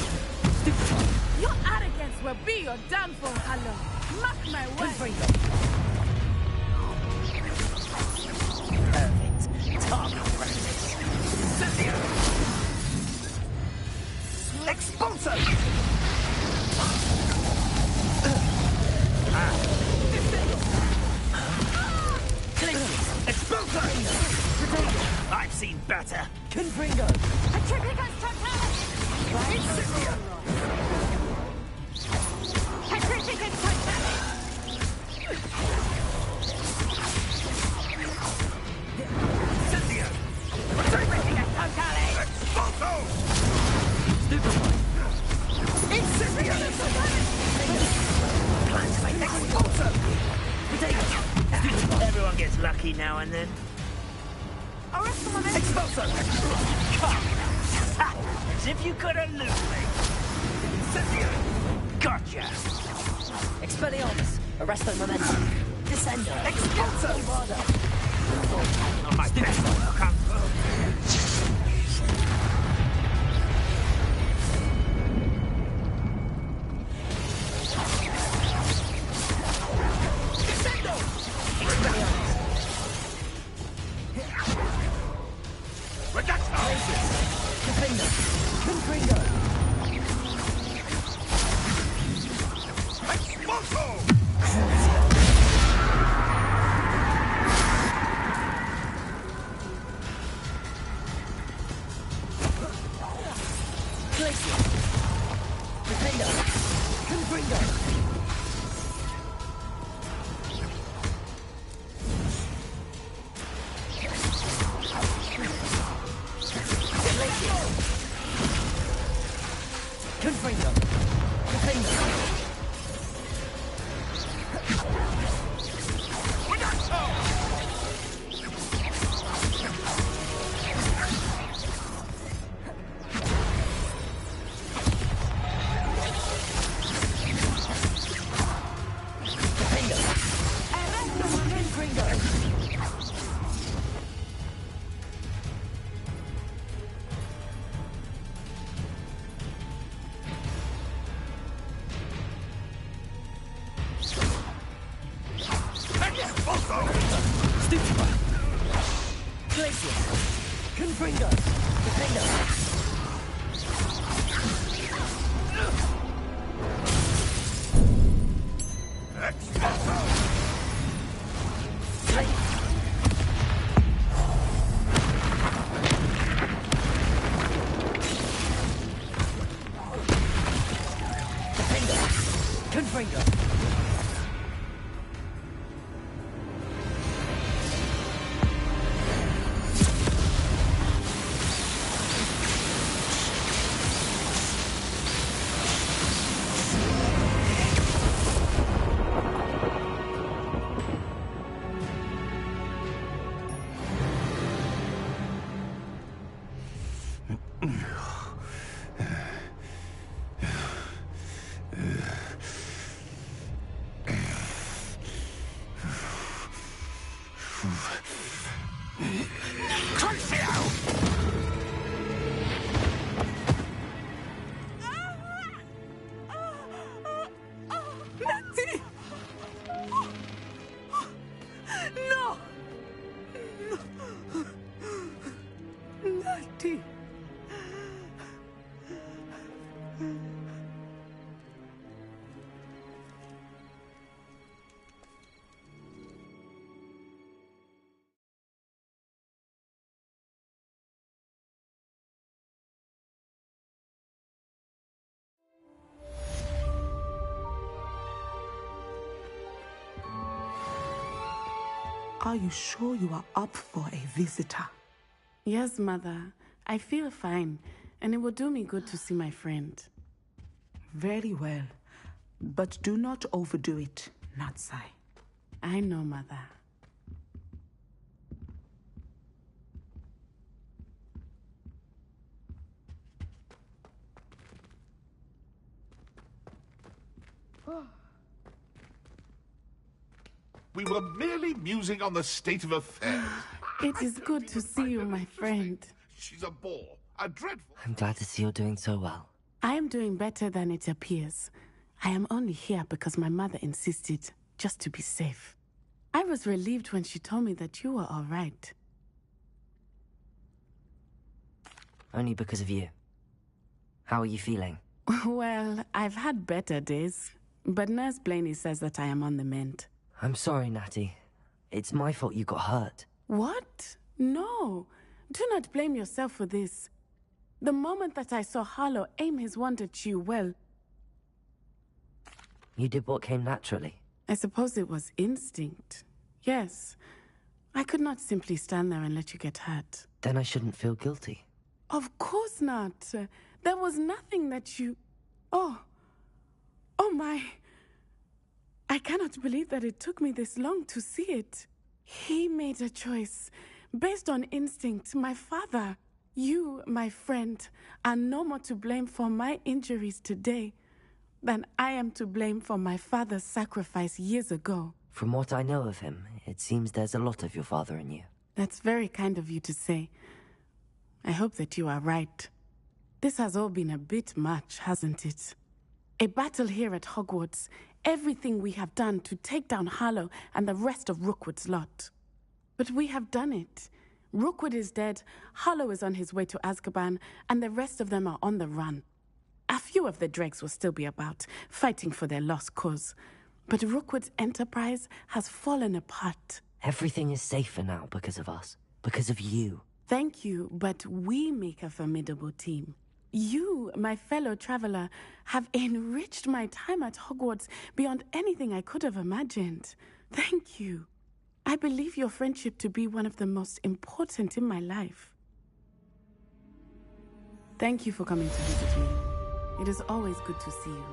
Stupefy! Your arrogance will be your downfall, Hallow. Mark my words. Confringo! Perfect. Target practice. Incendio! Expulso! Expulso! Potato! I've seen better. Confringo! Petrificus totalis! Incendio! Petrificus totalis! Incendio! Petrificus totalis! Expulso! Stupefy! Incendio! Plan to make expulso! Potato! Everyone gets lucky now and then. Arresto momento! Expulso! Come! As if you could elude me! Incendio! Gotcha! Expelliarmus! Arresto momentum! Descendo! Expulso! Not my best work, huh? Descendo! Expelliarmus! Reducto! Defendo! Confringo! Expulso! Glacier! Defendo! Confringo! Glacier! Confringo! Defendo! Expulso! traitor! Natty! No! Natty! Are you sure you are up for a visitor? Yes, Mother. I feel fine, and it will do me good to see my friend. Very well. But do not overdo it, Natsai. I know, Mother. We were merely musing on the state of affairs. It is good to see you, my friend. She's a bore. A dreadful... I'm glad to see you're doing so well. I am doing better than it appears. I am only here because my mother insisted, just to be safe. I was relieved when she told me that you were all right. Only because of you. How are you feeling? Well, I've had better days, but Nurse Blaney says that I am on the mend. I'm sorry, Natty. It's my fault you got hurt. What? No. Do not blame yourself for this. The moment that I saw Harlow aim his wand at you, well... You did what came naturally. I suppose it was instinct. Yes. I could not simply stand there and let you get hurt. Then I shouldn't feel guilty. Of course not. There was nothing that you... Oh my... I cannot believe that it took me this long to see it. He made a choice. Based on instinct, my father, you, my friend, are no more to blame for my injuries today than I am to blame for my father's sacrifice years ago. From what I know of him, it seems there's a lot of your father in you. That's very kind of you to say. I hope that you are right. This has all been a bit much, hasn't it? A battle here at Hogwarts, everything we have done to take down Harlow and the rest of Rookwood's lot. But we have done it. Rookwood is dead, Harlow is on his way to Azkaban, and the rest of them are on the run. A few of the dregs will still be about, fighting for their lost cause. But Rookwood's enterprise has fallen apart. Everything is safer now because of us. Because of you. Thank you, but we make a formidable team. You, my fellow traveler, have enriched my time at Hogwarts beyond anything I could have imagined. Thank you. I believe your friendship to be one of the most important in my life. Thank you for coming to visit me. It is always good to see you.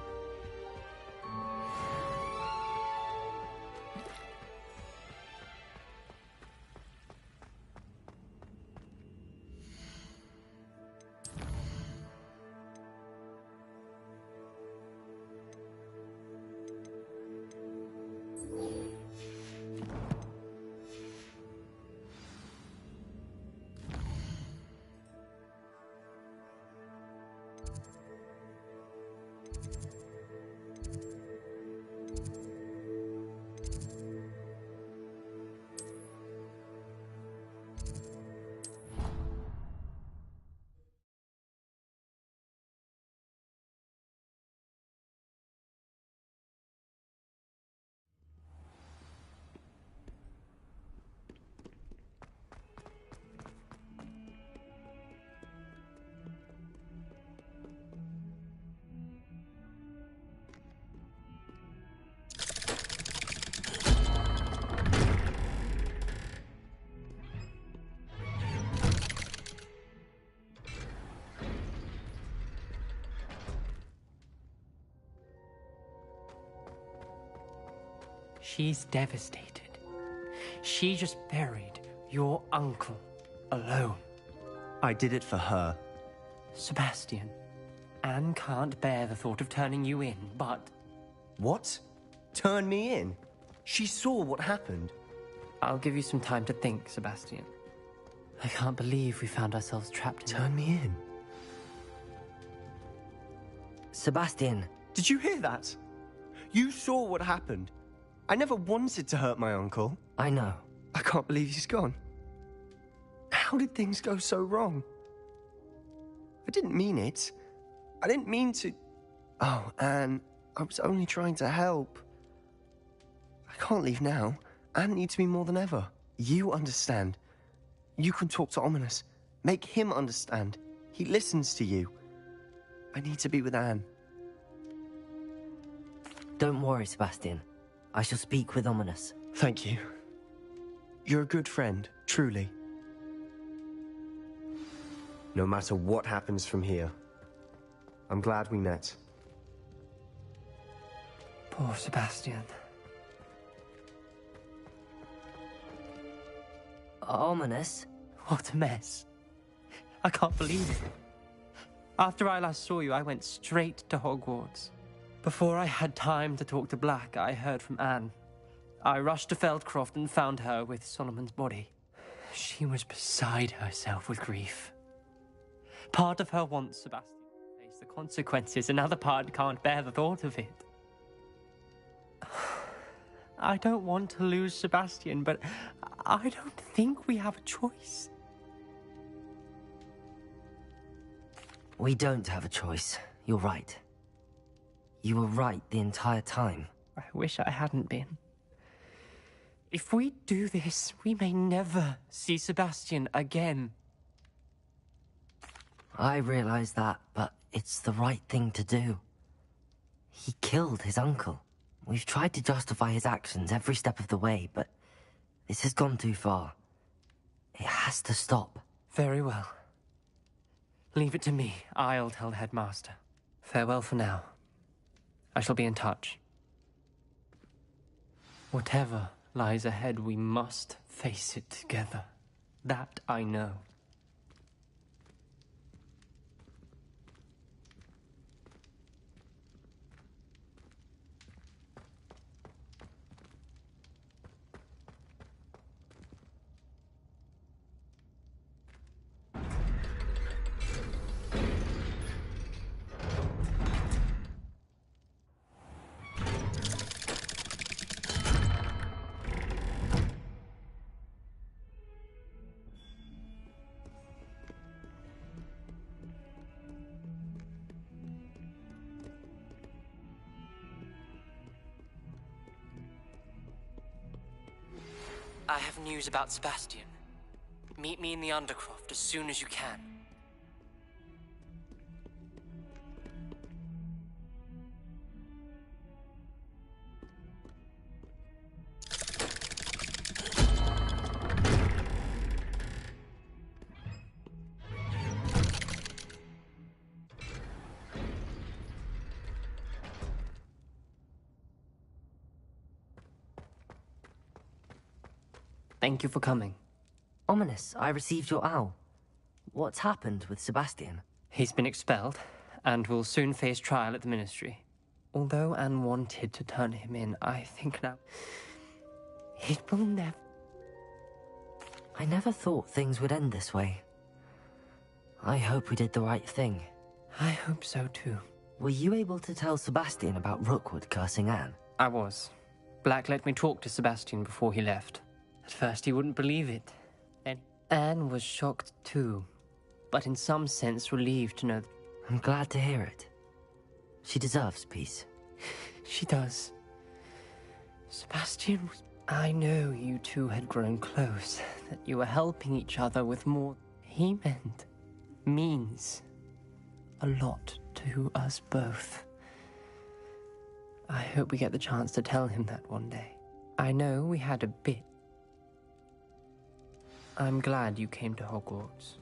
She's devastated. She just buried your uncle alone. I did it for her. Sebastian, Anne can't bear the thought of turning you in, but... What? Turn me in? She saw what happened. I'll give you some time to think, Sebastian. I can't believe we found ourselves trapped in... Turn me in? Sebastian. Did you hear that? You saw what happened. I never wanted to hurt my uncle. I know. I can't believe he's gone. How did things go so wrong? I didn't mean it. I didn't mean to... Oh, Anne, I was only trying to help. I can't leave now. Anne needs me more than ever. You understand. You can talk to Ominous. Make him understand. He listens to you. I need to be with Anne. Don't worry, Sebastian. I shall speak with Ominous. Thank you. You're a good friend, truly. No matter what happens from here, I'm glad we met. Poor Sebastian. Ominous? What a mess. I can't believe it. After I last saw you, I went straight to Hogwarts. Before I had time to talk to Black, I heard from Anne. I rushed to Feldcroft and found her with Solomon's body. She was beside herself with grief. Part of her wants Sebastian to face the consequences, another part can't bear the thought of it. I don't want to lose Sebastian, but I don't think we have a choice. We don't have a choice. You're right. You were right the entire time. I wish I hadn't been. If we do this, we may never see Sebastian again. I realize that, but it's the right thing to do. He killed his uncle. We've tried to justify his actions every step of the way, but this has gone too far. It has to stop. Very well. Leave it to me. I'll tell the headmaster. Farewell for now. I shall be in touch. Whatever lies ahead, we must face it together. That I know. I have news about Sebastian. Meet me in the Undercroft as soon as you can. Thank you for coming. Ominous, I received your owl. What's happened with Sebastian? He's been expelled, and will soon face trial at the Ministry. Although Anne wanted to turn him in, I think now... it will never... I never thought things would end this way. I hope we did the right thing. I hope so too. Were you able to tell Sebastian about Rookwood cursing Anne? I was. Black let me talk to Sebastian before he left. At first he wouldn't believe it. Then Anne was shocked too, but in some sense relieved to know that... I'm glad to hear it. She deserves peace. She does. Sebastian was... I know you two had grown close, that you were helping each other with more... He means a lot to us both. I hope we get the chance to tell him that one day. I know we had a bit. I'm glad you came to Hogwarts.